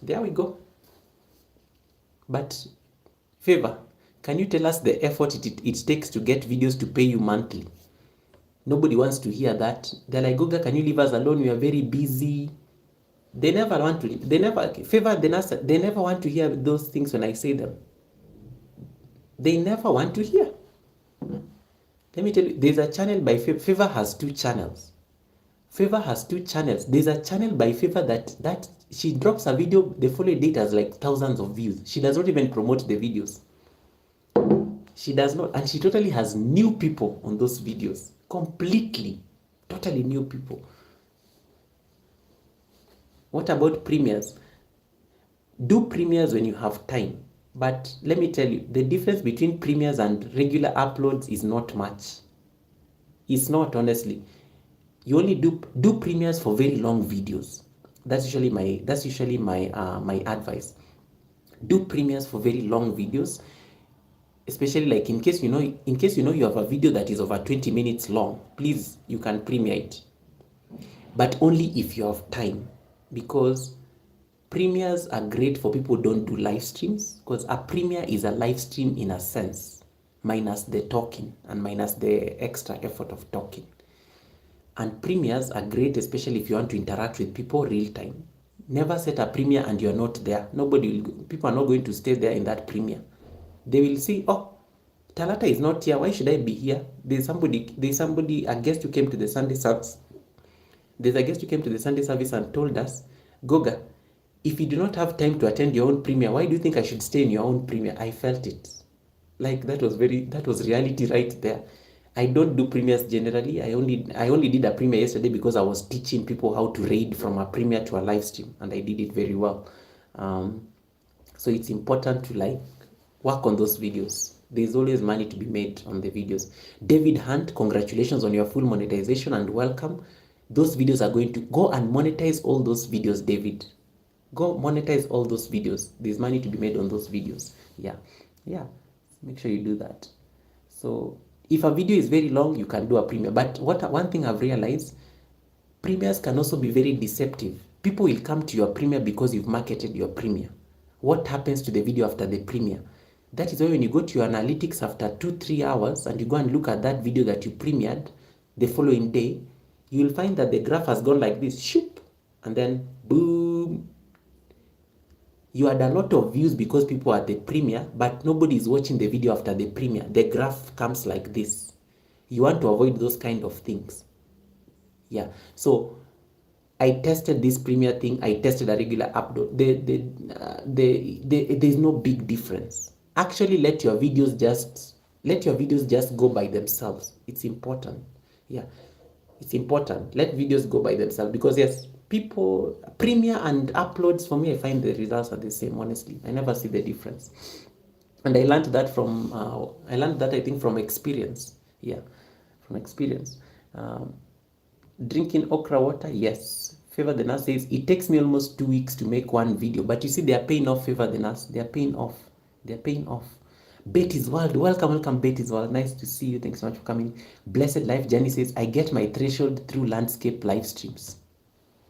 There we go. But Favor, can you tell us the effort it takes to get videos to pay you monthly? Nobody wants to hear that. They're like, Goga, can you leave us alone? We are very busy. They never want to. Favor the Nurse, they never want to hear those things when I say them. They never want to hear. Let me tell you, there's a channel by Favor. Favor has 2 channels. Favor has 2 channels. There's a channel by Favor that she drops a video, the following day has thousands of views. She does not even promote the videos. She does not, and she totally has new people on those videos. Completely, totally new people. What about premieres? Do premieres when you have time. But let me tell you, the difference between premieres and regular uploads is not much. It's not, honestly. You only do premieres for very long videos. That's usually my advice. Do premieres for very long videos, especially in case you know you have a video that is over 20 minutes long. Please, you can premiere it, but only if you have time, because premieres are great for people who don't do live streams, because a premiere is a live stream in a sense, minus the talking and minus the extra effort of talking. And premieres are great, especially if you want to interact with people real time. Never set a premiere and you're not there. People are not going to stay there in that premiere. They will see, oh, Talata is not here. Why should I be here? A guest who came to the Sunday service. There's a guest who came to the Sunday service and told us, Goga, if you do not have time to attend your own premiere, why do you think I should stay in your own premiere? I felt it. That was reality right there. I don't do premieres generally. I only did a premiere yesterday because I was teaching people how to raid from a premiere to a live stream, and I did it very well. So it's important to work on those videos. There's always money to be made on the videos. David Hunt, congratulations on your full monetization and welcome. Those videos are going to go and monetize all those videos, David. Go monetize all those videos. There's money to be made on those videos. Yeah. Make sure you do that. So if a video is very long, you can do a premiere. But one thing I've realized, premieres can also be very deceptive. People will come to your premiere because you've marketed your premiere. What happens to the video after the premiere? That is why when you go to your analytics after 2-3 hours and you go and look at that video that you premiered the following day, you will find that the graph has gone like this, shoop, and then boom. You had a lot of views because people are at the premiere, but nobody is watching the video after the premiere. The graph comes like this. You want to avoid those kind of things. Yeah. So I tested this premiere thing. I tested a regular upload. There's no big difference. Actually, let your videos just go by themselves. It's important. Yeah. It's important. Let videos go by themselves, because yes, people premiere and uploads, for me, I find the results are the same. Honestly, I never see the difference, and I learned that I think from experience. Yeah, from experience. Drinking okra water, yes. Favor the Nurse says it takes me almost 2 weeks to make one video, but you see, they are paying off. Favor the Nurse, they are paying off. Betty's World, welcome Betty's World. Nice to see you. Thanks so much for coming. Blessed Life Jenny says, I get my threshold through landscape live streams.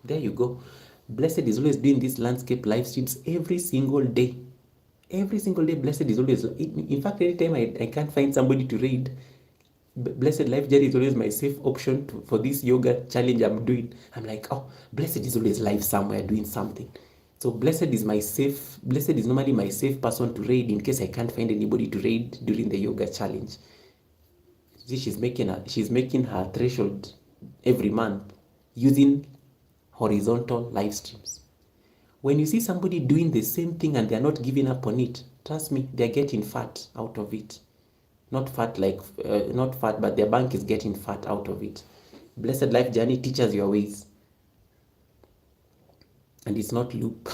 There you go. Blessed is always doing these landscape live streams every single day. Every single day, Blessed is always, in fact, anytime I can't find somebody to read, Blessed Life Jenny is always my safe option for this yoga challenge I'm doing. I'm like, oh, Blessed is always live somewhere doing something. So Blessed is normally my safe person to raid in case I can't find anybody to raid during the yoga challenge. She's making her threshold every month using horizontal live streams. When you see somebody doing the same thing and they're not giving up on it, trust me, they're getting fat out of it. Not fat like, not fat, but their bank is getting fat out of it. Blessed Life Journey teaches your ways. And it's not loop.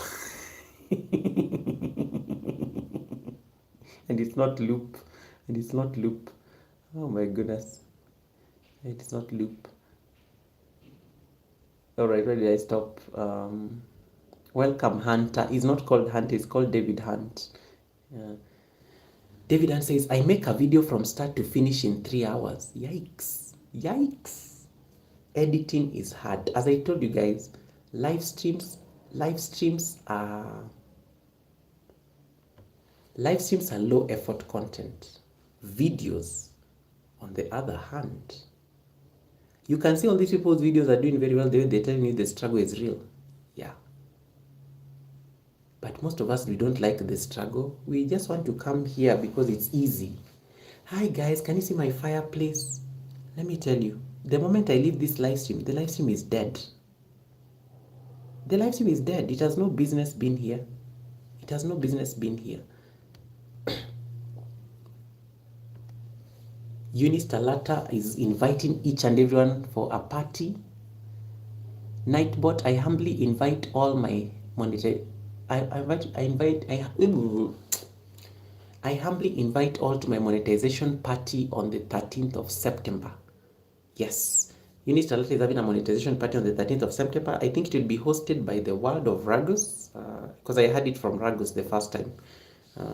And it's not loop. And it's not loop. Oh my goodness. It's not loop. All right, where did I stop? Welcome, Hunter. He's not called Hunter, it's called David Hunt. David Hunt says, I make a video from start to finish in 3 hours. Yikes. Yikes. Editing is hard. As I told you guys, live streams are low effort content. Videos, on the other hand, you can see all these people's videos are doing very well. They're telling you the struggle is real. Yeah. But most of us, we don't like the struggle. We just want to come here because it's easy. Hi guys, can you see my fireplace? Let me tell you, the moment I leave this live stream, the live stream is dead. The live stream is dead. It has no business being here. It has no business being here. Eunice Talata is inviting each and everyone for a party. Nightbot, I humbly invite all my I humbly invite all to my monetization party on the 13th of September. Yes. Eunice Talata is having a monetization party on the 13th of September. I think it will be hosted by the World of Ragus, because I heard it from Ragus the first time.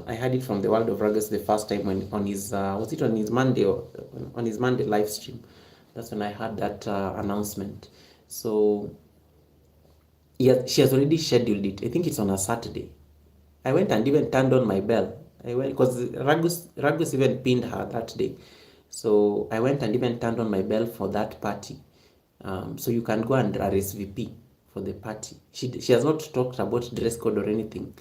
I heard it from the World of Ragus the first time when on his was it on his Monday or on his Monday live stream. That's when I heard that announcement. So yeah, she has already scheduled it. I think it's on a Saturday. I went and even turned on my bell. I went because Ragus even pinned her that day. So I went and even turned on my bell for that party. So you can go and RSVP for the party. She has not talked about dress code or anything.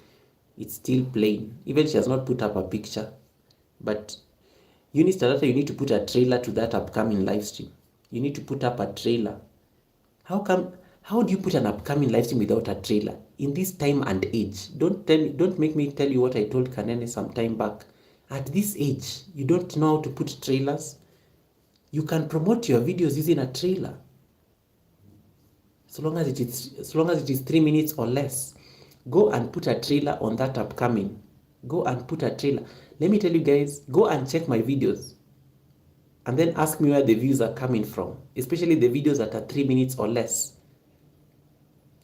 It's still plain. Even she has not put up a picture. But Eunice Talata, you need to put a trailer to that upcoming live stream. You need to put up a trailer. How do you put an upcoming live stream without a trailer? In this time and age, don't make me tell you what I told Kanene some time back. At this age, you don't know how to put trailers. You can promote your videos using a trailer. So long as it is 3 minutes or less. Go and put a trailer on that upcoming. Go and put a trailer. Let me tell you guys, go and check my videos. And then ask me where the views are coming from. Especially the videos that are 3 minutes or less.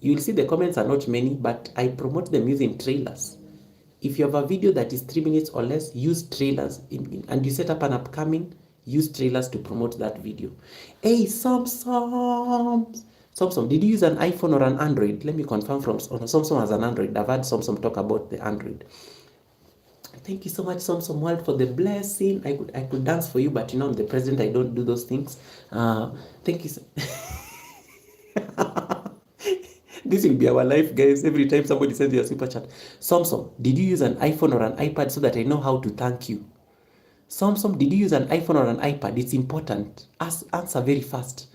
You'll see the comments are not many, but I promote them using trailers. If you have a video that is 3 minutes or less, use trailers. And you set up an upcoming, use trailers to promote that video. Hey, Samsung, did you use an iPhone or an Android? Let me confirm from Samsung has an Android. I've heard Samsung talk about the Android. Thank you so much, Samsung World, for the blessing. I could dance for you, but you know, I'm the president. I don't do those things. Thank you. This will be our life, guys. Every time somebody sends you a super chat. Samsung, did you use an iPhone or an iPad so that I know how to thank you? Samsung, did you use an iPhone or an iPad? It's important. Answer very fast.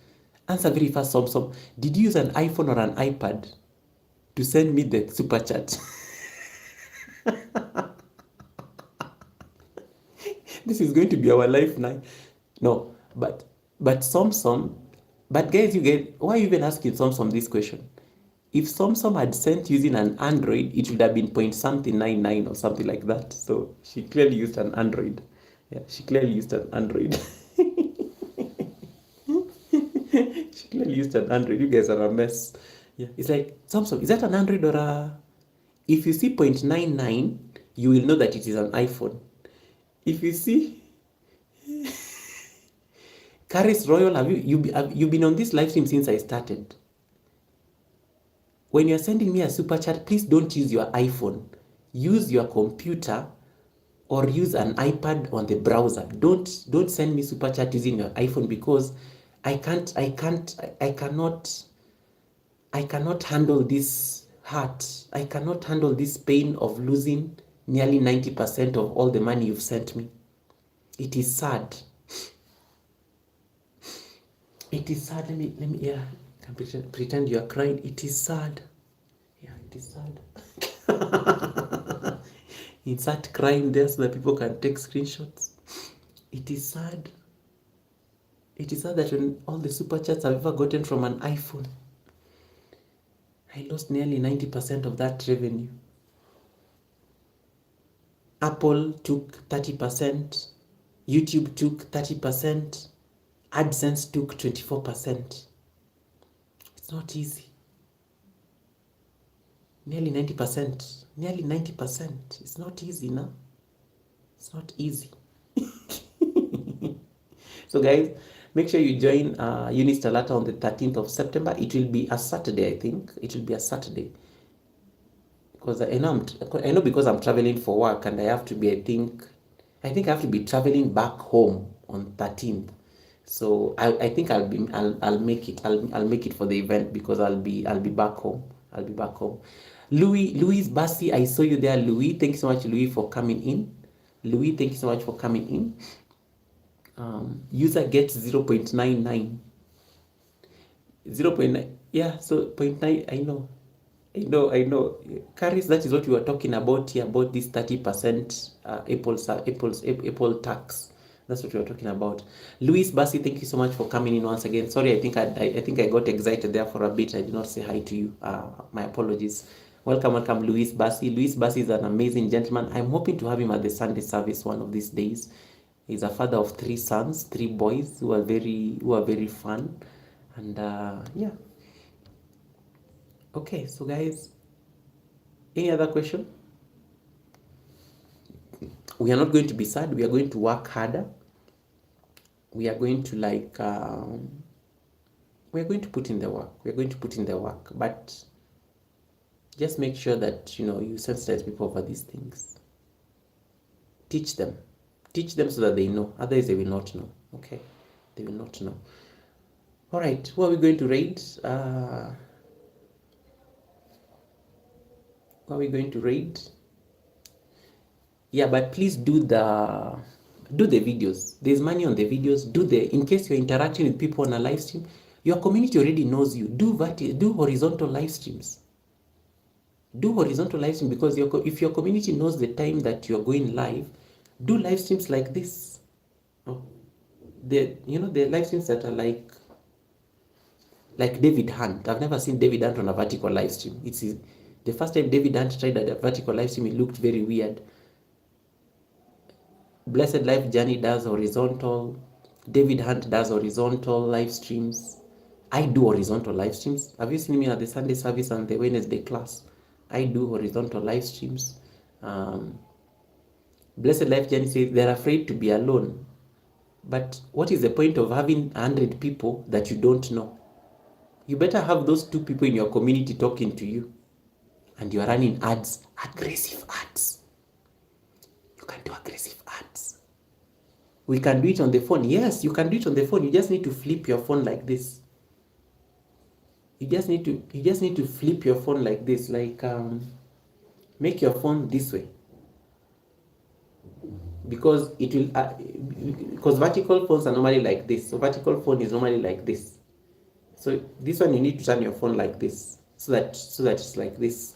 Answer very fast, Samsung. Did you use an iPhone or an iPad to send me the super chat? This is going to be our life now. No, but Samsung, but guys, why are you even asking Samsung this question? If Samsung had sent using an Android, it would have been point something 99 or something like that. So she clearly used an Android. Yeah, she clearly used an Android. She clearly used an Android. You guys are a mess. Yeah, it's like, Samsung, is that an Android or a... If you see 0.99, you will know that it is an iPhone. If you see... Caris Royal, have you been on this live stream since I started? When you're sending me a super chat, please don't use your iPhone. Use your computer or use an iPad on the browser. Don't send me super chat using your iPhone because I cannot handle this hurt. I cannot handle this pain of losing nearly 90% of all the money you've sent me. It is sad. It is sad. Let me yeah. Pretend you are crying. It is sad. Yeah. It is sad. Insert crime there so that people can take screenshots. It is sad. It is sad that when all the super chats I've ever gotten from an iPhone, I lost nearly 90% of that revenue. Apple took 30%, YouTube took 30%, AdSense took 24%. It's not easy. Nearly 90%. Nearly 90%. It's not easy now. It's not easy. So guys, make sure you join Unistalata on the 13th of September. It will be a Saturday, I think. It will be a Saturday. Because I know because I'm traveling for work and I have to be, I think I have to be traveling back home on 13th. So I think I'll make it. I'll make it for the event because I'll be back home. I'll be back home. Louis Bassi, I saw you there, Louis. Thank you so much, Louis, for coming in. Louis, thank you so much for coming in. User gets 0.99. 0.9. Yeah, so 0.9. I know. Caris, that is what we were talking about here, about this 30% Apple tax. That's what we were talking about. Luis Bassi, thank you so much for coming in once again. Sorry, I think I got excited there for a bit. I did not say hi to you. My apologies. Welcome, Luis Bassi. Luis Bassi is an amazing gentleman. I'm hoping to have him at the Sunday service one of these days. He's a father of 3 sons, 3 boys who are very fun, and yeah. Okay, so guys, any other question? We are not going to be sad. We are going to work harder. We are going to we are going to put in the work. But just make sure that, you sensitize people over these things. Teach them so that they know. Otherwise, they will not know. Okay, they will not know. All right, who are we going to raid? Yeah, but please do the videos. There's money on the videos. In case you're interacting with people on a live stream, your community already knows you. Do horizontal live streams. Because if your community knows the time that you're going live, do live streams like this. The live streams that are like David Hunt. I've never seen David Hunt on a vertical live stream. It's the first time David Hunt tried a vertical live stream, it looked very weird. Blessed Life Journey does horizontal. David Hunt does horizontal live streams. I do horizontal live streams. Have you seen me at the Sunday service and the Wednesday class? I do horizontal live streams. Blessed Life Journey says they're afraid to be alone. But what is the point of having 100 people that you don't know? You better have those 2 people in your community talking to you. And you are running ads, aggressive ads. You can do aggressive ads. We can do it on the phone. Yes, you can do it on the phone. You just need to flip your phone like this. You just need to flip your phone like this, make your phone this way. Because it will because vertical phones are normally like this. So vertical phone is normally like this. So this one you need to turn your phone like this so that it's like this.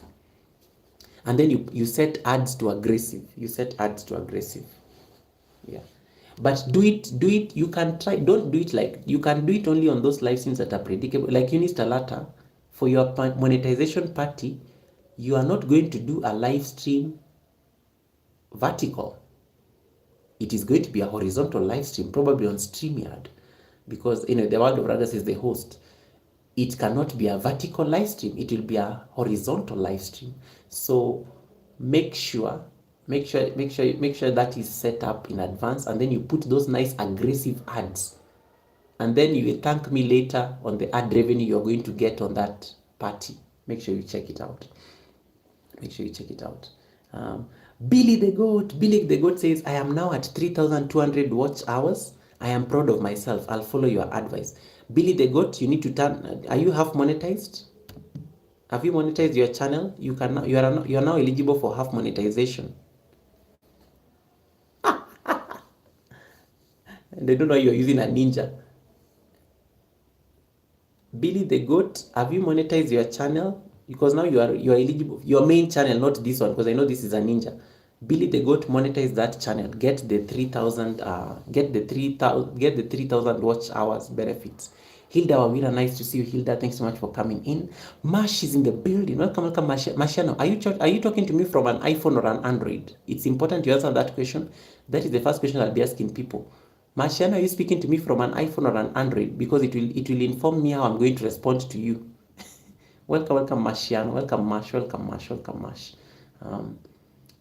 And then you set ads to aggressive. Yeah. But do it. You can try. Don't do it you can do it only on those live streams that are predictable. Like Unistalata, for your monetization party, you are not going to do a live stream vertical. It is going to be a horizontal live stream, probably on StreamYard, because the World of Ragas is the host. It cannot be a vertical live stream. It will be a horizontal live stream. So make sure that is set up in advance, and then you put those nice aggressive ads, and then you will thank me later on the ad revenue you're going to get on that party. Make sure you check it out. Billy the Goat says, I am now at 3,200 watch hours. I am proud of myself. I'll follow your advice. Billy the Goat, you need to turn. Are you half monetized? Have you monetized your channel? You are now eligible for half monetization. And they don't know you're using a ninja. Billy the Goat, have you monetized your channel? because now you are eligible. Your main channel, not this one, because I know this is a ninja. Billy the Goat, monetize that channel. Get the 3,000. Get the 3,000. Get the 3,000 watch hours benefits. Hilda Wawira, nice to see you. Hilda, thanks so much for coming in. Mash is in the building. Welcome, welcome, Marciano. Are you talking to me from an iPhone or an Android? It's important you answer that question. That is the first question I'll be asking people. Marciano, are you speaking to me from an iPhone or an Android? Because it will inform me how I'm going to respond to you. Welcome, welcome, Marciano. Welcome, Mash. Welcome, Mash. Welcome, Mash. And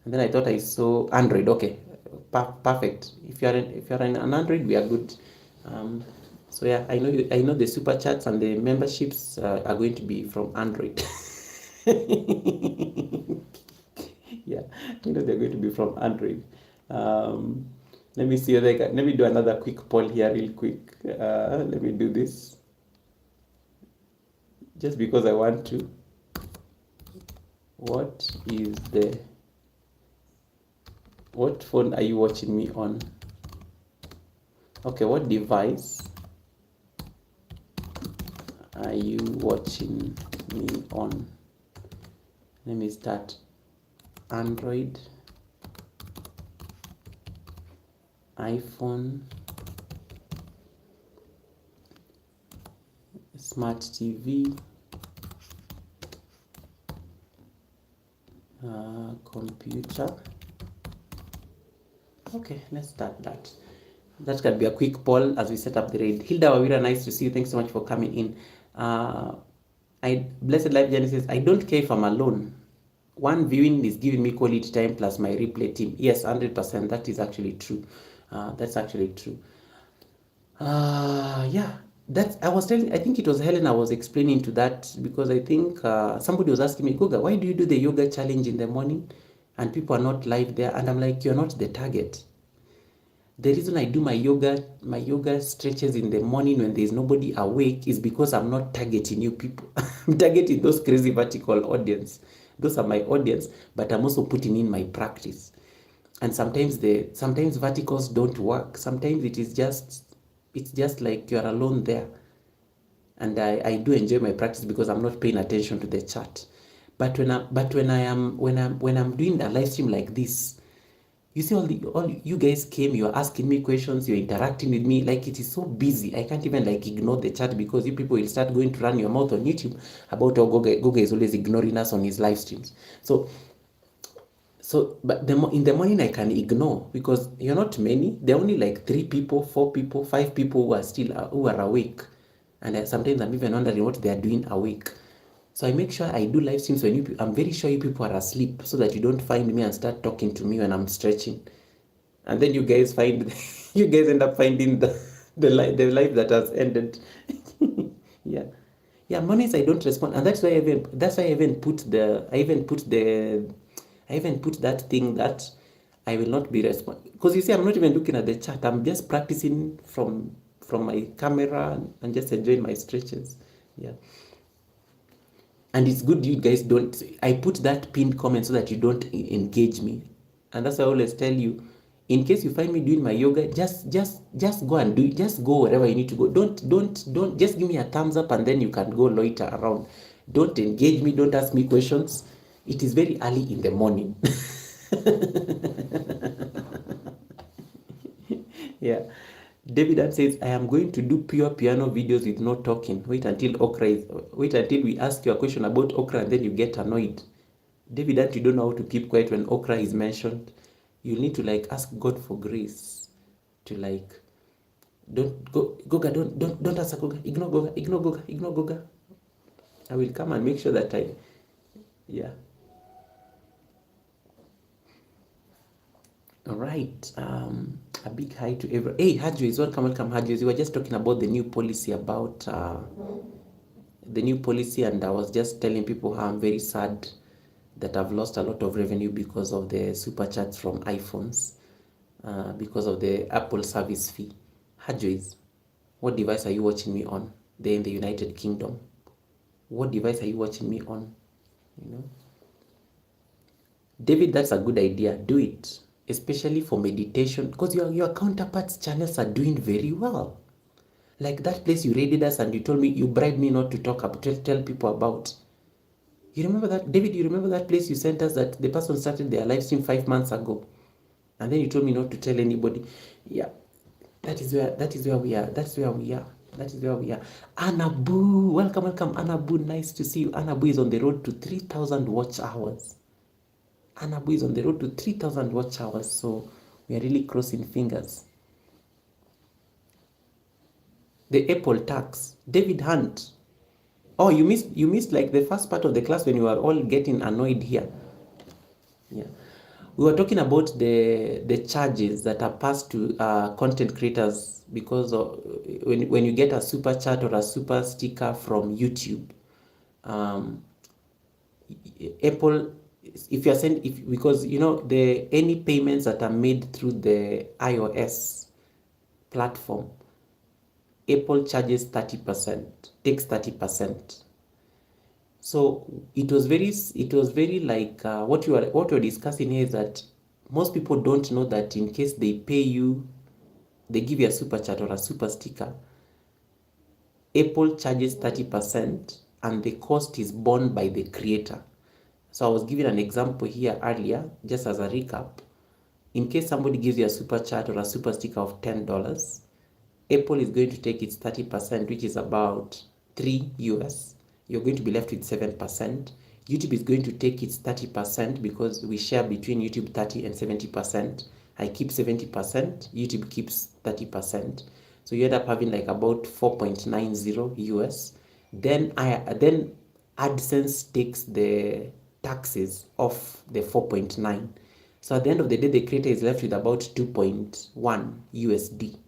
then I thought I saw Android. Okay, perfect. If you're in an Android, we are good. So yeah, I know the super chats and the memberships are going to be from Android. Yeah, they're going to be from Android. Let me see let me do another quick poll here real quick. Let me do this just because I want to. What phone are you watching me on? Okay, what device are you watching me on? Let me start. Android, iPhone, smart TV, computer. Okay, let's start that. That can be a quick poll as we set up the raid. Hilda Wawira, nice to see you. Thanks so much for coming in. Blessed Life Genesis, I don't care if I'm alone. One viewing is giving me quality time plus my replay team. Yes, 100%. That is actually true. That's actually true. Yeah, I think it was Helen I was explaining to that, because I think somebody was asking me, Goga, why do you do the yoga challenge in the morning and people are not live there? And I'm like, you're not the target. The reason I do my yoga stretches in the morning when there's nobody awake is because I'm not targeting you people. I'm targeting those crazy vertical audience. Those are my audience, but I'm also putting in my practice. And sometimes verticals don't work. Sometimes it's just like you're alone there. And I do enjoy my practice because I'm not paying attention to the chat. But when I'm doing a live stream like this, you see all you guys came, you're asking me questions, you're interacting with me. Like, it is so busy. I can't even ignore the chat, because you people will start going to run your mouth on YouTube about how Goga is always ignoring us on his live streams. But in the morning I can ignore, because you're not many. There are only like 3 people, 4 people, 5 people who are awake. And sometimes I'm even wondering what they are doing awake. So I make sure I do live streams when I'm very sure you people are asleep, so that you don't find me and start talking to me when I'm stretching. And then you guys end up finding the life that has ended. Yeah, mornings I don't respond, and that's why I even put that thing that I will not be responding, because you see I'm not even looking at the chat. I'm just practicing from my camera and just enjoying my stretches. Yeah. And it's good you guys don't. I put that pinned comment so that you don't engage me, and that's why I always tell you, in case you find me doing my yoga, just go and do it. Just go wherever you need to go. Don't just give me a thumbs up and then you can go loiter around. Don't engage me. Don't ask me questions. It is very early in the morning. Yeah. David says, I am going to do pure piano videos with no talking. Wait until we ask you a question about okra and then you get annoyed. David, you don't know how to keep quiet when okra is mentioned. You need to ask God for grace to don't answer Goga. Ignore Goga. I will come and make sure that yeah. All right. A big hi to everyone. Hey, Hadjis, welcome, Hadjis. We were just talking about the new policy and I was just telling people how I'm very sad that I've lost a lot of revenue because of the super chats from iPhones, because of the Apple service fee. Hadjis, what device are you watching me on? They're in the United Kingdom. What device are you watching me on? David, that's a good idea. Do it. Especially for meditation, because your counterparts channels are doing very well. Like that place you raided us and you told me, you bribed me not to tell people about. You remember that, David? You remember that place you sent us that the person started their live stream 5 months ago, and then you told me not to tell anybody. Yeah, that is where we are. That's where we are. That is where we are. Anabu, welcome, Anabu. Nice to see you. Anabu is on the road to 3,000 watch hours. Anabu is on the road to 3,000 watch hours. So we are really crossing fingers. The Apple tax. David Hunt. Oh, you missed like the first part of the class when you were all getting annoyed here. Yeah. We were talking about the charges that are passed to content creators because of, when you get a super chat or a super sticker from YouTube, Apple, if you're sending, because you know any payments that are made through the iOS platform, Apple charges 30%, takes 30%. So it was very like what we're discussing here is that most people don't know that in case they pay you, they give you a super chat or a super sticker, Apple charges 30% and the cost is borne by the creator. So I was giving an example here earlier, just as a recap. In case somebody gives you a super chat or a super sticker of $10, Apple is going to take its 30%, which is about $3. You're going to be left with 7%. YouTube is going to take its 30% because we share between YouTube 30 and 70%. I keep 70%, YouTube keeps 30%. So you end up having like about $4.90. Then AdSense takes the taxes off the 4.9. So at the end of the day, the creator is left with about 2.1 USD.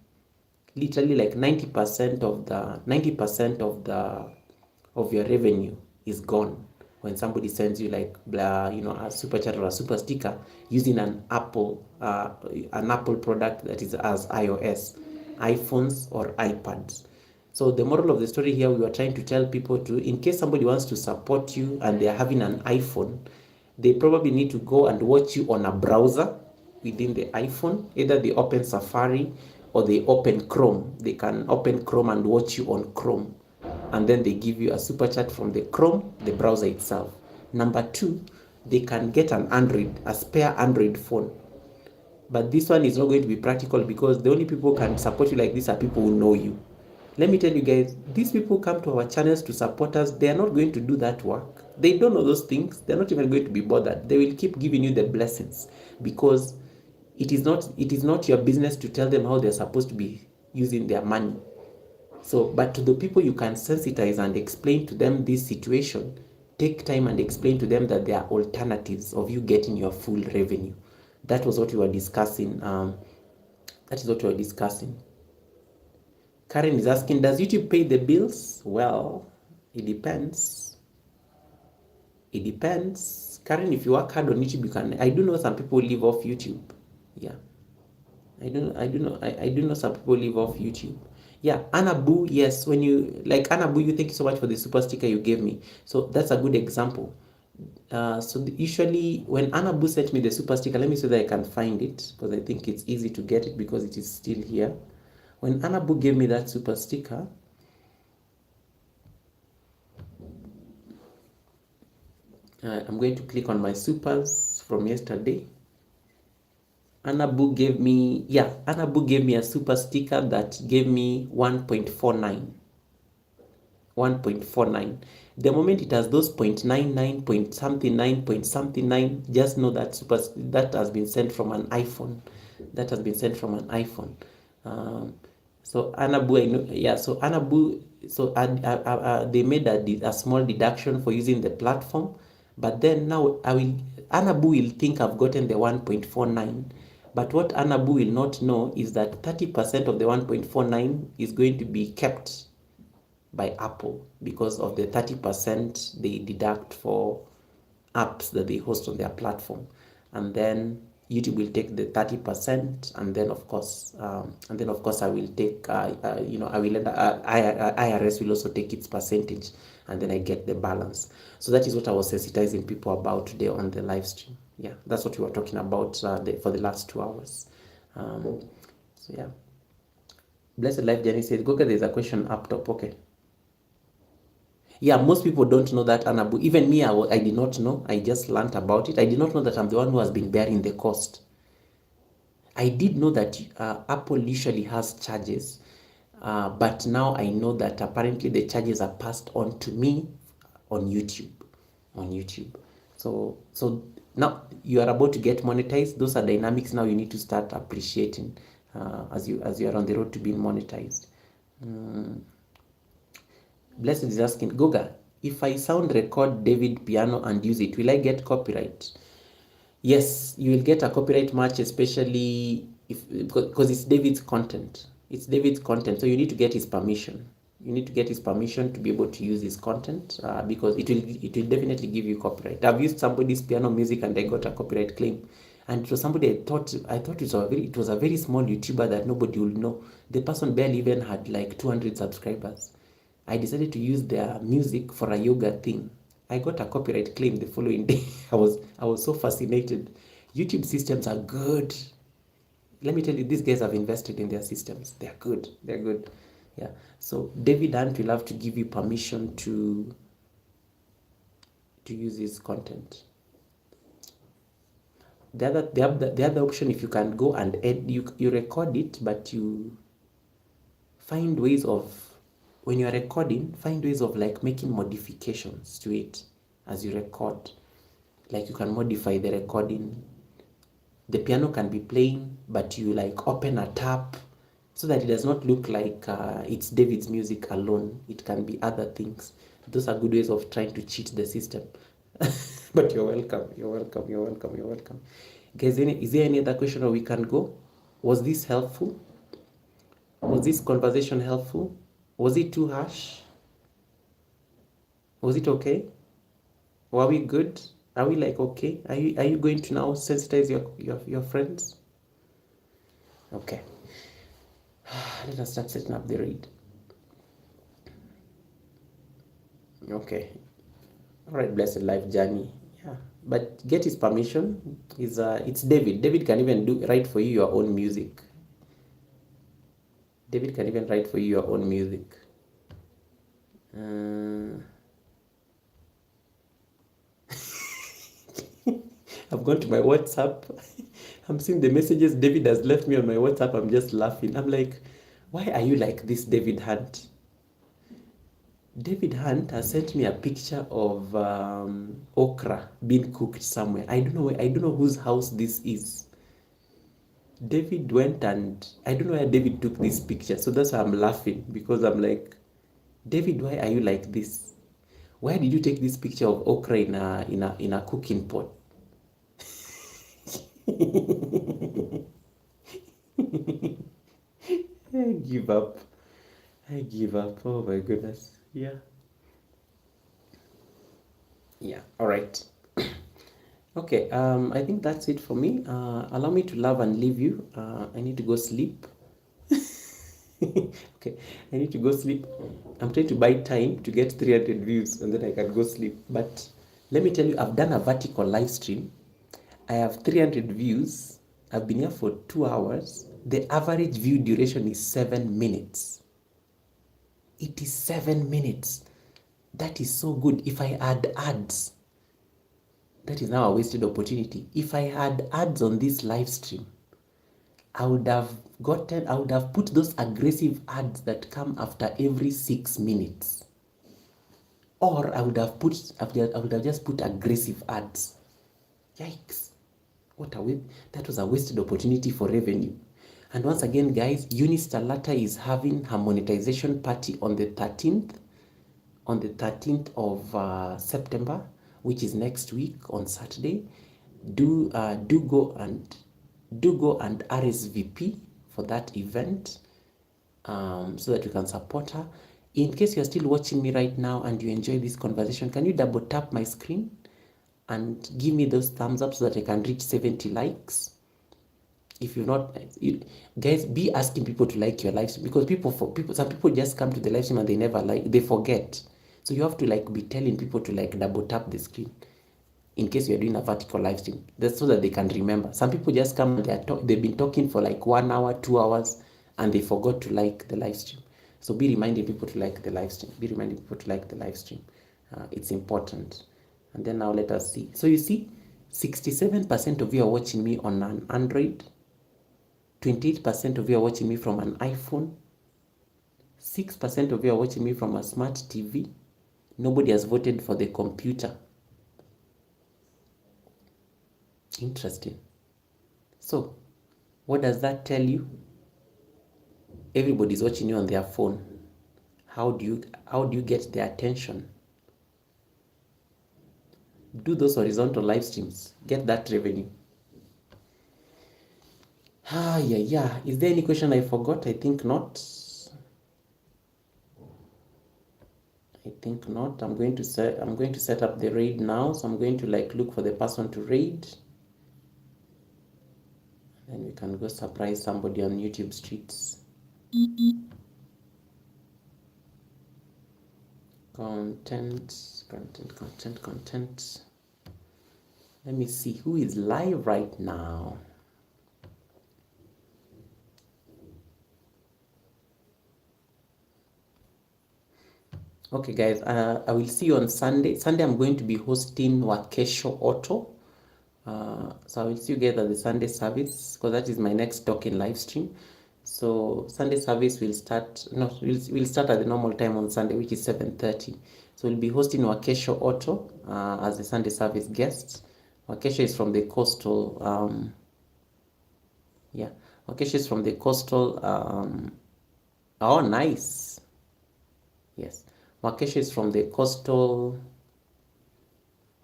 Literally like 90% of your revenue is gone when somebody sends you like a super chat or a super sticker using an Apple product that is as iOS, iPhones or iPads. So the moral of the story here, we were trying to tell people to, in case somebody wants to support you and they are having an iPhone, they probably need to go and watch you on a browser within the iPhone. Either they open Safari or they open Chrome. They can open Chrome and watch you on Chrome. And then they give you a super chat from the Chrome, the browser itself. Number two, they can get a spare Android phone. But this one is not going to be practical because the only people who can support you like this are people who know you. Let me tell you guys, these people come to our channels to support us. They are not going to do that work. They don't know those things. They're not even going to be bothered. They will keep giving you the blessings because it is not your business to tell them how they're supposed to be using their money. So, but to the people you can sensitize and explain to them this situation, take time and explain to them that there are alternatives of you getting your full revenue. That was what we were discussing. That is what we were discussing. Karen is asking, does YouTube pay the bills? Well, it depends. It depends. Karen, if you work hard on YouTube, you can. I do know some people live off YouTube. Yeah. I do know some people live off YouTube. Yeah, Anabu, yes. When you like Anabu, you thank you so much for the super sticker you gave me. So that's a good example. Usually when Anabu sent me the super sticker, let me see that I can find it because I think it's easy to get it because it is still here. When Anabu gave me that super sticker, I'm going to click on my supers from yesterday. Anabu gave me a super sticker that gave me 1.49. 1.49. The moment it has those 0.99, point something 9, point something 9, just know that that has been sent from an iPhone. That has been sent from an iPhone. So Anabu, I know, yeah. So Anabu, so they made a small deduction for using the platform, but then now Anabu will think I've gotten the 1.49. But what Anabu will not know is that 30% of the 1.49 is going to be kept by Apple because of the 30% they deduct for apps that they host on their platform. And then YouTube will take the 30%, and then of course I will take IRS will also take its percentage, and then I get the balance. So that is what I was sensitizing people about today on the live stream. Yeah, that's what we were talking about for the last 2 hours. So yeah, Blessed Life Jenny says, Goga, there's a question up top. Okay. Yeah, most people don't know that, Anabu. Even me, I did not know. I just learned about it. I did not know that I'm the one who has been bearing the cost. I did know that Apple usually has charges, but now I know that apparently the charges are passed on to me on YouTube. On YouTube. So now you are about to get monetized. Those are dynamics now you need to start appreciating as you are on the road to being monetized. Blessed is asking, Goga, if I sound record David piano and use it, will I get copyright? Yes, you will get a copyright match, especially if because it's David's content. It's David's content, so you need to get his permission. You need to get his permission to be able to use his content because it will definitely give you copyright. I've used somebody's piano music and I got a copyright claim, and it was somebody I thought it was a very small YouTuber that nobody will know. The person barely even had like 200 subscribers. I decided to use their music for a yoga thing. I got a copyright claim the following day. I was so fascinated. YouTube systems are good. Let me tell you, these guys have invested in their systems. They're good. They're good. Yeah. So David Hunt will have to give you permission to use his content. The other option, if you can go and edit, you record it, but you find ways of, when you're recording, find ways of like making modifications to it as you record. Like you can modify the recording. The piano can be playing, but you like open a tab so that it does not look like it's David's music alone. It can be other things. Those are good ways of trying to cheat the system. But you're welcome. You're welcome. You're welcome. You're welcome. Guys, is there any other question or we can go? Was this helpful? Was this conversation helpful? Was it too harsh? Was it okay? Were we good? Are we like okay? Are you going to now sensitize your friends? Okay. Let us start setting up the read. Okay. All right, blessed life journey. Yeah. But get his permission. It's David. David can even write for you your own music. David can even write for you your own music. I've gone to my WhatsApp. I'm seeing the messages David has left me on my WhatsApp. I'm just laughing. I'm like, why are you like this, David Hunt? David Hunt has sent me a picture of okra being cooked somewhere. I don't know whose house this is. David went and I don't know where David took this picture. So that's why I'm laughing, because I'm like, David, why are you like this? Why did you take this picture of okra in a cooking pot? I give up. I give up. Oh my goodness. Yeah. Yeah. All right. Okay. I think that's it for me. Allow me to love and leave you. I need to go sleep. Okay. I need to go sleep. I'm trying to buy time to get 300 views and then I can go sleep. But let me tell you, I've done a vertical live stream. I have 300 views. I've been here for 2 hours. The average view duration is 7 minutes. It is 7 minutes. That is so good. If I add ads, that is now a wasted opportunity. If I had ads on this live stream, I would have put those aggressive ads that come after every 6 minutes. Or I would have just put aggressive ads. Yikes. That was a wasted opportunity for revenue. And once again, guys, Unistalata is having her monetization party on the 13th of September, which is next week on Saturday. Do go and RSVP for that event, so that you can support her. In case you're still watching me right now and you enjoy this conversation, can you double tap my screen and give me those thumbs up so that I can reach 70 likes? If you're not, guys, be asking people to like your live stream, because some people just come to the live stream and they never they forget. So you have to like be telling people to like double tap the screen in case you're doing a vertical live stream. That's so that they can remember. Some people just come and they've been talking for like 1 hour, 2 hours, and they forgot to like the live stream. So be reminding people to like the live stream. Be reminding people to like the live stream. It's important. And then now let us see. So you see, 67% of you are watching me on an Android. 28% of you are watching me from an iPhone. 6% of you are watching me from a smart TV. Nobody has voted for the computer. Interesting. So, what does that tell you? Everybody's watching you on their phone. How do you get their attention? Do those horizontal live streams. Get that revenue. Yeah. Is there any question I forgot? I think not. I'm going to set up the raid now. So I'm going to look for the person to raid. And we can go surprise somebody on YouTube streets. Content. Let me see who is live right now. Okay, guys, I will see you on Sunday. Sunday, I'm going to be hosting Wakesho Auto. So I will see you guys at the Sunday service, because that is my next talking live stream. So Sunday service will start. No, we'll start at the normal time on Sunday, which is 7:30. So we'll be hosting Wakesho Auto as the Sunday service guest. Wakesho is from the coastal. Wakesho is from the coastal. Oh, nice. Yes, Wakesho is from the coastal.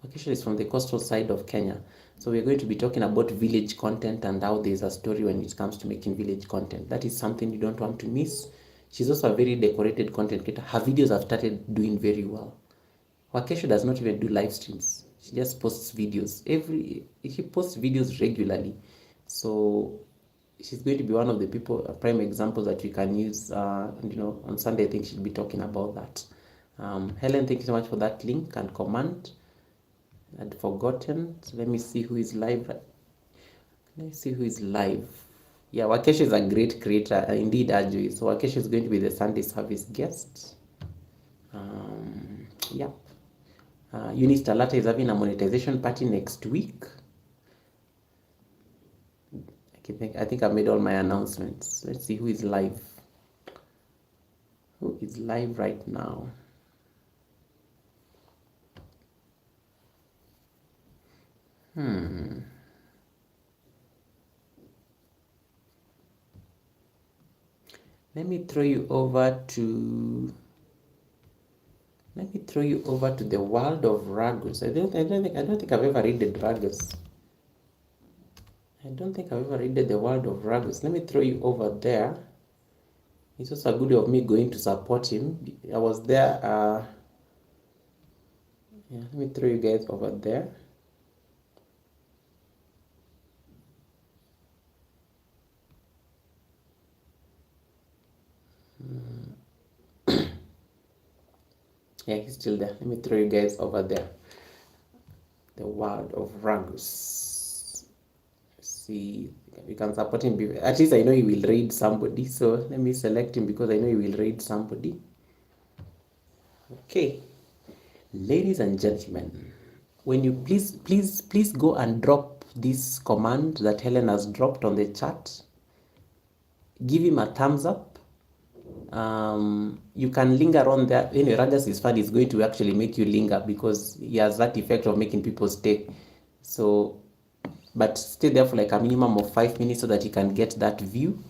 Wakesho is from the coastal side of Kenya. So we're going to be talking about village content and how there's a story when it comes to making village content. That is something you don't want to miss. She's also a very decorated content creator. Her videos have started doing very well. Wakesho does not even do live streams. She just posts videos. She posts videos regularly. So she's going to be one of the prime examples that we can use. On Sunday, I think she'll be talking about that. Helen, thank you so much for that link and comment. I'd forgotten. So let me see who is live. Yeah, Wakesho is a great creator, indeed, Ajui. So Wakesho is going to be the Sunday service guest. Eunice Talata is having a monetization party next week. I think I've made all my announcements. Let's see who is live. Who is live right now? Let me throw you over to the world of Ragus. I don't think I've ever read Ragus. I don't think I've ever read the world of Ragus. Let me throw you over there. It's also a good way of me going to support him. I was there. Let me throw you guys over there. Yeah, he's still there. Let me throw you guys over there. The world of Ragus. See, we can support him. At least I know he will raid somebody. So let me select him because I know he will raid somebody. Okay, ladies and gentlemen, when you please go and drop this command that Helen has dropped on the chat. Give him a thumbs up. You can linger on there. Anyway, Ragus' fun is going to actually make you linger because he has that effect of making people stay. So, but stay there for like a minimum of 5 minutes so that you can get that view,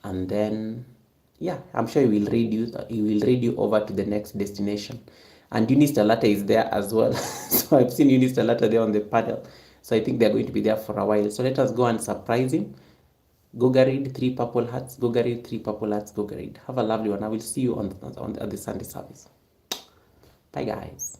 and then I'm sure he will read you over to the next destination. And Eunice Talata is there as well. So I've seen Eunice Talata there on the panel. So I think they're going to be there for a while. So let us go and surprise him. Gogarid, 3 purple hearts. Gogarid, 3 purple hearts. Gogarid. Have a lovely one. I will see you at the Sunday service. Bye, guys.